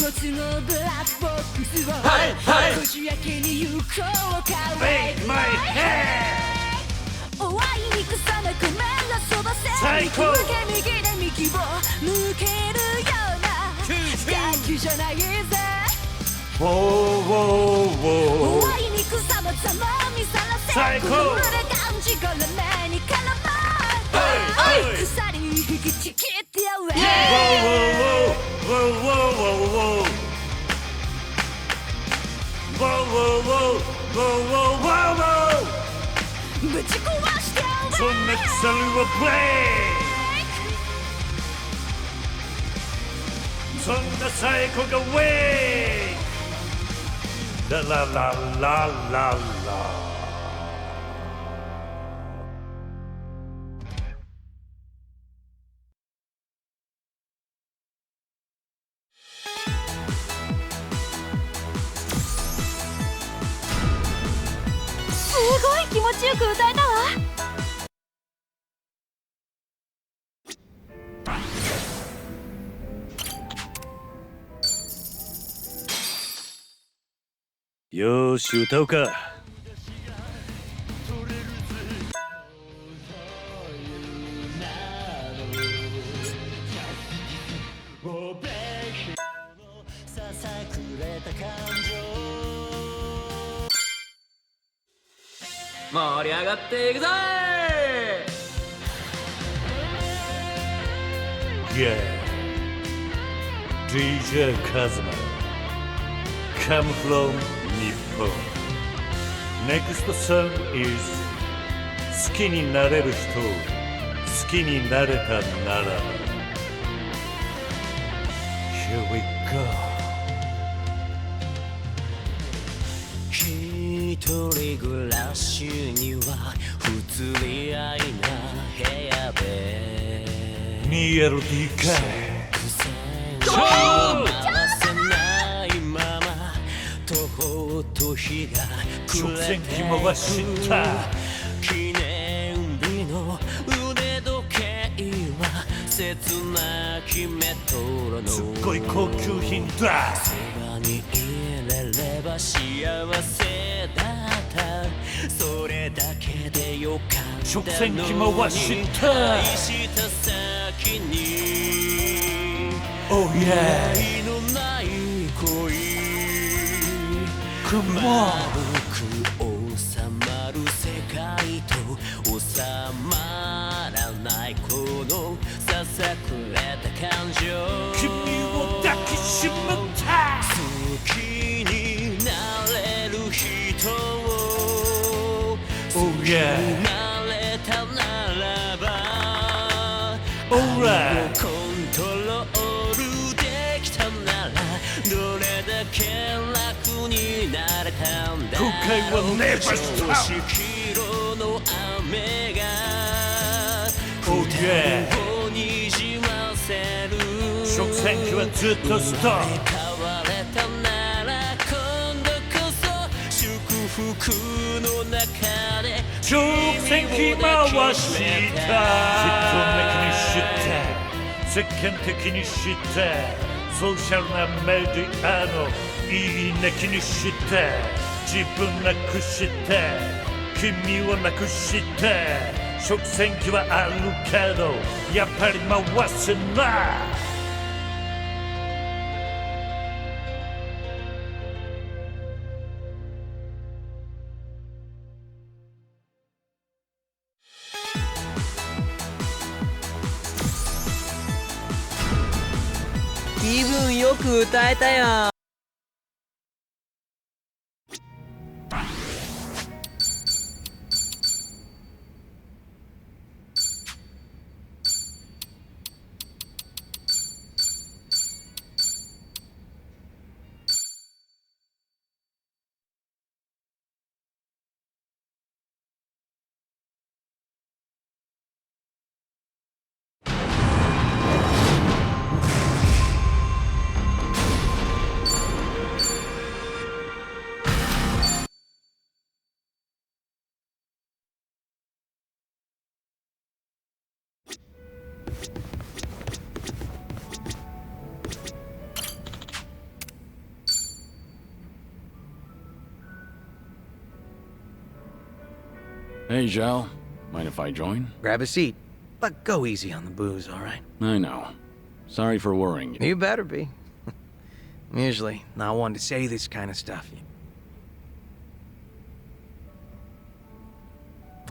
ご都合ブラックボックスをこじ開けに行こうか Make my head! おわいに草のくめらそばせ最高向け右で右を向けるような楽器じゃないぜ Whoa, whoa, お whoa. わいに草のざまみさらせ最高この胸がんじから目に絡まる鎖引きちぎってやれ Whoa, whoa, whoa, whoa, whoa, whoa. Whoa, whoa, whoa, whoa, whoa, whoa, whoa. ぶち壊してやれそんな鎖はブレイクそんな最高がウェイクララララララすごい気持ちよく歌えたわよーし歌うか盛り上がっていくぞ Yeah DJ カズマ Come from Nippon Next song is 好きになれる人好きになれたなら Here we go 一人暮らしには不釣り合いな部屋で 2LD か回せないままとほっと日が直線機回した記念日の腕時計は切なきメトロのすっごい高級品だそばにいれれば幸せだったそれだけでよかった食洗機回した愛した先に Oh yeah 愛のない恋 Come on 収まる世界と収まらないこのささくれた感情君を抱きしめた好きになれる人を Oh 好き yeah になれたならば Alright 愛をコントロールできたならどれだけ楽になれたんだ後悔はネバした正直色の雨が Oh yeah をにじませる食洗機はずっとストップ変われたなら今度こそ祝福の中で食洗機回したヒットメイクにして世間的にしてソーシャルなメディアのいいね気にして自分なくして君をなくして食洗機はあるけどやっぱり回せない気分よく歌えたよ。Hey, Zhao. Mind if I join? Grab a seat. But go easy on the booze, all right? I know. Sorry for worrying you. You better be. I'm usually not one to say this kind of stuff.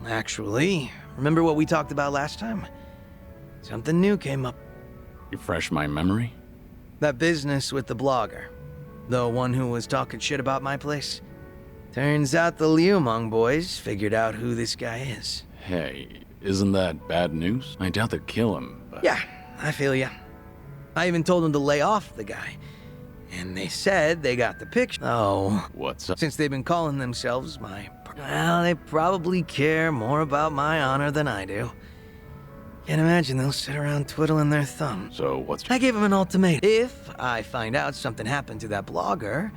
Actually, remember what we talked about last time? Something new came up. Refresh my memory? That business with the blogger. The one who was talking shit about my place. Turns out the Liumang boys figured out who this guy is. Hey, isn't that bad news? I doubt they'll kill him, but... Yeah, I feel ya. I even told them to lay off the guy. And they said they got the picture. Oh. What's up? Since they've been calling themselves my... Well, they probably care more about my honor than I do. Can't imagine they'll sit around twiddling their thumbs. So what's... I gave them an ultimatum. If I find out something happened to that blogger,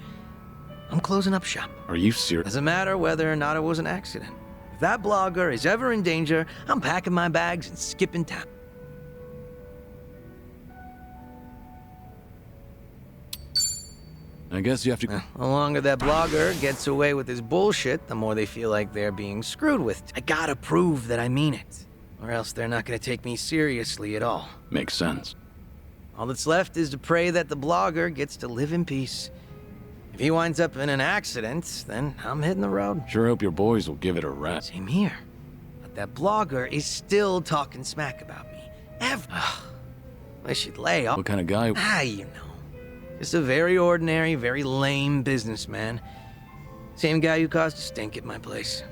I'm closing up shop. Are you serious? Doesn't matter whether or not it was an accident. If that blogger is ever in danger, I'm packing my bags and skipping town. I guess you have to... The longer that blogger gets away with his bullshit, the more they feel like they're being screwed with. I gotta prove that I mean it, or else they're not gonna take me seriously at all. Makes sense. All that's left is to pray that the blogger gets to live in peace. If he winds up in an accident, then I'm hitting the road. Sure hope your boys will give it a rest. Same here. But that blogger is still talking smack about me. Wish he'd lay off. What kind of guy? You know. Just a very ordinary, very lame businessman. Same guy who caused a stink at my place.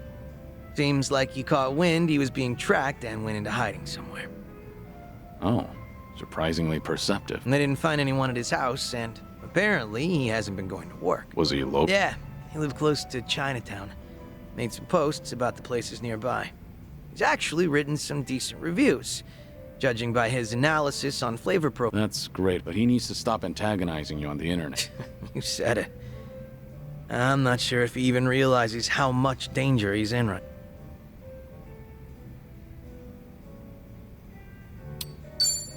Seems like he caught wind he was being tracked and went into hiding somewhere. Oh, surprisingly perceptive. And they didn't find anyone at his house, and apparently he hasn't been going to work. Was he local? Yeah, he lived close to Chinatown. Made some posts about the places nearby. He's actually written some decent reviews, judging by his analysis on flavor profiles. That's great, but he needs to stop antagonizing you on the internet. You said it. I'm not sure if he even realizes how much danger he's in right now.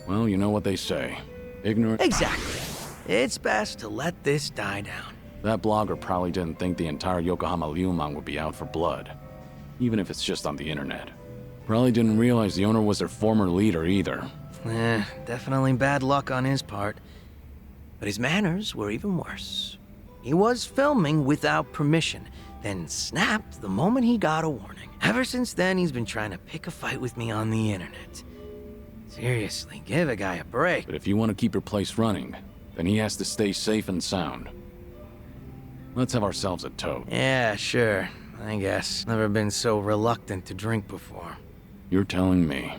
Well, you know what they say. Ignorant... Exactly. It's best to let this die down. That blogger probably didn't think the entire Yokohama Ryuman would be out for blood. Even if it's just on the internet. Probably didn't realize the owner was their former leader either. Definitely bad luck on his part. But his manners were even worse. He was filming without permission, then snapped the moment he got a warning. Ever since then, he's been trying to pick a fight with me on the internet. Seriously, give a guy a break. But if you want to keep your place running, then he has to stay safe and sound. Let's have ourselves a toast. Yeah, sure. I guess. Never been so reluctant to drink before. You're telling me.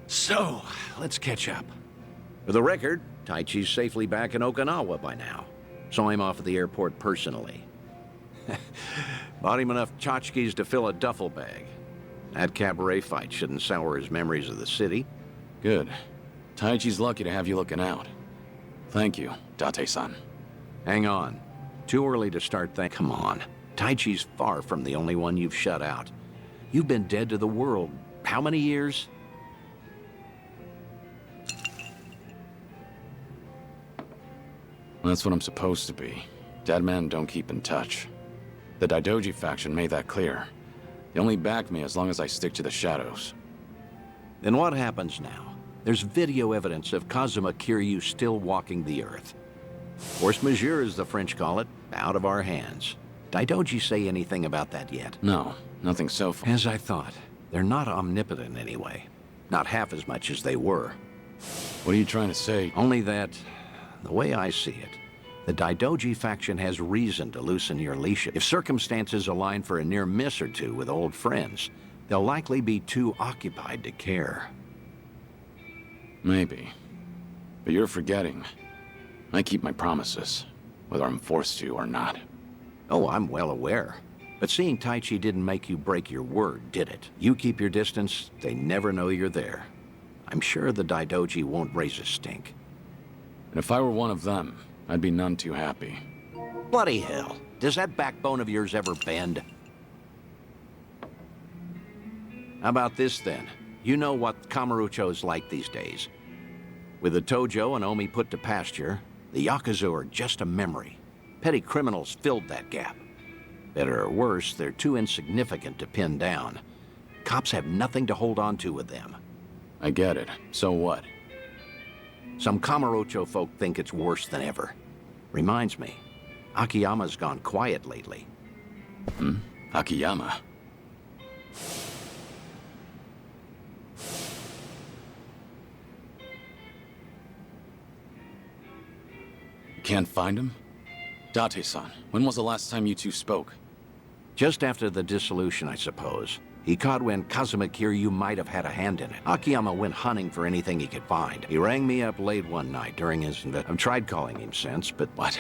So, let's catch up. For the record, Taichi's safely back in Okinawa by now. Saw him off at the airport personally. Bought him enough tchotchkes to fill a duffel bag. That cabaret fight shouldn't sour his memories of the city. Good. Taichi's lucky to have you looking out. Thank you, Date-san. Hang on. Too early to start Come on. Taichi's far from the only one you've shut out. You've been dead to the world. How many years? That's what I'm supposed to be. Dead men don't keep in touch. The Daidoji faction made that clear. They only back me as long as I stick to the shadows. Then what happens now? There's video evidence of Kazuma Kiryu still walking the earth. Force majeure, as the French call it, out of our hands. Daidoji say anything about that yet? No, nothing so far. As I thought. They're not omnipotent anyway. Not half as much as they were. What are you trying to say? Only that, the way I see it, the Daidoji faction has reason to loosen your leash. If circumstances align for a near miss or two with old friends, they'll likely be too occupied to care. Maybe. But you're forgetting. I keep my promises, whether I'm forced to or not. Oh, I'm well aware. But seeing Taichi didn't make you break your word, did it? You keep your distance, they never know you're there. I'm sure the Daidoji won't raise a stink. And if I were one of them, I'd be none too happy. Bloody hell. Does that backbone of yours ever bend? How about this, then? You know what Kamurocho's like these days. With the Tojo and Omi put to pasture, the Yakuza are just a memory. Petty criminals filled that gap. Better or worse, they're too insignificant to pin down. Cops have nothing to hold on to with them. I get it. So what? Some Kamurocho folk think it's worse than ever. Reminds me, Akiyama's gone quiet lately. Akiyama? You can't find him? Date-san, when was the last time you two spoke? Just after the dissolution, I suppose. He caught when Kazuma Kiryu might have had a hand in it. Akiyama went hunting for anything he could find. He rang me up late one night during his I've tried calling him since, but... What?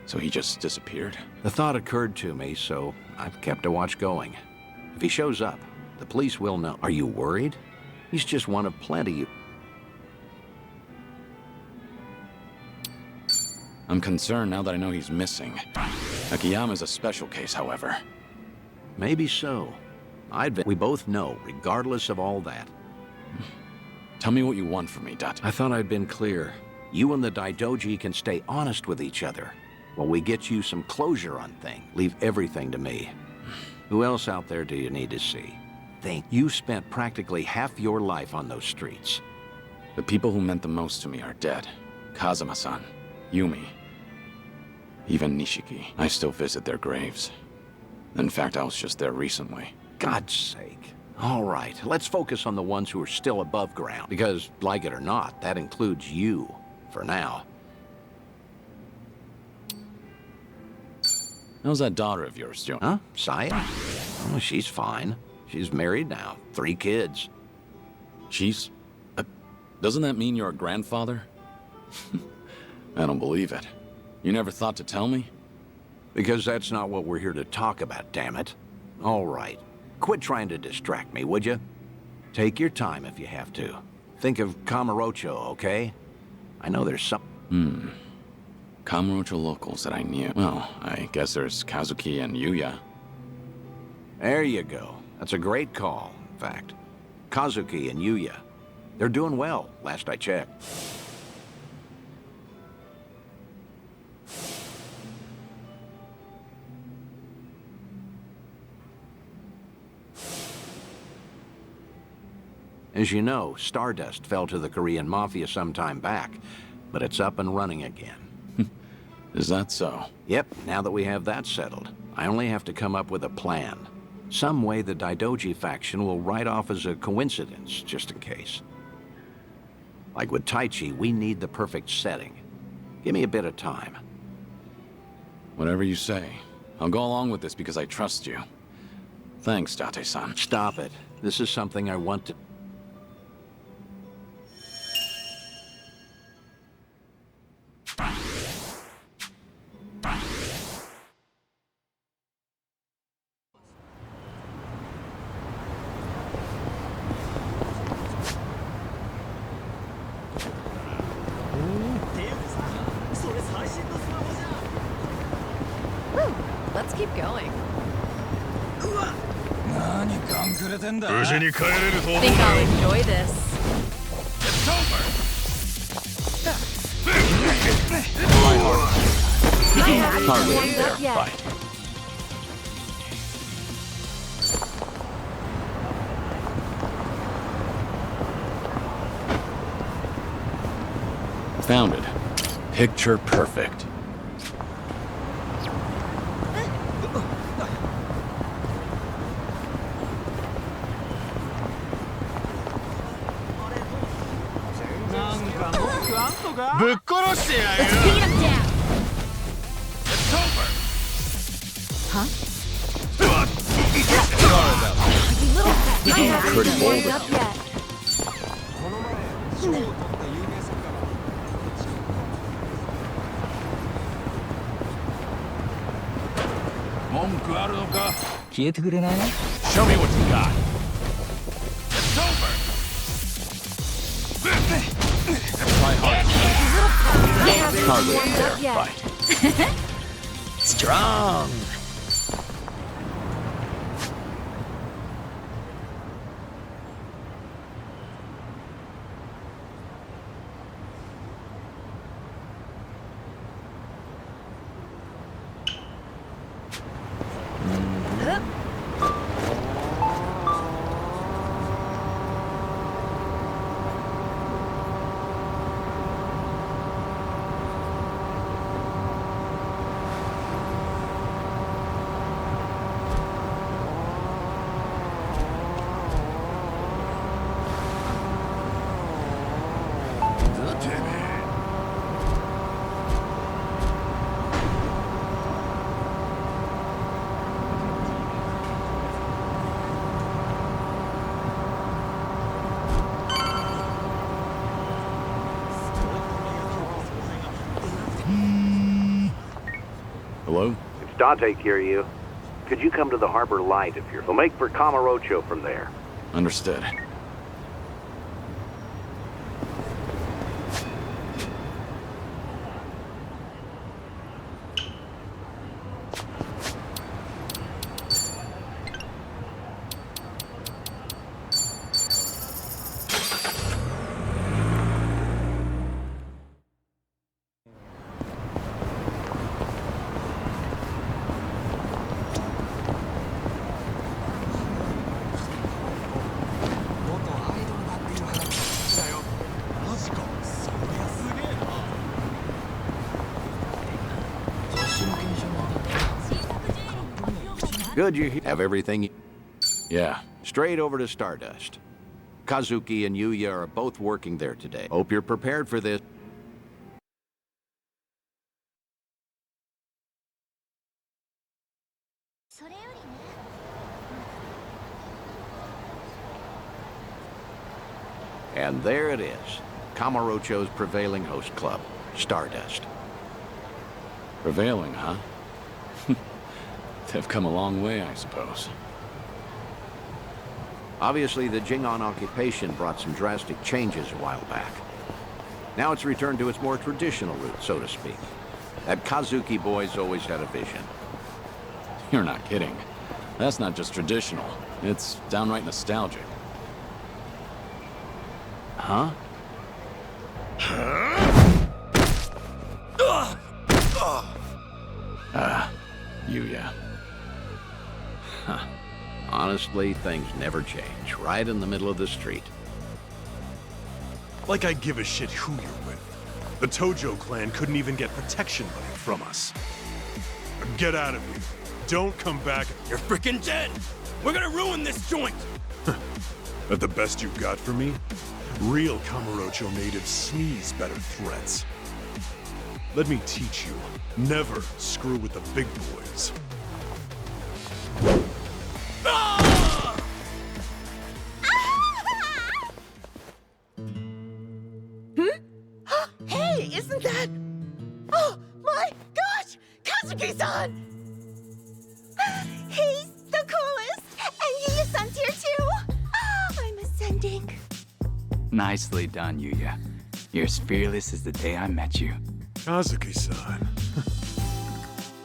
So he just disappeared? The thought occurred to me, so I've kept a watch going. If he shows up, the police will know. Are you worried? He's just one of plenty. I'm concerned now that I know he's missing. Akiyama's a special case, however. Maybe so. We both know, regardless of all that. Tell me what you want from me, Date. I thought I'd been clear. You and the Daidoji can stay honest with each other. While we get you some closure on things, leave everything to me. Who else out there do you need to see? Think. You spent practically half your life on those streets. The people who meant the most to me are dead. Kazuma-san, Yumi, even Nishiki. I still visit their graves. In fact, I was just there recently. God's sake. All right, let's focus on the ones who are still above ground. Because, like it or not, that includes you, for now. How's that daughter of yours doing? Huh? Saya? Oh, she's fine. She's married now. 3 kids. She's... doesn't that mean you're a grandfather? I don't believe it. You never thought to tell me? Because that's not what we're here to talk about, damn it. All right. Quit trying to distract me, would you? Take your time if you have to. Think of Kamurocho, okay? I know there's some... Kamurocho locals that I knew. Well, I guess there's Kazuki and Yuya. There you go. That's a great call, in fact. Kazuki and Yuya. They're doing well, last I checked. As you know, Stardust fell to the Korean Mafia some time back, but it's up and running again. Is that so? Yep, now that we have that settled, I only have to come up with a plan. Some way the Daidoji faction will write off as a coincidence, just in case. Like with Taichi, we need the perfect setting. Give me a bit of time. Whatever you say. I'll go along with this because I trust you. Thanks, Date-san. Stop it. This is something I want to... Let's keep going. Think I'll enjoy this. Hardly a fair fight. Found it. Picture perfect. Let's beat him down. It's over. Huh? You're pretty bold. Up yet. Show me what you got. It's over. Try hard. Hardly a fair yet. fight. Strong. Hello? It's Date, Kiryu. Could you come to the Harbor Light if you're... We'll make for Kamurocho from there. Understood. Good, you have everything? Yeah. Straight over to Stardust. Kazuki and Yuya are both working there today. Hope you're prepared for this. And there it is. Kamurocho's prevailing host club, Stardust. Prevailing, huh? They've come a long way, I suppose. Obviously, the Jingon occupation brought some drastic changes a while back. Now it's returned to its more traditional roots, so to speak. That Kazuki boy's always had a vision. You're not kidding. That's not just traditional. It's downright nostalgic. Huh? Yuya. Huh. Honestly, things never change. Right in the middle of the street. Like I give a shit who you're with. The Tojo clan couldn't even get protection money from us. Get out of here. Don't come back. You're freaking dead! We're gonna ruin this joint! That the best you got for me? Real Kamurocho natives sneeze better threats. Let me teach you. Never screw with the big boys. Hey, isn't that... Oh, my gosh! Kazuki-san! He's the coolest! And Yuya-san's here too! I'm ascending. Nicely done, Yuya. You're as fearless as the day I met you. Kazuki-san.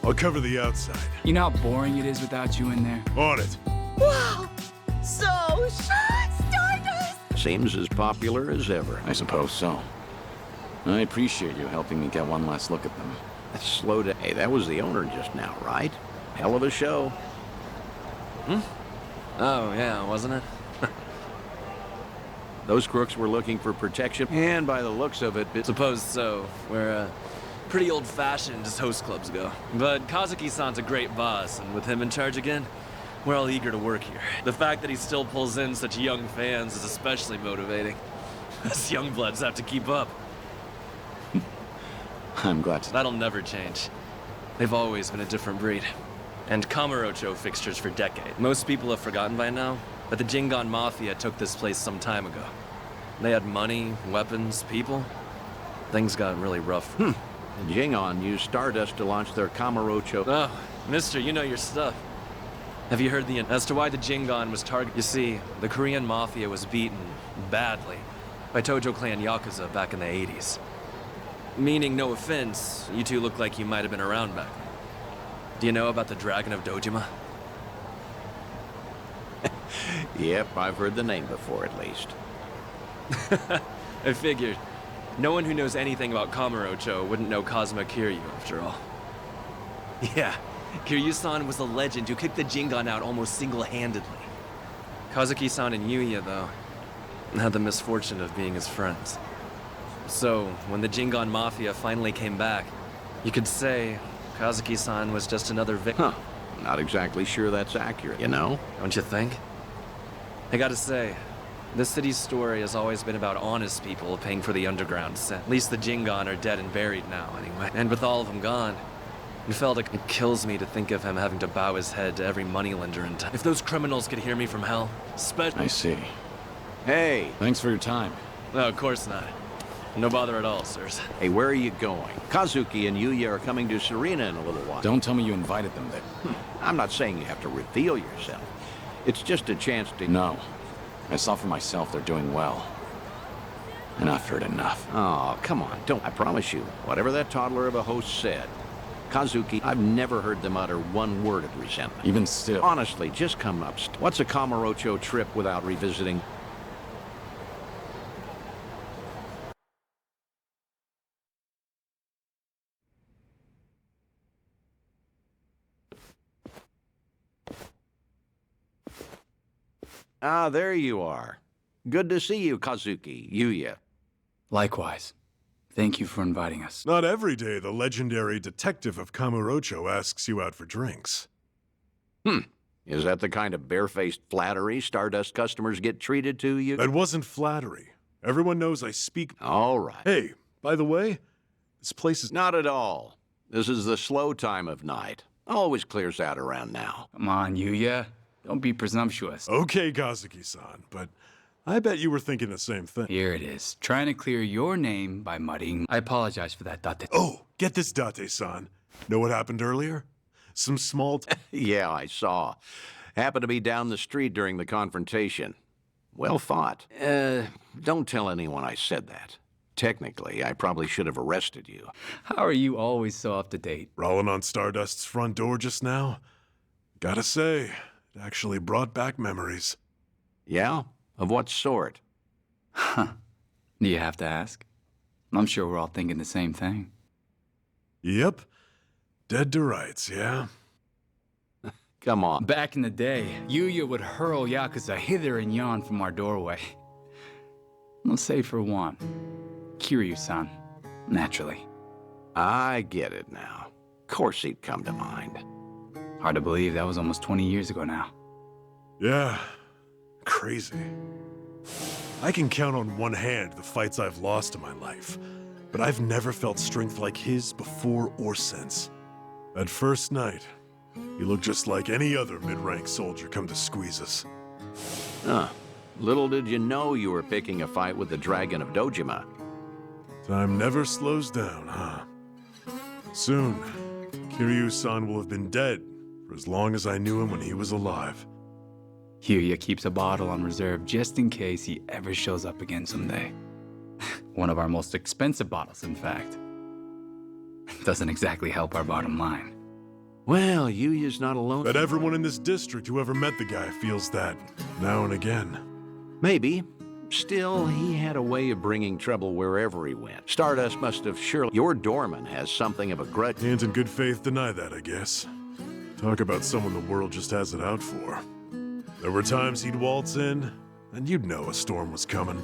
I'll cover the outside. You know how boring it is without you in there? On it. Wow! So... Stardust! Seems as popular as ever. I suppose so. I appreciate you helping me get one last look at them. Let's slow down. Hey, that was the owner just now, right? Hell of a show. Oh, yeah, wasn't it? Those crooks were looking for protection, and by the looks of it... Suppose so. We're, pretty old-fashioned as host clubs go. But Kazuki-san's a great boss, and with him in charge again, we're all eager to work here. The fact that he still pulls in such young fans is especially motivating. Us young bloods have to keep up. I'm glad to... That'll never change. They've always been a different breed. And Kamurocho fixtures for decades. Most people have forgotten by now, but the Jingon Mafia took this place some time ago. They had money, weapons, people. Things got really rough. The Jingon used Stardust to launch their Kamurocho... Oh, mister, you know your stuff. Have you heard as to why the Jingon was targeted? You see, the Korean Mafia was beaten, badly, by Tojo Clan Yakuza back in the 80s. Meaning, no offense, you two look like you might have been around back then. Do you know about the Dragon of Dojima? Yep, I've heard the name before at least. I figured. No one who knows anything about Kamurocho wouldn't know Kazuma Kiryu, after all. Yeah, Kiryu-san was a legend who kicked the Jingon out almost single-handedly. Kazuki-san and Yuya, though, had the misfortune of being his friends. So, when the Jingon Mafia finally came back, you could say Kazuki-san was just another victim. Huh. Not exactly sure that's accurate, you know? Don't you think? I gotta say, this city's story has always been about honest people paying for the underground set. At least the Jingon are dead and buried now, anyway. And with all of them gone, it kills me to think of him having to bow his head to every moneylender in town. If those criminals could hear me from hell, I see. Hey! Thanks for your time. No, of course not. No bother at all, sirs. Hey, where are you going? Kazuki and Yuya are coming to Serena in a little while. Don't tell me you invited them there. I'm not saying you have to reveal yourself. It's just a chance to... No. I saw for myself they're doing well. And I've heard enough. Oh, come on, don't. I promise you, whatever that toddler of a host said, Kazuki, I've never heard them utter one word of resentment. Even still. Honestly, just come up. What's a Kamurocho trip without revisiting? Ah, there you are. Good to see you, Kazuki, Yuya. Likewise. Thank you for inviting us. Not every day the legendary detective of Kamurocho asks you out for drinks. Is that the kind of barefaced flattery Stardust customers get treated to, you? That wasn't flattery. Everyone knows I speak... All right. Hey, by the way, this place is... Not at all. This is the slow time of night. Always clears out around now. Come on, Yuya. Don't be presumptuous. Okay, Kazuki-san, but I bet you were thinking the same thing. Here it is. Trying to clear your name by muddying. I apologize for that, Date. Oh, get this, Date-san. Know what happened earlier? Some small... Yeah, I saw. Happened to be down the street during the confrontation. Well fought. Don't tell anyone I said that. Technically, I probably should have arrested you. How are you always so up to date? Rolling on Stardust's front door just now? Gotta say, it actually brought back memories. Yeah? Of what sort? Huh. Do you have to ask? I'm sure we're all thinking the same thing. Yep. Dead to rights, yeah? Come on. Back in the day, Yuya would hurl Yakuza hither and yon from our doorway. Let's say for one, Kiryu-san, naturally. I get it now. Of course he'd come to mind. Hard to believe that was almost 20 years ago now. Yeah, crazy. I can count on one hand the fights I've lost in my life, but I've never felt strength like his before or since. That first night, he looked just like any other mid-rank soldier come to squeeze us. Huh. Little did you know you were picking a fight with the Dragon of Dojima. Time never slows down, huh? Soon, Kiryu-san will have been dead for as long as I knew him when he was alive. Yuya keeps a bottle on reserve just in case he ever shows up again someday. One of our most expensive bottles, in fact. Doesn't exactly help our bottom line. Well, Yuya's not alone. But everyone in this district who ever met the guy feels that now and again. Maybe. Still, he had a way of bringing trouble wherever he went. Stardust must have surely... Your doorman has something of a grudge. Can't in good faith deny that, I guess. Talk about someone the world just has it out for. There were times he'd waltz in, and you'd know a storm was coming.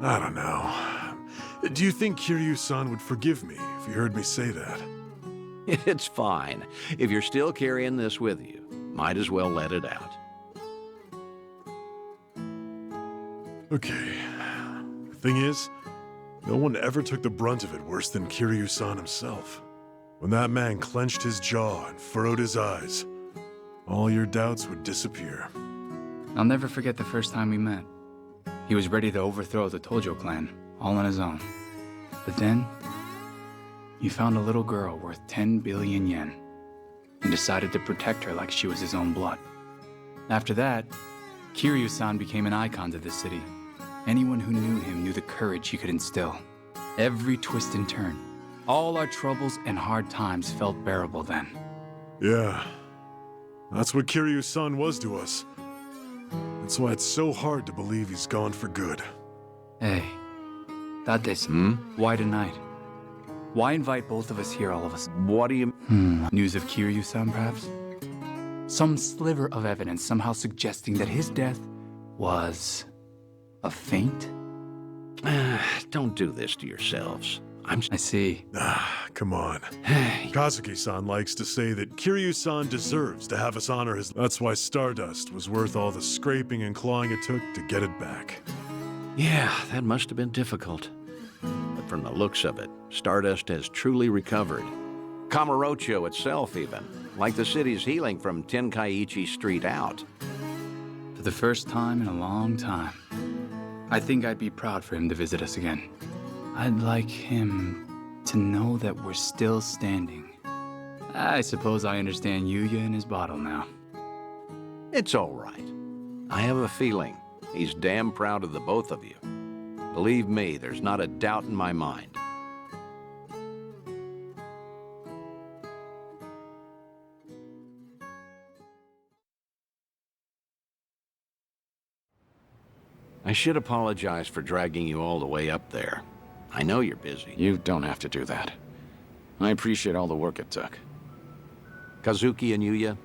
I don't know. Do you think Kiryu-san would forgive me if he heard me say that? It's fine. If you're still carrying this with you, might as well let it out. Okay. The thing is, no one ever took the brunt of it worse than Kiryu-san himself. When that man clenched his jaw and furrowed his eyes, all your doubts would disappear. I'll never forget the first time we met. He was ready to overthrow the Tojo clan, all on his own. But then, he found a little girl worth 10 billion yen and decided to protect her like she was his own blood. After that, Kiryu-san became an icon to the city. Anyone who knew him knew the courage he could instill. Every twist and turn, all our troubles and hard times felt bearable then. Yeah, that's what Kiryu-san was to us. That's why it's so hard to believe he's gone for good. Hey, Date-san, why tonight? Why invite both of us here all of us? What do you... News of Kiryu-san, perhaps? Some sliver of evidence somehow suggesting that his death was... a feint? Don't do this to yourselves. I see. Come on. Kazuki-san likes to say that Kiryu-san deserves to have us honor his... That's why Stardust was worth all the scraping and clawing it took to get it back. Yeah, that must have been difficult. But from the looks of it, Stardust has truly recovered. Kamurocho itself, even. Like the city's healing from Tenkaichi Street out. For the first time in a long time, I think I'd be proud for him to visit us again. I'd like him to know that we're still standing. I suppose I understand Yuya and his bottle now. It's all right. I have a feeling he's damn proud of the both of you. Believe me, there's not a doubt in my mind. I should apologize for dragging you all the way up there. I know you're busy. You don't have to do that. I appreciate all the work it took. Kazuki and Yuya,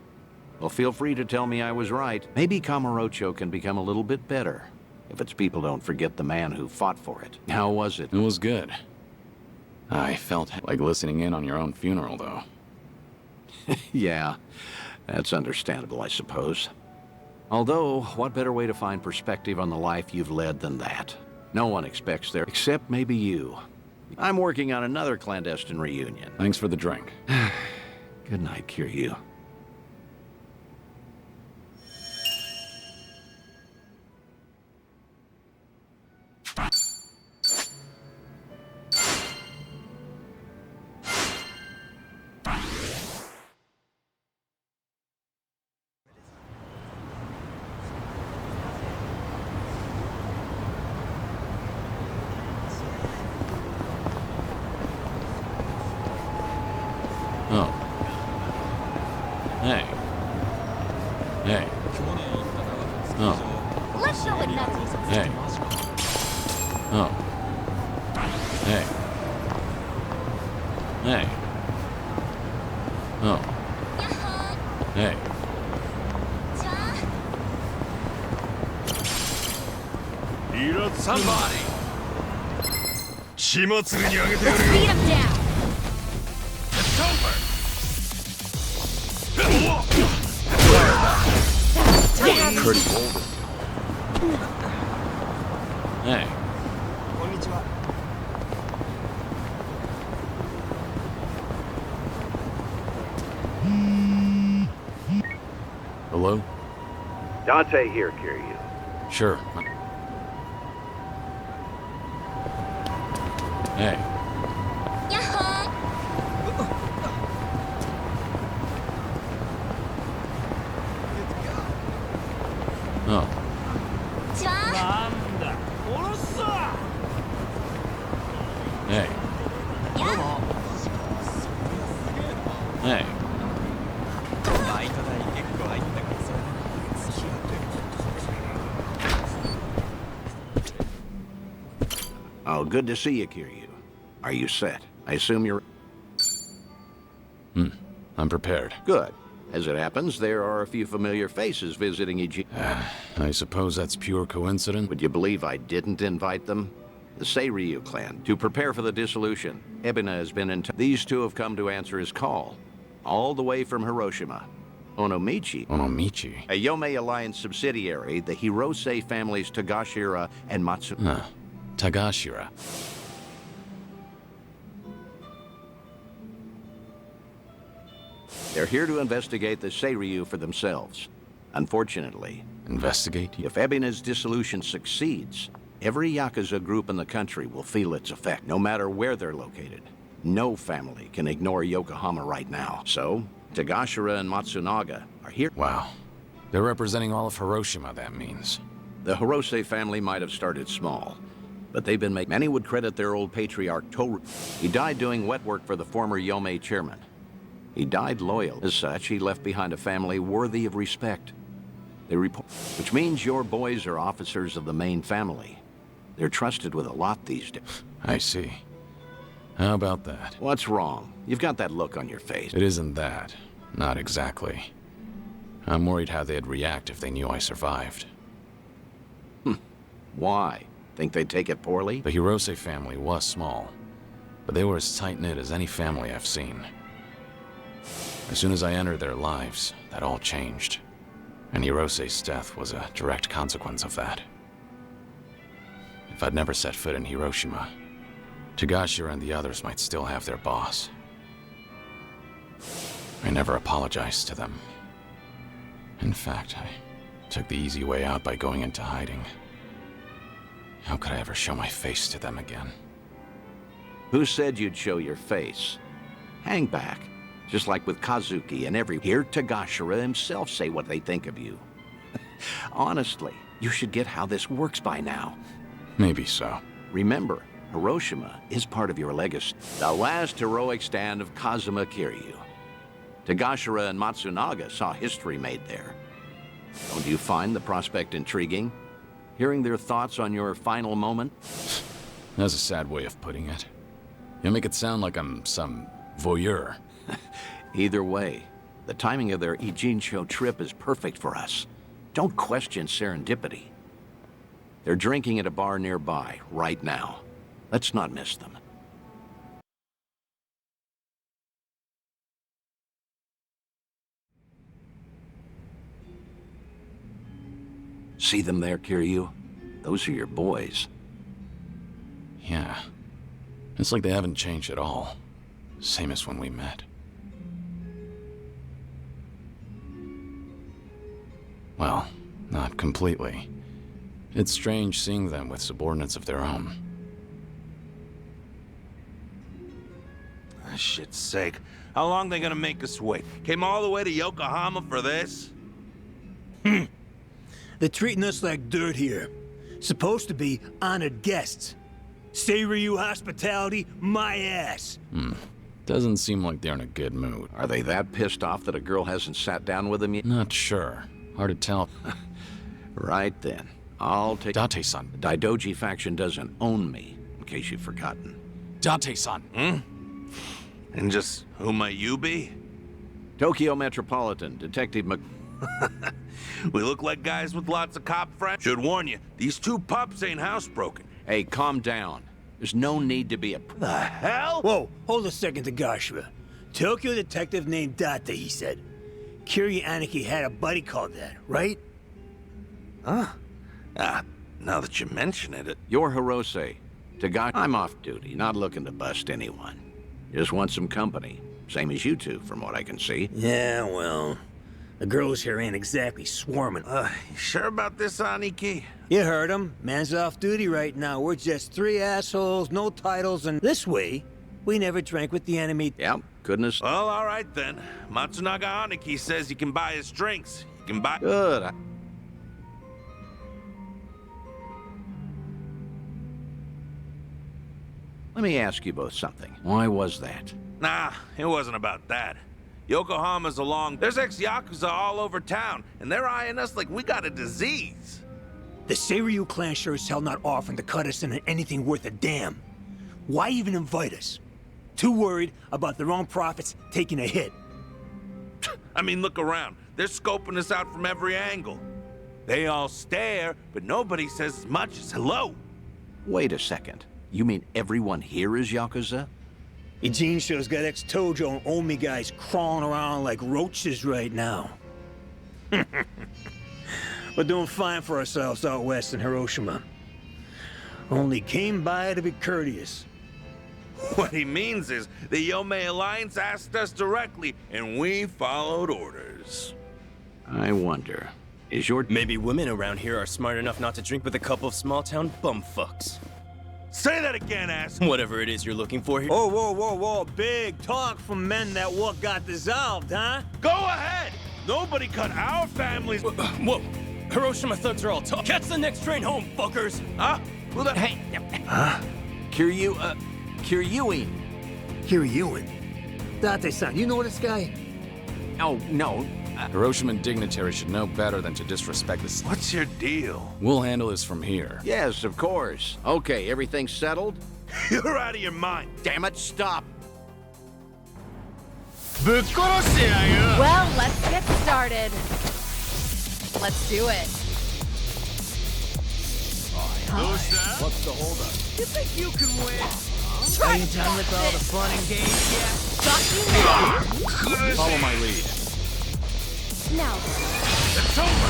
well, feel free to tell me I was right. Maybe Kamurocho can become a little bit better, if its people don't forget the man who fought for it. How was it? It was good. I felt like listening in on your own funeral, though. Yeah, that's understandable, I suppose. Although, what better way to find perspective on the life you've led than that? No one expects there, except maybe you. I'm working on another clandestine reunion. Thanks for the drink. Good night, Kiryu. Hey. Oh. Let's show it nothing. Hey. Oh. Hey. Hey. Oh. Hey. Somebody! 血祭りにあげてやる Beat him down. It's over! Pretty bold. Hey. Hello? Dante here, Kiryu. Sure. Hey. Oh. Hey. Hey. Oh, good to see you, Kiryu. Are you set? I assume you're... I'm prepared. Good. As it happens, there are a few familiar faces visiting Eiji. I suppose that's pure coincidence. Would you believe I didn't invite them? The Seiryu clan, to prepare for the dissolution. Ebina has been in... These two have come to answer his call. All the way from Hiroshima. Onomichi. Onomichi? A Yomei Alliance subsidiary, the Hirose families Tagashira and Matsu... Tagashira. They're here to investigate the Seiryu for themselves. Unfortunately... Investigate? If Ebina's dissolution succeeds, every Yakuza group in the country will feel its effect, no matter where they're located. No family can ignore Yokohama right now. So, Tagashira and Matsunaga are here. Wow. They're representing all of Hiroshima, that means. The Hirose family might have started small, but they've been Many would credit their old patriarch Toru. He died doing wet work for the former Yomei chairman. He died loyal. As such, he left behind a family worthy of respect. They report, which means your boys are officers of the main family. They're trusted with a lot these days. I see. How about that? What's wrong? You've got that look on your face. It isn't that. Not exactly. I'm worried how they'd react if they knew I survived. Why? Think they'd take it poorly? The Hirose family was small, but they were as tight-knit as any family I've seen. As soon as I entered their lives, that all changed. And Hirose's death was a direct consequence of that. If I'd never set foot in Hiroshima, Tagashira and the others might still have their boss. I never apologized to them. In fact, I took the easy way out by going into hiding. How could I ever show my face to them again? Who said you'd show your face? Hang back. Just like with Kazuki and Hear Tagashira himself say what they think of you. Honestly, you should get how this works by now. Maybe so. Remember, Hiroshima is part of your legacy. The last heroic stand of Kazuma Kiryu. Tagashira and Matsunaga saw history made there. Don't you find the prospect intriguing? Hearing their thoughts on your final moment? That's a sad way of putting it. You make it sound like I'm some voyeur. Either way, the timing of their Ijincho trip is perfect for us. Don't question serendipity. They're drinking at a bar nearby, right now. Let's not miss them. See them there, Kiryu? Those are your boys. Yeah. It's like they haven't changed at all. Same as when we met. Well, not completely. It's strange seeing them with subordinates of their own. For shit's sake. How long they gonna make us wait? Came all the way to Yokohama for this? They're treating us like dirt here. Supposed to be honored guests. Seiryu hospitality, my ass. Doesn't seem like they're in a good mood. Are they that pissed off that a girl hasn't sat down with them yet? Not sure. Hard to tell. Right then. I'll take... Date-san. The Daidoji faction doesn't own me, in case you've forgotten. Date-san. And just who might you be? Tokyo Metropolitan Detective Mc... We look like guys with lots of cop friends. Should warn you, these two pups ain't housebroken. Hey, calm down. There's no need to be a... The hell? Whoa, hold a second, Tagashima. Tokyo detective named Date, he said. Kiryu Aniki had a buddy called that, right? Huh? Now that you mention it... You're Hirose. I'm off duty, not looking to bust anyone. Just want some company. Same as you two, from what I can see. Yeah, well... The girls here ain't exactly swarming. You sure about this, Aniki? You heard him. Man's off duty right now. We're just three assholes, no titles, and this way, we never drank with the enemy. Yep, goodness. Well, all right then. Matsunaga Aniki says you can buy his drinks. You can buy... Good. Let me ask you both something. Why was that? Nah, it wasn't about that. Yokohama's along. There's ex-Yakuza all over town, and they're eyeing us like we got a disease. The Seiryu clan sure as hell not offering to cut us into anything worth a damn. Why even invite us? Too worried about their own profits taking a hit. I mean, look around. They're scoping us out from every angle. They all stare, but nobody says as much as hello. Wait a second. You mean everyone here is Yakuza? Ijincho's got ex-Tojo and Omi guys crawling around like roaches right now. We're doing fine for ourselves out west in Hiroshima. Only came by to be courteous. What he means is the Yomei Alliance asked us directly, and we followed orders. I wonder, is your... Maybe women around here are smart enough not to drink with a couple of small-town bumfucks. Say that again, ass! Whatever it is you're looking for here. Oh, whoa. Big talk from men that what got dissolved, huh? Go ahead! Nobody cut our families... Whoa! Hiroshima thugs are all talk. Catch the next train home, fuckers! Huh? Who the... Hey! Huh? Kiryuin. Kiryuin? Date-san, you know this guy? Oh, no. Hiroshiman dignitaries should know better than to disrespect this. What's your deal? We'll handle this from here. Yes, of course. Okay, everything's settled? You're out of your mind. Damn it, stop! Well, let's get started. Let's do it. What's the holdup? You think you can win? Try Are you done with all the fun and games yet? Got you now. Follow my lead. Now. It's over!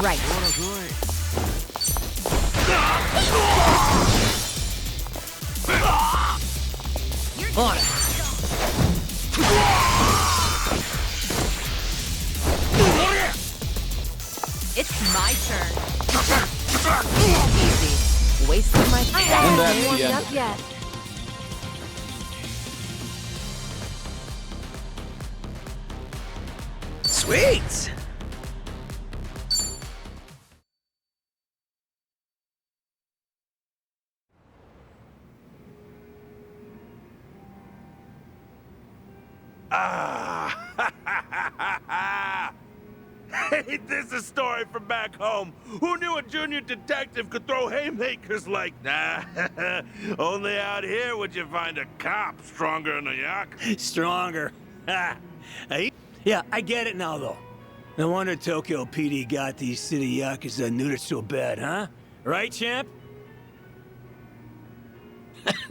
Right. On it. It's my turn. Easy. Wasting my time. And that's Ain't the warmed end up of it. yet. Sweet. Ain't this a story from back home? Who knew a junior detective could throw haymakers like that? Only out here would you find a cop stronger than a yak. Stronger. Yeah, I get it now, though. No wonder Tokyo PD got these city Yakuza neutered so bad, huh? Right, champ?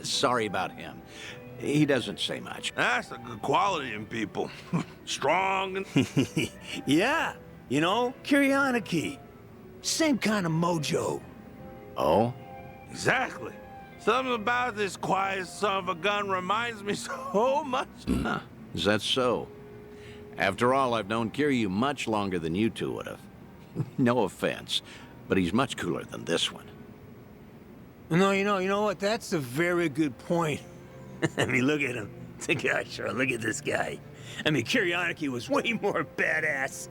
Sorry about him. He doesn't say much. That's a good quality in people. Strong and... Yeah, you know, Kiryanaki. Same kind of mojo. Oh? Exactly. Something about this quiet son of a gun reminds me so much. Huh. Is that so? After all, I've known Kiryu much longer than you two would have. No offense, but he's much cooler than this one. No, you know what? That's a very good point. I mean, look at him. The guy, sure, look at this guy. I mean, Kiryanaki was way more badass.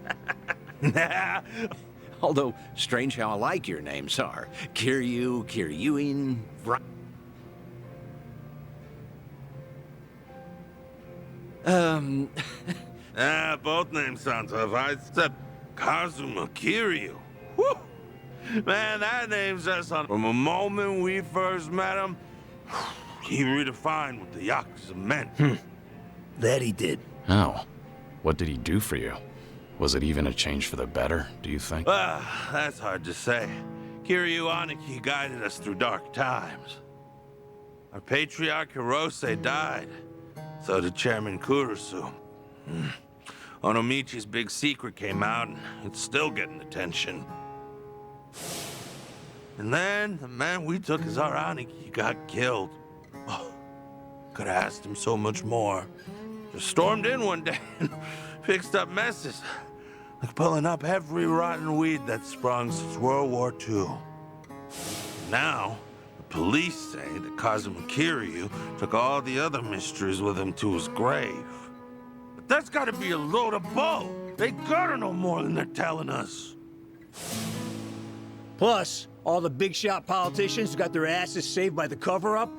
Although, strange how alike your names are. Kiryu, Kiryuin, Both names sound tough, except Kazuma Kiryu. Whew. Man, that name's just on. From the moment we first met him, he redefined what the Yakuza meant. That he did. How? What did he do for you? Was it even a change for the better, do you think? That's hard to say. Kiryu Aniki guided us through dark times. Our patriarch Hirose died. So did Chairman Kurusu. Onomichi's big secret came out, and it's still getting attention. And then, the man we took as our Aniki got killed. Oh, could have asked him so much more. Just stormed in one day and fixed up messes. Like pulling up every rotten weed that's sprung since World War II. Now, the police say that Kazuma Kiryu took all the other mysteries with him to his grave. But that's gotta be a load of bull. They gotta know more than they're telling us. Plus, all the big shot politicians got their asses saved by the cover-up.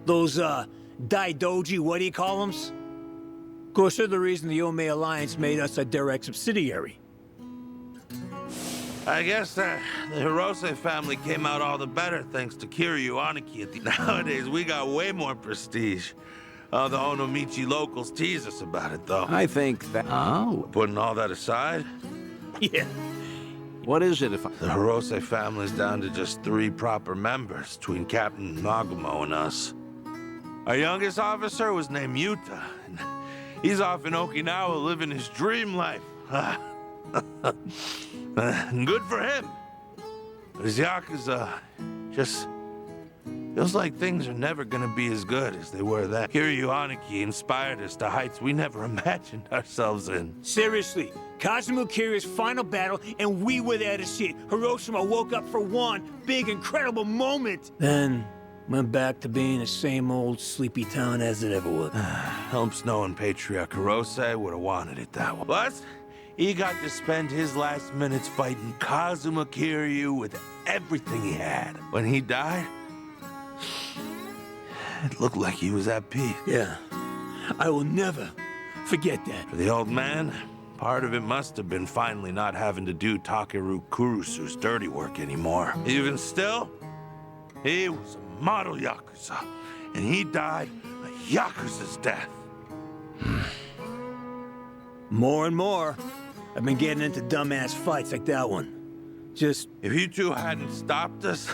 Those, Daidoji, what do you call them? Of course, they're the reason the Yomei Alliance made us a direct subsidiary. I guess the Hirose family came out all the better thanks to Kiryu Aniki. Nowadays, we got way more prestige. The Onomichi locals tease us about it, though. I think that... Oh. Putting all that aside? Yeah. What is it if I... The Hirose family's down to just 3 proper members between Captain Nagumo and us. Our youngest officer was named Yuta, and he's off in Okinawa living his dream life. Good for him. But his Yakuza just feels like things are never gonna be as good as they were then. Kiryu Aniki inspired us to heights we never imagined ourselves in. Seriously, Kazuma Kiryu's final battle, and we were there to see it. Hiroshima woke up for one big, incredible moment. Then went back to being the same old sleepy town as it ever was. Helps knowing Patriarch Hirose would have wanted it that way. Plus, he got to spend his last minutes fighting Kazuma Kiryu with everything he had. When he died, it looked like he was at peace. Yeah, I will never forget that. For the old man, part of it must have been finally not having to do Takeru Kurusu's dirty work anymore. Even still, he was a model Yakuza, and he died a Yakuza's death. More and more, I've been getting into dumbass fights like that one. Just... If you two hadn't stopped us,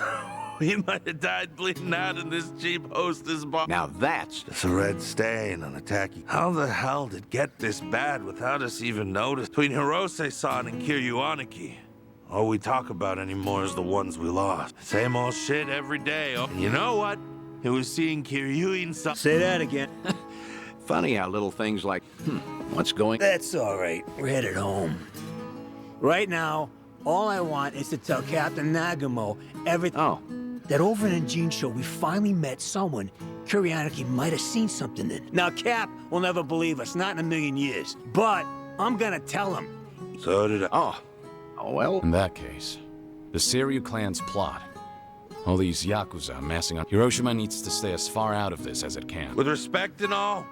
we might have died bleeding out in this cheap hostess bar. Now that's... It's a red stain on a tacky... How the hell did it get this bad without us even noticing? Between Hirose-san and Kiryu Aniki, all we talk about anymore is the ones we lost. Same old shit every day. Oh, and you know what? It was seeing Kiryuin-san... Say that again. Funny how little things like, what's going... That's all right. We're headed home. Right now, all I want is to tell Captain Nagumo everything. Oh. That over in Jinsho, we finally met someone Kiryanaki might have seen something in. Now, Cap will never believe us, not in a million years. But I'm gonna tell him. So did I. Oh, well... In that case, the Seiryu clan's plot. All these Yakuza amassing on... Hiroshima needs to stay as far out of this as it can. With respect and all,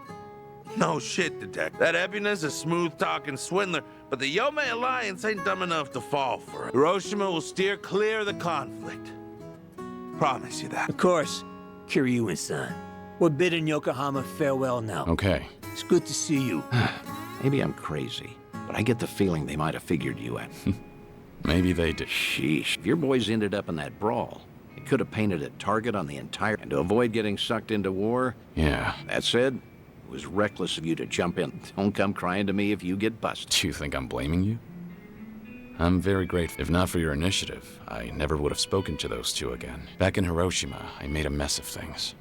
no shit, Detective. That Ebina's a smooth-talking swindler, but the Yomei Alliance ain't dumb enough to fall for it. Hiroshima will steer clear of the conflict. Promise you that. Of course, Kiryuin-san. We're bidding Yokohama farewell now. Okay. It's good to see you. Maybe I'm crazy, but I get the feeling they might have figured you out. Maybe they did. Sheesh. If your boys ended up in that brawl, it could have painted a target on the entire... And to avoid getting sucked into war... Yeah. That said, it was reckless of you to jump in. Don't come crying to me if you get busted. Do you think I'm blaming you? I'm very grateful. If not for your initiative, I never would have spoken to those two again. Back in Hiroshima, I made a mess of things.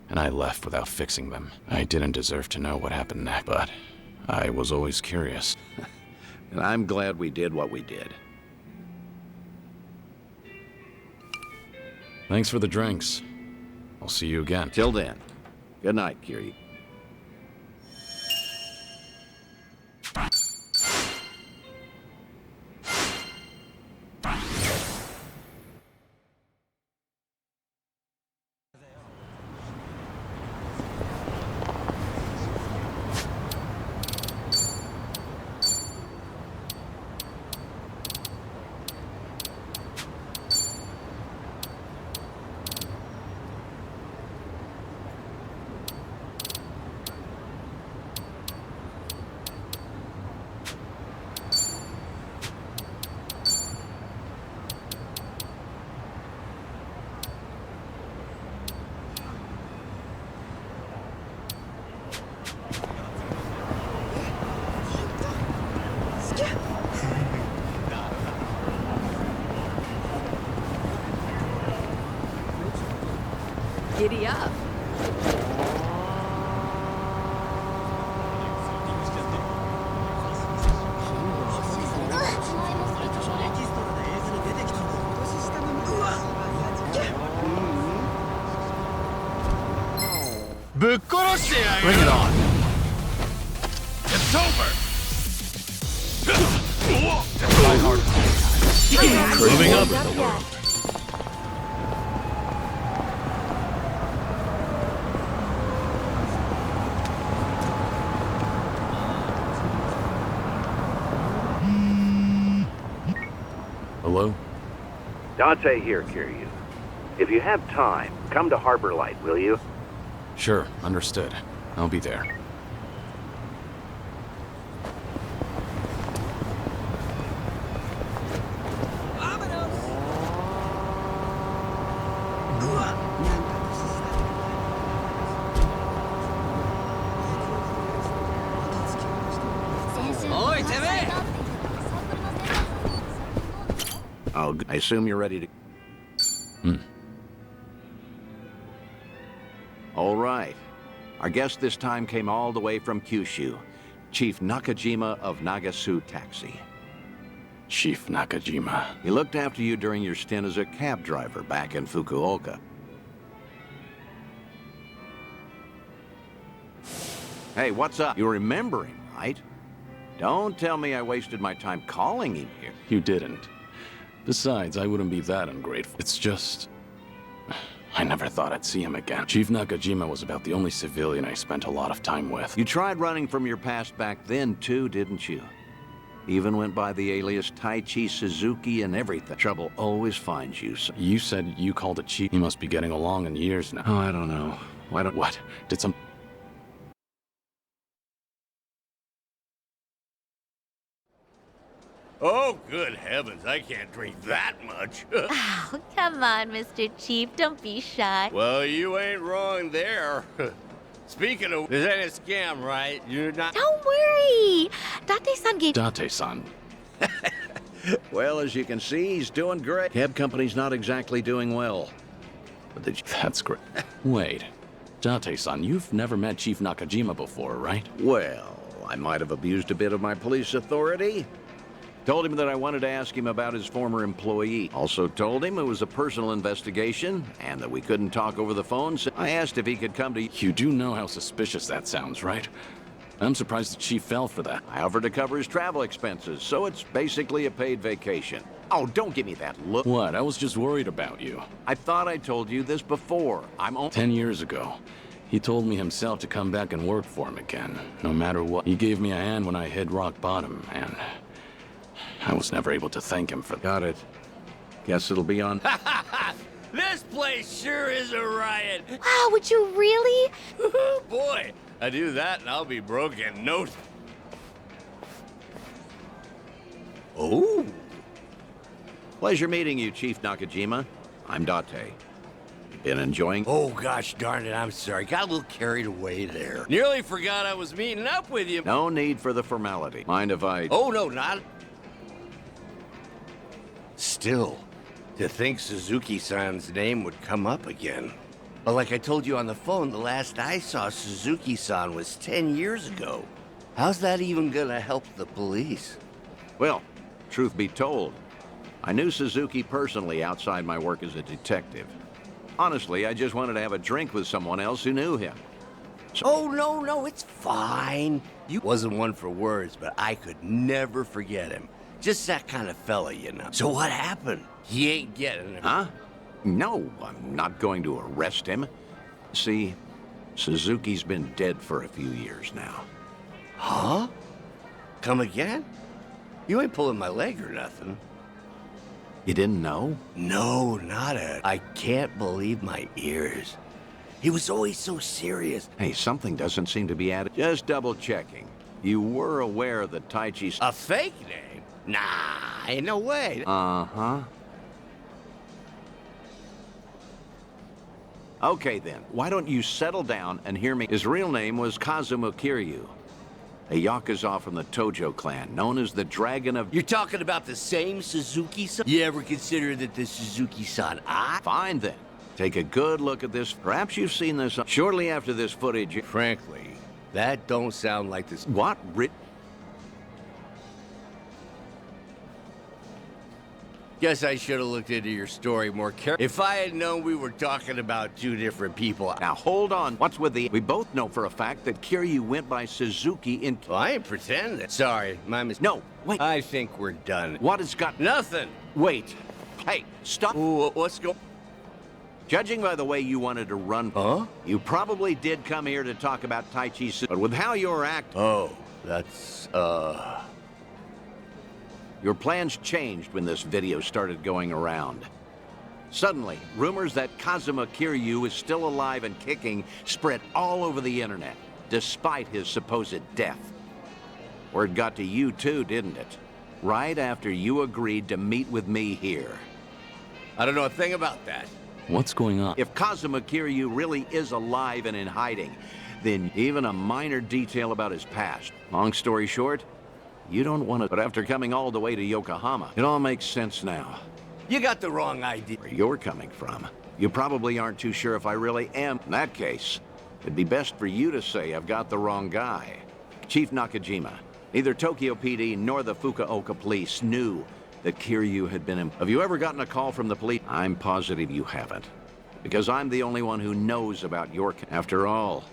And I left without fixing them. I didn't deserve to know what happened next, but I was always curious. And I'm glad we did what we did. Thanks for the drinks. I'll see you again. Till then. Good night, Kiryu. Giddy up. Bring it on. It's over. My heart. Moving up. Hello? Dante here, Kiryu. If you have time, come to Harbor Light, will you? Sure, understood. I'll be there. Oh, I assume you're ready to... All right. Our guest this time came all the way from Kyushu. Chief Nakajima of Nagasu Taxi. Chief Nakajima. He looked after you during your stint as a cab driver back in Fukuoka. Hey, what's up? You remember him, right? Don't tell me I wasted my time calling him here. You didn't. Besides, I wouldn't be that ungrateful. It's just... I never thought I'd see him again. Chief Nakajima was about the only civilian I spent a lot of time with. You tried running from your past back then, too, didn't you? Even went by the alias Taichi Suzuki and everything. Trouble always finds you. So you said you called a chief. He must be getting along in years now. Oh, I don't know. Why don't... What? Did some... Oh, good heavens, I can't drink that much. Oh, come on, Mr. Chief, don't be shy. Well, you ain't wrong there. Speaking of, this ain't a scam, right? You're not... Don't worry. Date-san gave... Date-san. Well, as you can see, he's doing great. Cab company's not exactly doing well. But that's great. Wait. Date-san, you've never met Chief Nakajima before, right? Well, I might have abused a bit of my police authority. Told him that I wanted to ask him about his former employee. Also told him it was a personal investigation and that we couldn't talk over the phone, so I asked if he could come to... You do know how suspicious that sounds, right? I'm surprised the chief fell for that. I offered to cover his travel expenses, so it's basically a paid vacation. Oh, don't give me that look. What? I was just worried about you. I thought I told you this before. 10 years ago. He told me himself to come back and work for him again, no matter what. He gave me a hand when I hit rock bottom, and... I was never able to thank him for that. Got it. Guess it'll be on... This place sure is a riot. Wow, would you really? Boy, I do that and I'll be broke in no... Oh. Pleasure meeting you, Chief Nakajima. I'm Date. Been enjoying... Oh, gosh darn it, I'm sorry. Got a little carried away there. Nearly forgot I was meeting up with you. No need for the formality. Mind if I... Oh, no, not... Still, to think Suzuki-san's name would come up again. But like I told you on the phone, the last I saw Suzuki-san was 10 years ago. How's that even gonna help the police? Well, truth be told, I knew Suzuki personally outside my work as a detective. Honestly, I just wanted to have a drink with someone else who knew him. Oh, no, it's fine. You wasn't one for words, but I could never forget him. Just that kind of fella, you know. So what happened? He ain't getting it. Huh? No, I'm not going to arrest him. See, Suzuki's been dead for a few years now. Huh? Come again? You ain't pulling my leg or nothing. You didn't know? No, not it. I can't believe my ears. He was always so serious. Hey, something doesn't seem to be added. Just double checking. You were aware that Taichi's... A fake name? Nah, ain't no way. Uh-huh. Okay, then. Why don't you settle down and hear me? His real name was Kazuma Kiryu, a Yakuza from the Tojo clan, known as the Dragon of... You're talking about the same Suzuki-san? You ever consider that the Suzuki-san Fine, then. Take a good look at this. Perhaps you've seen this shortly after this footage. Frankly, that don't sound like this... What? Guess I should have looked into your story more carefully. If I had known we were talking about two different people... Now, hold on. What's with the... We both know for a fact that Kiryu went by Suzuki in... Well, I ain't pretending. Sorry, my mistake. No, wait. I think we're done. What has got... Nothing. Wait. Hey, stop. Ooh, what's going... Judging by the way you wanted to run... Huh? You probably did come here to talk about Taichi... But with how you're acting... Oh, that's, Your plans changed when this video started going around. Suddenly, rumors that Kazuma Kiryu is still alive and kicking spread all over the internet, despite his supposed death. Word got to you too, didn't it? Right after you agreed to meet with me here. I don't know a thing about that. What's going on? If Kazuma Kiryu really is alive and in hiding, then even a minor detail about his past. Long story short, you don't want to... But after coming all the way to Yokohama, it all makes sense now. You got the wrong idea. Where you're coming from. You probably aren't too sure if I really am. In that case, it'd be best for you to say I've got the wrong guy. Chief Nakajima, neither Tokyo PD nor the Fukuoka police knew that Kiryu had been... Have you ever gotten a call from the police? I'm positive you haven't. Because I'm the only one who knows about your... After all,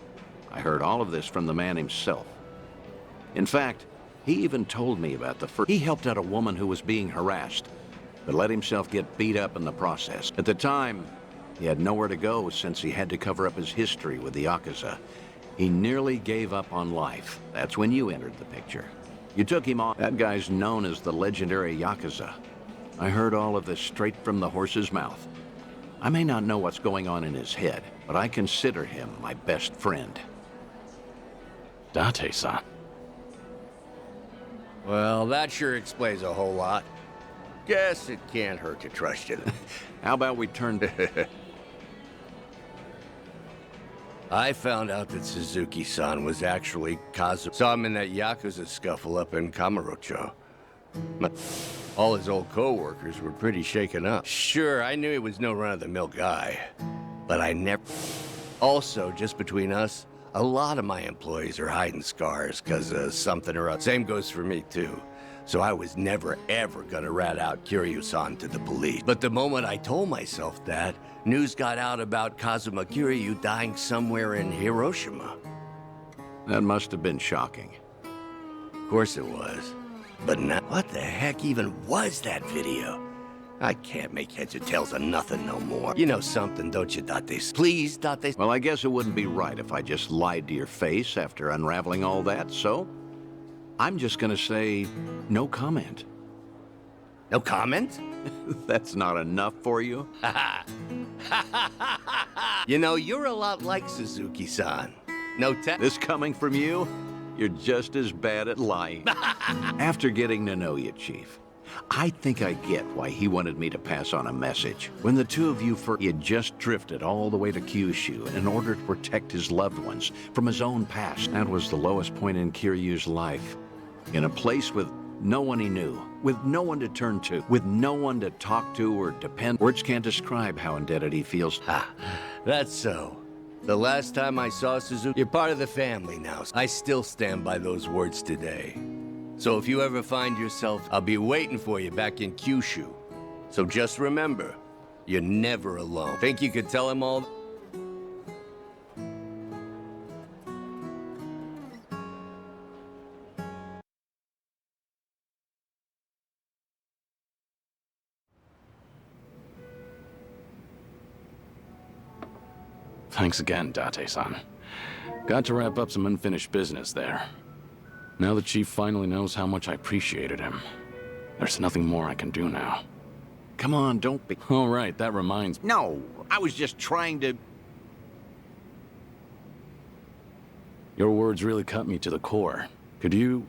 I heard all of this from the man himself. In fact, he even told me about the first... He helped out a woman who was being harassed, but let himself get beat up in the process. At the time, he had nowhere to go since he had to cover up his history with the Yakuza. He nearly gave up on life. That's when you entered the picture. You took him on. That guy's known as the legendary Yakuza. I heard all of this straight from the horse's mouth. I may not know what's going on in his head, but I consider him my best friend. Date-san. Well, that sure explains a whole lot. Guess it can't hurt to trust you. How about we turn to... I found out that Suzuki-san was actually Kazuma. Saw him in that Yakuza scuffle up in Kamurocho. All his old co-workers were pretty shaken up. Sure, I knew he was no run-of-the-mill guy, but I never... Also, just between us, a lot of my employees are hiding scars because of something or other. Same goes for me, too. So I was never, ever gonna rat out Kiryu-san to the police. But the moment I told myself that, news got out about Kazuma Kiryu dying somewhere in Hiroshima. That must have been shocking. Of course it was. But now, what the heck even was that video? I can't make heads or tails of nothing no more. You know something, don't you, Date? Please, Date? Well, I guess it wouldn't be right if I just lied to your face after unraveling all that, so... I'm just gonna say, no comment. No comment? That's not enough for you? You know, you're a lot like Suzuki-san. No This coming from you? You're just as bad at lying. After getting to know you, Chief, I think I get why he wanted me to pass on a message. When the two of you he had just drifted all the way to Kyushu in order to protect his loved ones from his own past. That was the lowest point in Kiryu's life. In a place with no one he knew, with no one to turn to, with no one to talk to or depend. Words can't describe how indebted he feels. That's so. The last time I saw Suzuki, you're part of the family now. I still stand by those words today. So if you ever find yourself, I'll be waiting for you back in Kyushu. So just remember, you're never alone. Think you could tell him all? Thanks again, Date-san. Got to wrap up some unfinished business there. Now the Chief finally knows how much I appreciated him. There's nothing more I can do now. Come on, don't be... All right, that reminds me. No, I was just trying to... Your words really cut me to the core. Could you...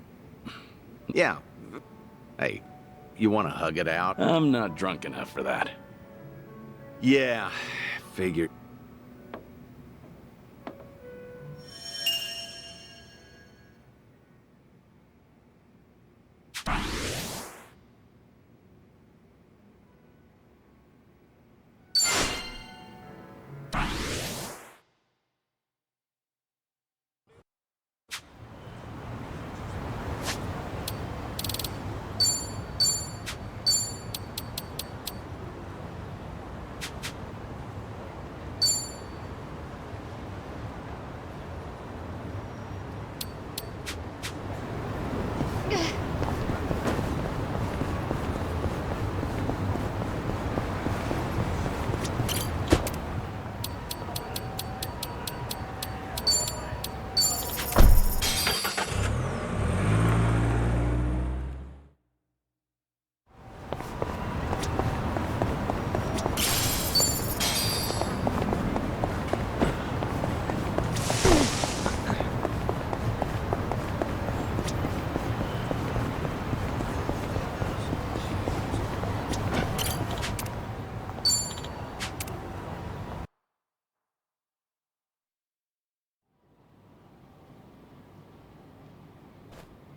Yeah. Hey, you want to hug it out? I'm not drunk enough for that. Yeah, figured.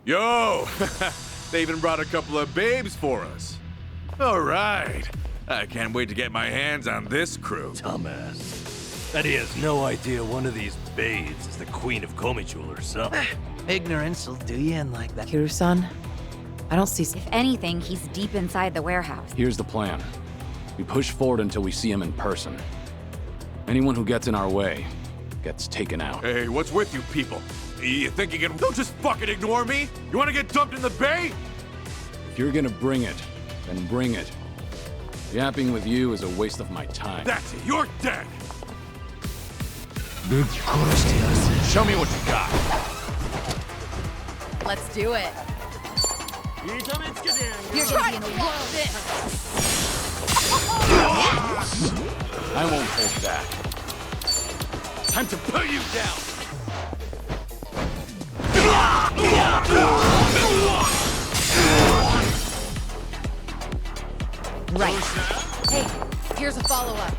Yo! They even brought a couple of babes for us. All right. I can't wait to get my hands on this crew. Dumbass. Bet he has no idea one of these babes is the queen of Komichul herself. Ignorance will do you in like that. Kiryu-san, I don't see... If anything, he's deep inside the warehouse. Here's the plan. We push forward until we see him in person. Anyone who gets in our way gets taken out. Hey, what's with you people? You think you can... Don't just fucking ignore me! You wanna get dumped in the bay? If you're gonna bring it, then bring it. Yapping with you is a waste of my time. That's it, you're dead! Show me what you got. Let's do it. You're trying to watch this. I won't hold back. Time to put you down. Right. Hey, here's a follow-up.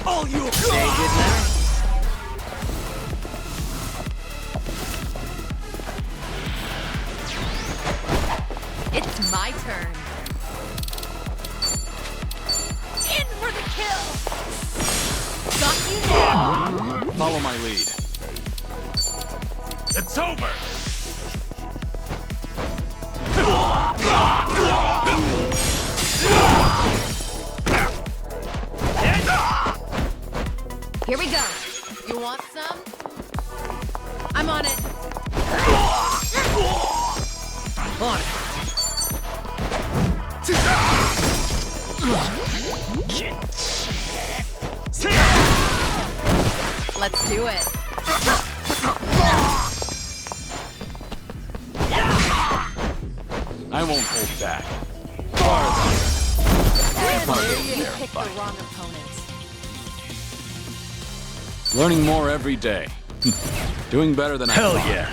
All you Say goodnight. It's my turn. In for the kill! Got you now! Follow my lead. It's over! Here we go. You want some? I'm on it. On it. Let's do it. I won't hold back. You picked the wrong opponent. Learning more every day. Doing better than I thought. Hell yeah.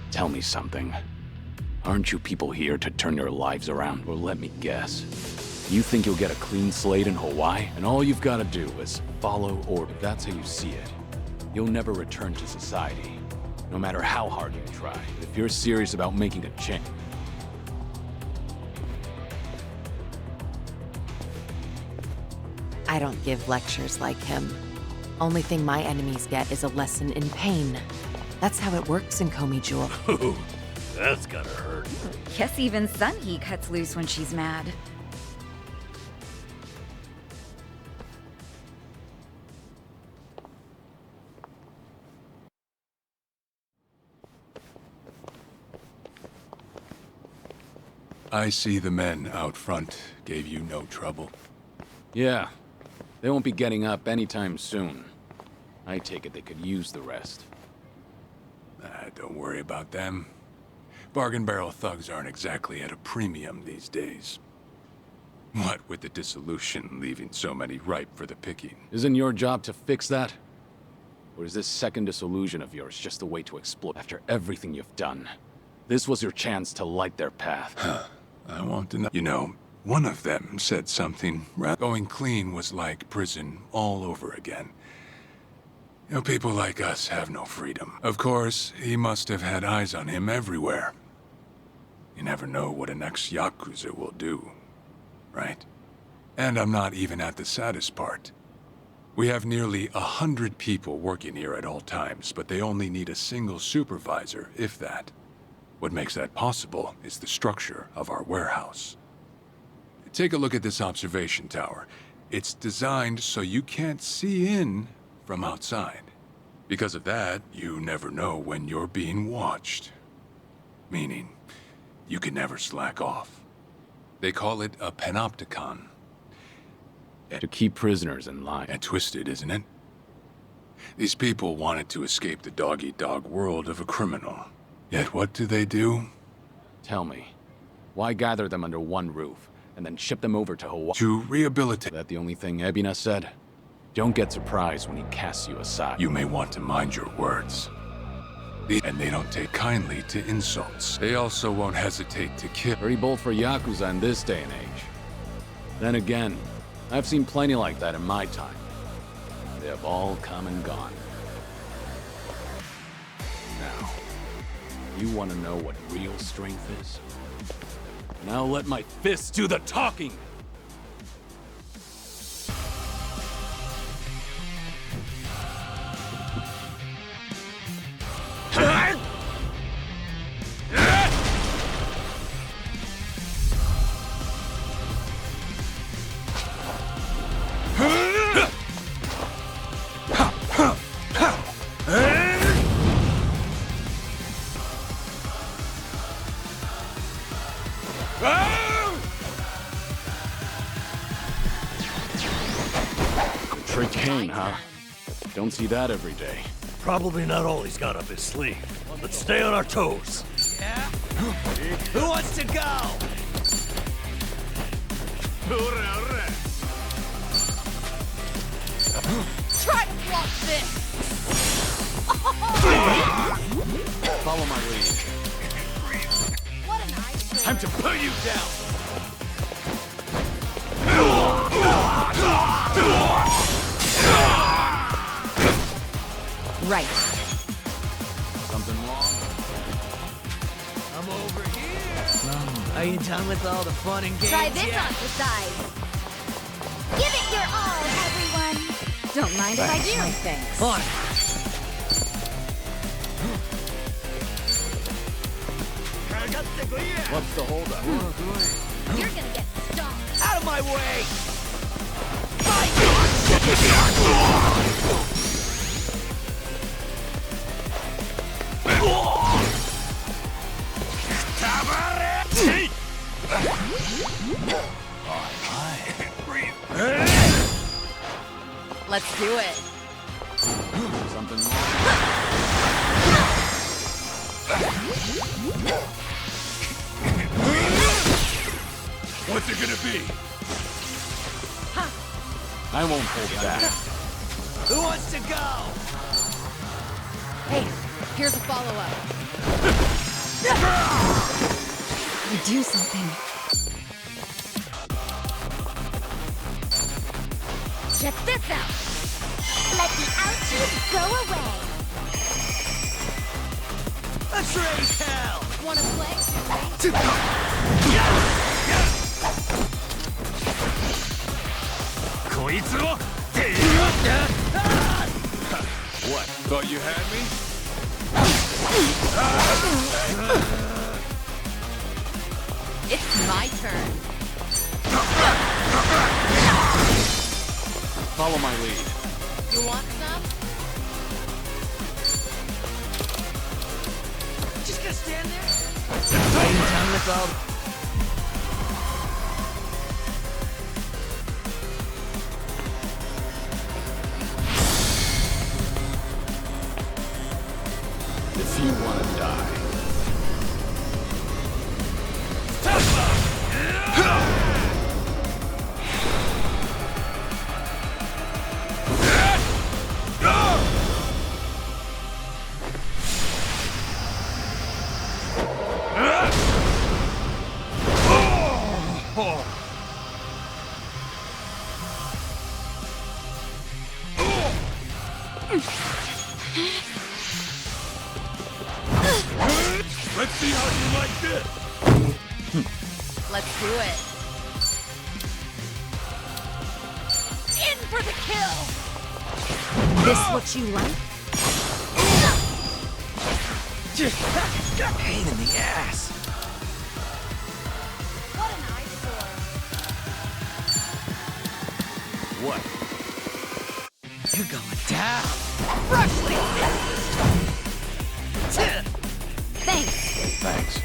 Tell me something. Aren't you people here to turn your lives around? Well, let me guess. You think you'll get a clean slate in Hawaii? And all you've got to do is follow order. That's how you see it. You'll never return to society, no matter how hard you try. If you're serious about making a change, I don't give lectures like him. Only thing my enemies get is a lesson in pain. That's how it works in Komi-Jewel. Ooh, that's gotta hurt. Guess even Sun-Hee cuts loose when she's mad. I see the men out front gave you no trouble. Yeah. They won't be getting up anytime soon. I take it they could use the rest. Don't worry about them. Bargain barrel thugs aren't exactly at a premium these days. What with the dissolution leaving so many ripe for the picking. Isn't your job to fix that? Or is this second disillusion of yours just a way to exploit after everything you've done? This was your chance to light their path. I want to know. You know, one of them said something. Going clean was like prison all over again. You know, people like us have no freedom. Of course, he must have had eyes on him everywhere. You never know what an ex-Yakuza will do, right? And I'm not even at the saddest part. We have nearly 100 people working here at all times, but they only need a single supervisor, if that. What makes that possible is the structure of our warehouse. Take a look at this observation tower. It's designed so you can't see in from outside. Because of that, you never know when you're being watched. Meaning, you can never slack off. They call it a panopticon. To keep prisoners in line. And twisted, isn't it? These people wanted to escape the dog-eat-dog world of a criminal. Yet what do? Tell me, why gather them under one roof, and then ship them over to Hawaii? To rehabilitate. That the only thing Ebina said? Don't get surprised when he casts you aside. You may want to mind your words. And they don't take kindly to insults. They also won't hesitate to kill. Pretty bold for Yakuza in this day and age. Then again, I've seen plenty like that in my time. They have all come and gone. Now, you want to know what real strength is? Now let my fists do the talking! Trick Kane, huh? Don't see that every day. Probably not all he's got up his sleeve. Let's stay on our toes. Yeah? Who wants to go? Try to block this! Follow my lead. What an eyesore. Time to put you down! Right. Something wrong? I'm over here. Are you done with all the fun and games? Try this yet? on for size. Give it your all, everyone. Don't mind if I do. Thanks. On. What's the holdup? You're gonna get stomped. Out of my way! Let's do it. Something wrong? What's it gonna be? I won't hold back. Who wants to go? Hey, here's a follow-up. Do something. Check this out. Let the ouchies go away. Let's raise hell! Wanna play? What? Thought you had me? It's my turn. Follow my lead. You want some? Just gonna stand there? Are you done with all... Let's do it. In for the kill! This what you like? Pain in the ass. What an eyesore. What? You're going down. Thanks. Thanks.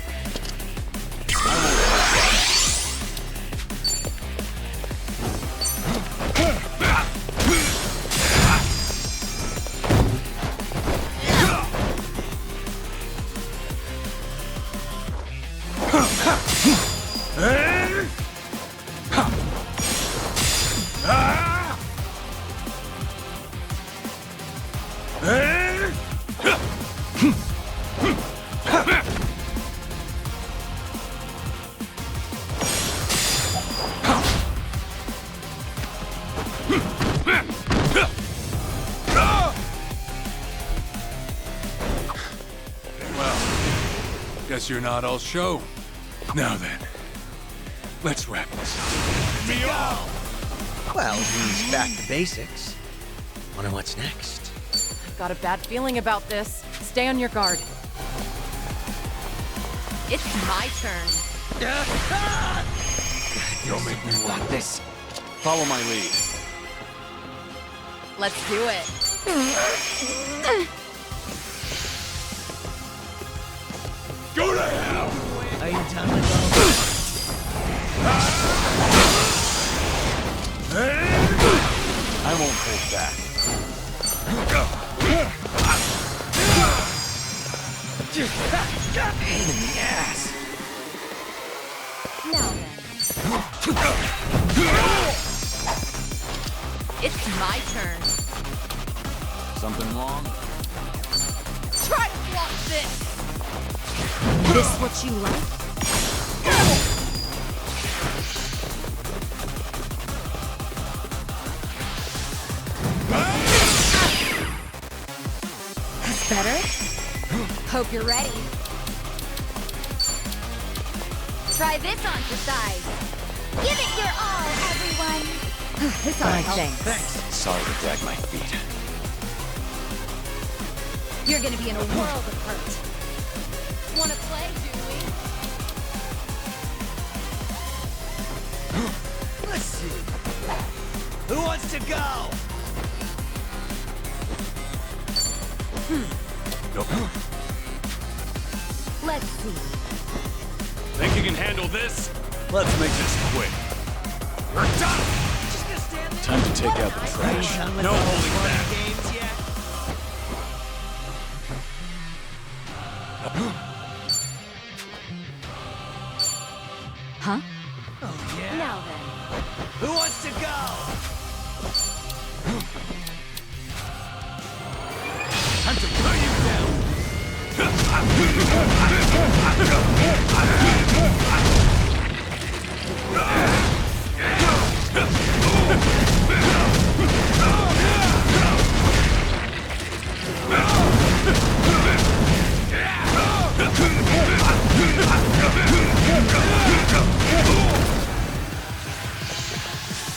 Guess you're not all show. Now then, let's wrap this up. Well, he's back to basics. Wonder what's next. I've got a bad feeling about this. Stay on your guard. It's my turn. Don't make me want this. Follow my lead. Let's do it. Go to hell! Are you done with I won't hold back. pain in the ass? Now then. It's my turn. Something wrong? Try to block this. This what you like? That's better. Hope you're ready. Try this on for size. Give it your all, everyone. This all helps. Thanks. Sorry to drag my feet. You're gonna be in a world of hurt. Wanna play, do we? Let's see. Who wants to go? Let's see. Think you can handle this? Let's make this quick. We're done! Time to take out the trash. No holding back. Games yet? Huh? Oh, yeah. Now then. Who wants to go? Time to put you down.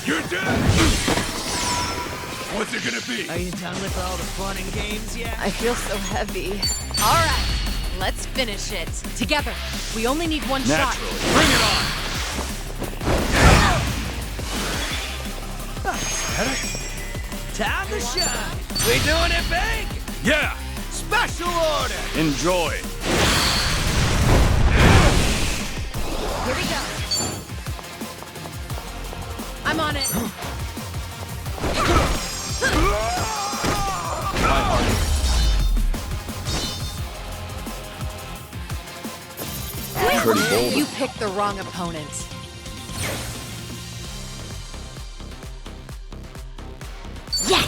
You're dead! What's it gonna be? Are you done with all the fun and games yet? I feel so heavy. All right, let's finish it. Together. We only need one shot. Bring it on! Time to shine. We doing it big? Yeah! Special order. Enjoy! Here we go. I'm on it. Pretty bold. You picked the wrong opponent. Yes!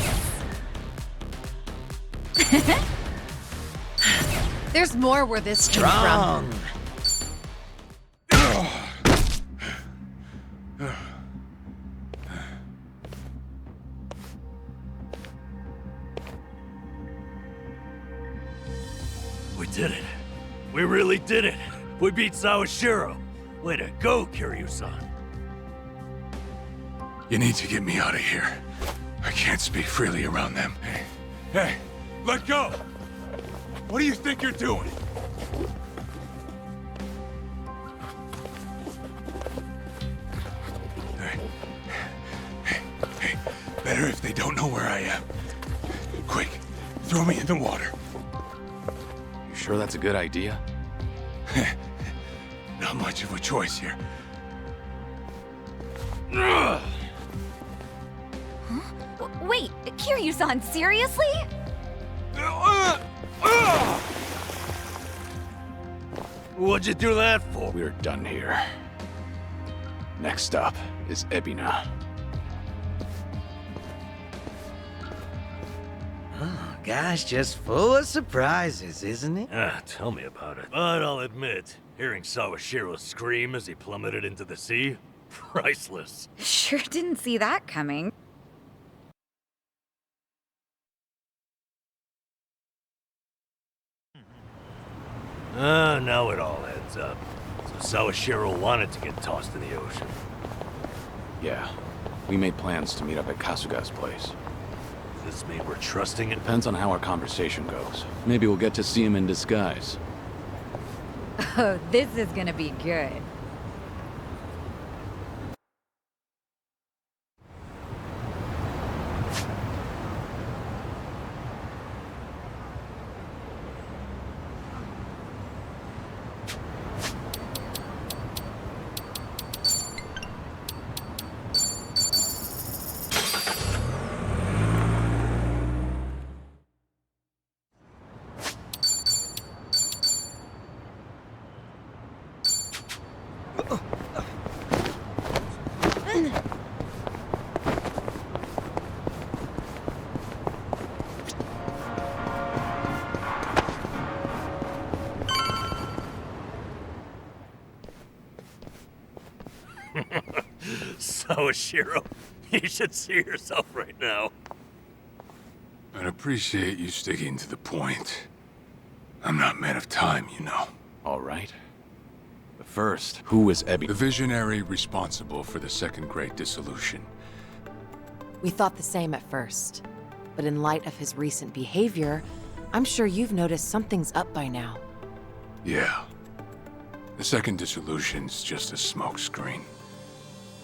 There's more where this came Strong. from. We did it. We really did it. We beat Sawashiro. Way to go, Kiryu-san. You need to get me out of here. I can't speak freely around them. Hey, let go! What do you think you're doing? Hey, better if they don't know where I am. Quick, throw me in the water. You sure that's a good idea? Not much of a choice here. Wait, Kiryu-san, seriously? What'd you do that for? We're done here. Next up is Ebina. Oh, gosh, just full of surprises, isn't it? Tell me about it. But I'll admit, hearing Sawashiro scream as he plummeted into the sea, priceless. Sure didn't see that coming. Now it all adds up. So Sawashiro wanted to get tossed in the ocean. Yeah. We made plans to meet up at Kasuga's place. Does this mean we're trusting it? Depends on how our conversation goes. Maybe we'll get to see him in disguise. Oh, this is gonna be good. Sawashiro, you should see yourself right now. I'd appreciate you sticking to the point. I'm not a man of time, you know. All right. But first, who is Ebina? The visionary responsible for the Second Great Dissolution. We thought the same at first. But in light of his recent behavior, I'm sure you've noticed something's up by now. Yeah. The Second Dissolution's just a smokescreen.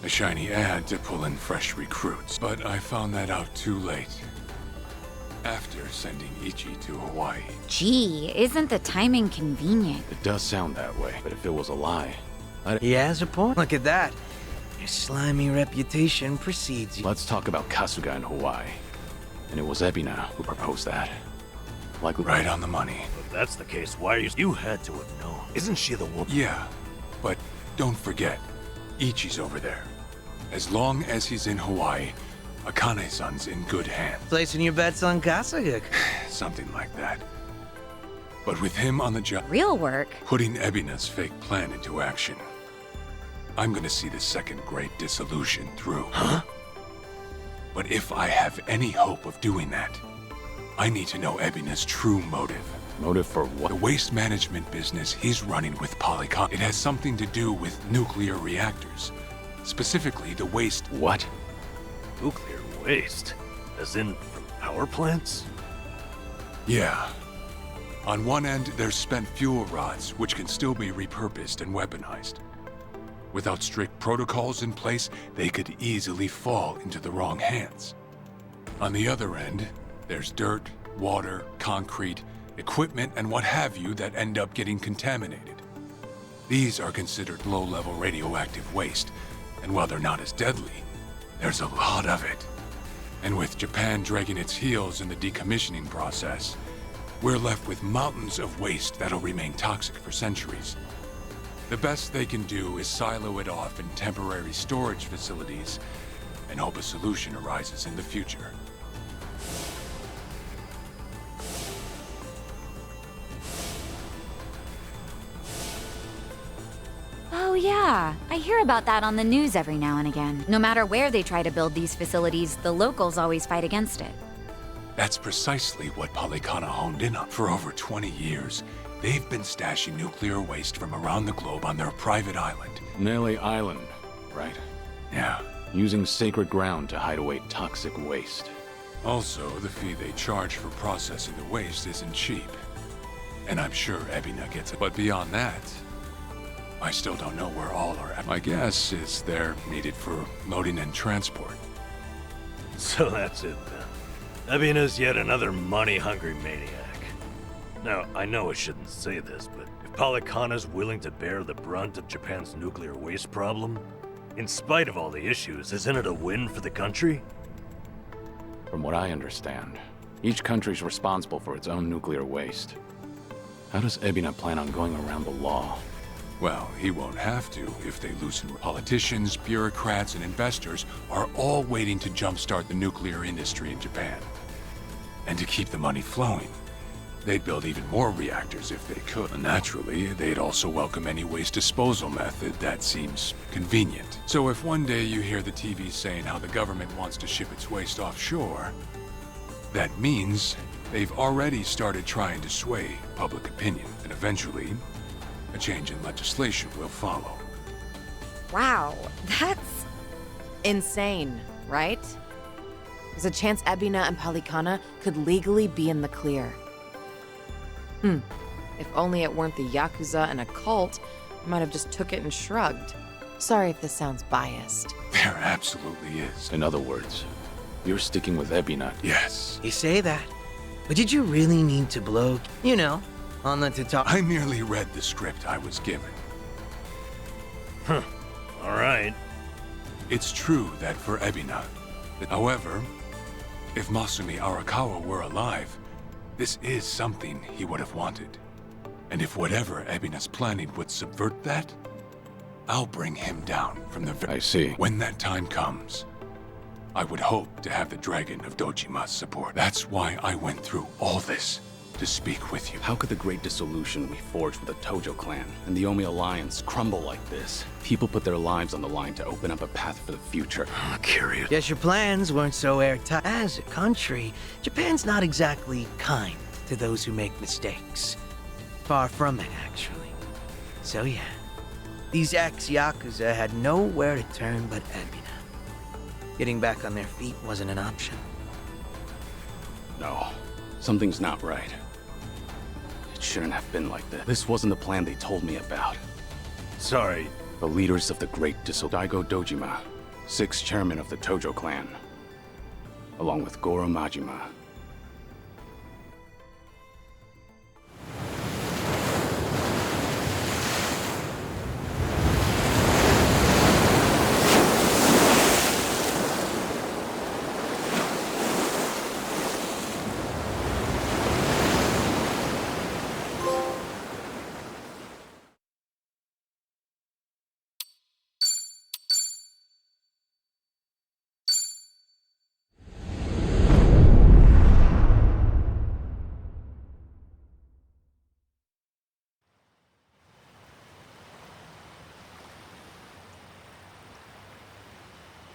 A shiny ad to pull in fresh recruits. But I found that out too late. After sending Ichi to Hawaii. Gee, isn't the timing convenient? It does sound that way, but if it was a lie, He has a point. Look at that. Your slimy reputation precedes you. Let's talk about Kasuga in Hawaii. And it was Ebina who proposed that. Like right on the money. If that's the case, why are you had to have known. Isn't she the woman? Yeah, but don't forget, Ichi's over there. As long as he's in Hawaii, Akane-san's in good hands. Placing your bets on Kasuga. Something like that. But with him on the job... Real work? Putting Ebina's fake plan into action. I'm gonna see the Second Great Dissolution through. Huh? But if I have any hope of doing that, I need to know Ebina's true motive. Motive for what? The waste management business he's running with Polycon. It has something to do with nuclear reactors. Specifically, the waste... What? Nuclear waste? As in from power plants? Yeah. On one end, there's spent fuel rods, which can still be repurposed and weaponized. Without strict protocols in place, they could easily fall into the wrong hands. On the other end, there's dirt, water, concrete, equipment, and what have you that end up getting contaminated. These are considered low-level radioactive waste, and while they're not as deadly, there's a lot of it. And with Japan dragging its heels in the decommissioning process, we're left with mountains of waste that'll remain toxic for centuries. The best they can do is silo it off in temporary storage facilities and hope a solution arises in the future. Oh yeah, I hear about that on the news every now and again. No matter where they try to build these facilities, the locals always fight against it. That's precisely what Polycana honed in on. For over 20 years, They've been stashing nuclear waste from around the globe on their private island. Nelly Island, right? Yeah. Using sacred ground to hide away toxic waste. Also, the fee they charge for processing the waste isn't cheap. And I'm sure Ebina gets it. But beyond that, I still don't know where all are at. My guess is they're needed for loading and transport. So that's it then. Ebina's yet another money-hungry maniac. Now, I know I shouldn't say this, but if Polykhana's willing to bear the brunt of Japan's nuclear waste problem, in spite of all the issues, isn't it a win for the country? From what I understand, each country's responsible for its own nuclear waste. How does Ebina plan on going around the law? Well, he won't have to if they loosen. Politicians, bureaucrats, and investors are all waiting to jumpstart the nuclear industry in Japan. And to keep the money flowing, they'd build even more reactors if they could. And naturally, they'd also welcome any waste disposal method that seems convenient. So if one day you hear the TV saying how the government wants to ship its waste offshore, that means they've already started trying to sway public opinion. And eventually, a change in legislation will follow. Wow, that's insane, right? There's a chance Ebina and Polykhana could legally be in the clear. If only it weren't the Yakuza and a cult, I might have just took it and shrugged. Sorry if this sounds biased. There absolutely is. In other words, you're sticking with Ebina. Yes. You say that, but did you really need to blow, you know, on the tutorial? I merely read the script I was given. Huh. All right. It's true that for Ebina. However, if Masumi Arakawa were alive, this is something he would have wanted. And if whatever Ebina's planning would subvert that, I'll bring him down from the I see. When that time comes, I would hope to have the Dragon of Dojima's support. That's why I went through all this, to speak with you. How could the great dissolution we forged with the Tojo clan and the Omi Alliance crumble like this? People put their lives on the line to open up a path for the future. I'm curious. Guess your plans weren't so airtight. As a country, Japan's not exactly kind to those who make mistakes. Far from it, actually. So yeah, these ex-Yakuza had nowhere to turn but Ebina. Getting back on their feet wasn't an option. No, something's not right. It shouldn't have been like this. This wasn't the plan they told me about. Sorry. The leaders of the great Daigo Dojima, 6th chairman of the Tojo clan, along with Goro Majima.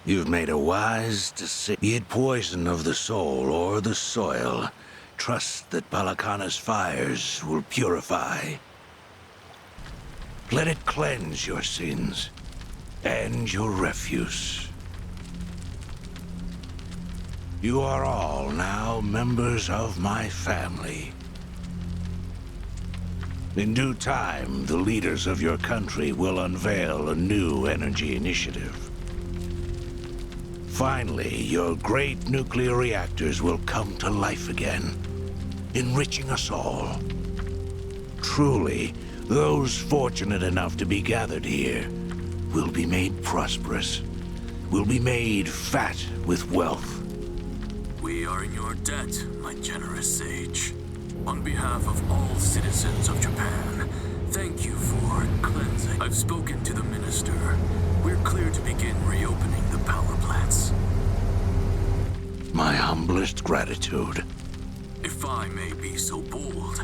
You've made a wise decision. Be it poison of the soul or the soil, trust that Polykhana's fires will purify. Let it cleanse your sins and your refuse. You are all now members of my family. In due time, the leaders of your country will unveil a new energy initiative. Finally, your great nuclear reactors will come to life again, enriching us all. Truly, those fortunate enough to be gathered here will be made prosperous, will be made fat with wealth. We are in your debt, my generous sage. On behalf of all citizens of Japan, thank you for cleansing. I've spoken to the minister. We're clear to begin reopening the power plants. My humblest gratitude. If I may be so bold,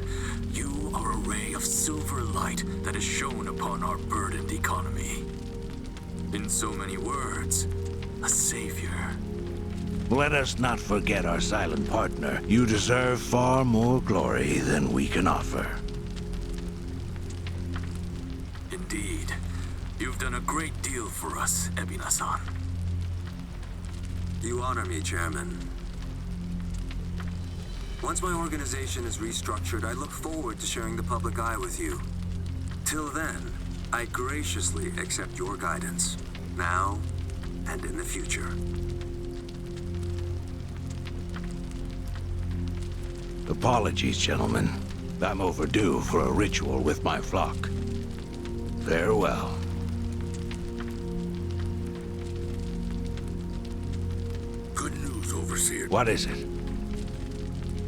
you are a ray of silver light that has shone upon our burdened economy. In so many words, a savior. Let us not forget our silent partner. You deserve far more glory than we can offer. indeed. You've done a great deal for us, Ebina-san. You honor me, Chairman. Once my organization is restructured, I look forward to sharing the public eye with you. Till then, I graciously accept your guidance, now and in the future. Apologies, gentlemen. I'm overdue for a ritual with my flock. Farewell. Good news, Overseer. What is it?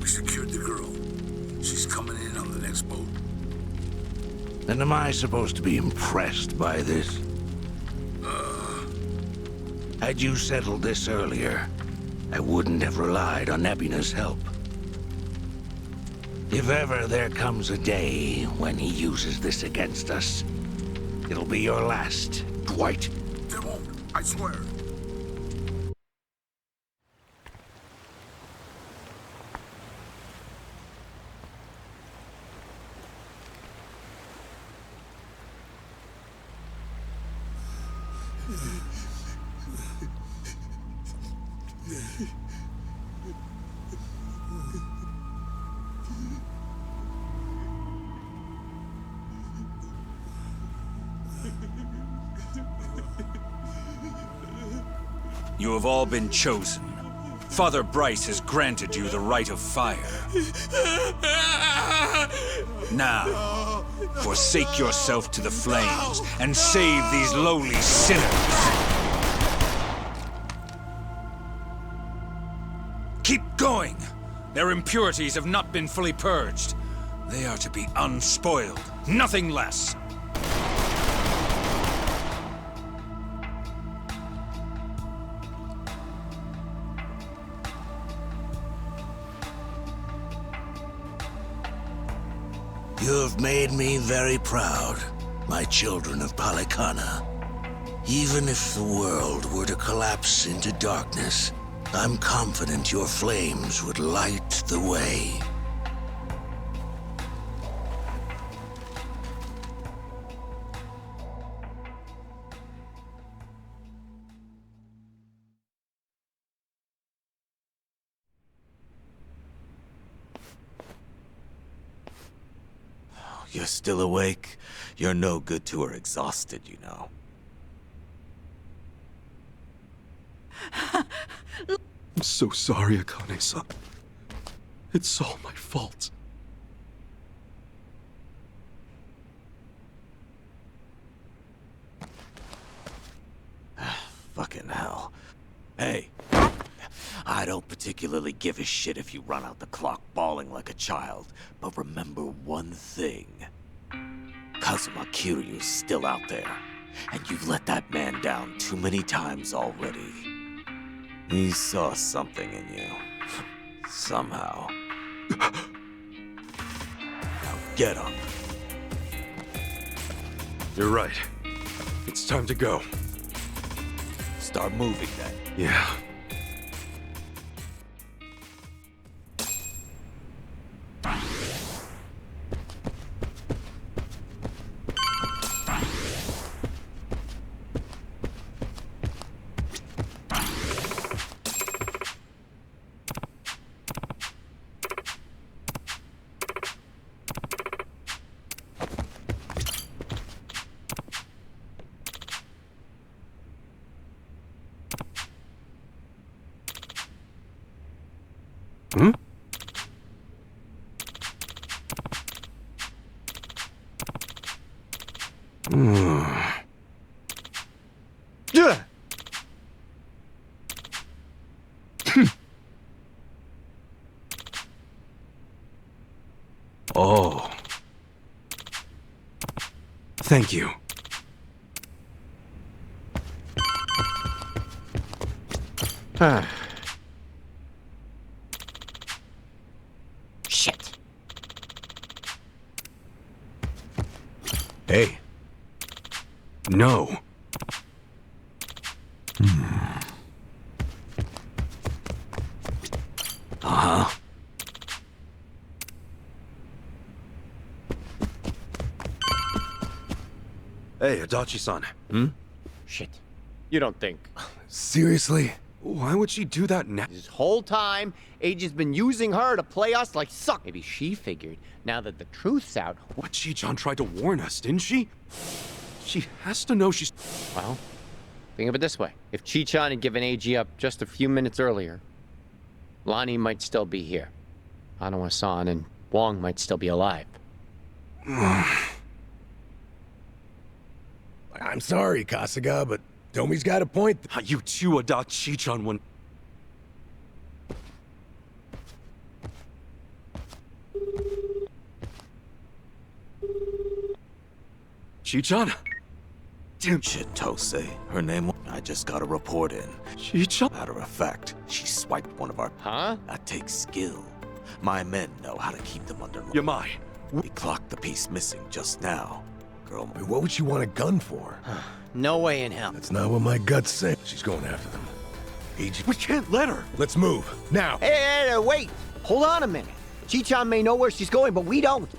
We secured the girl. She's coming in on the next boat. Then am I supposed to be impressed by this? Had you settled this earlier, I wouldn't have relied on Ebina's help. If ever there comes a day when he uses this against us, it'll be your last, Dwight. There won't, I swear. You have all been chosen. Father Bryce has granted you the right of fire. Now, forsake yourself to the flames and save these lowly sinners. Keep going! Their impurities have not been fully purged. They are to be unspoiled, nothing less. You have made me very proud, my children of Palicana. Even if the world were to collapse into darkness, I'm confident your flames would light the way. You're still awake? You're no good to her exhausted, you know. I'm so sorry, Akane-san. It's all my fault. Fucking hell. Hey, I don't particularly give a shit if you run out the clock bawling like a child, but remember one thing. Kazuma Kiryu's still out there, and you've let that man down too many times already. He saw something in you. Somehow. Now get up. You're right. It's time to go. Start moving then. Yeah. Hmm? Yeah. Oh. Thank you. Shit. Hey. No. Uh-huh. Hey, Adachi-san. Shit. You don't think... Seriously? Why would she do that now? This whole time, Age's been using her to play us like suck. Maybe she figured, now that the truth's out... What, Chi-chan tried to warn us, didn't she? She has to know she's... Well, think of it this way. If Chi-chan had given AG up just a few minutes earlier, Lonnie might still be here. Hanawa-san and Wong might still be alive. I'm sorry, Kasuga, but Tomi's got a point. You too, Adachi-chan, when... Chi-chan? Damn shit, Tose. Her name... I just got a report in. Chi-chan? Matter of fact, she swiped one of our... Huh? That takes skill. My men know how to keep them under... Yamai. We clocked the piece missing just now. Girl, what would she want a gun for? No way in hell. That's not what my guts say. She's going after them. AG... We can't let her! Let's move, now! Hey, wait! Hold on a minute. Chi-chan may know where she's going, but we don't.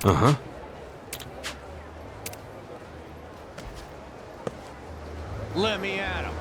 Uh-huh. Let me at him.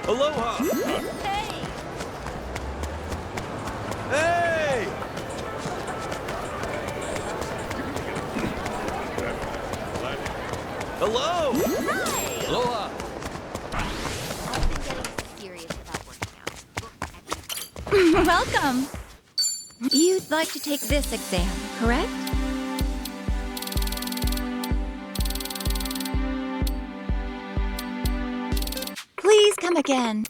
Aloha! Hey! Hello! Aloha! Welcome. You'd like to take this exam, correct? Please come again.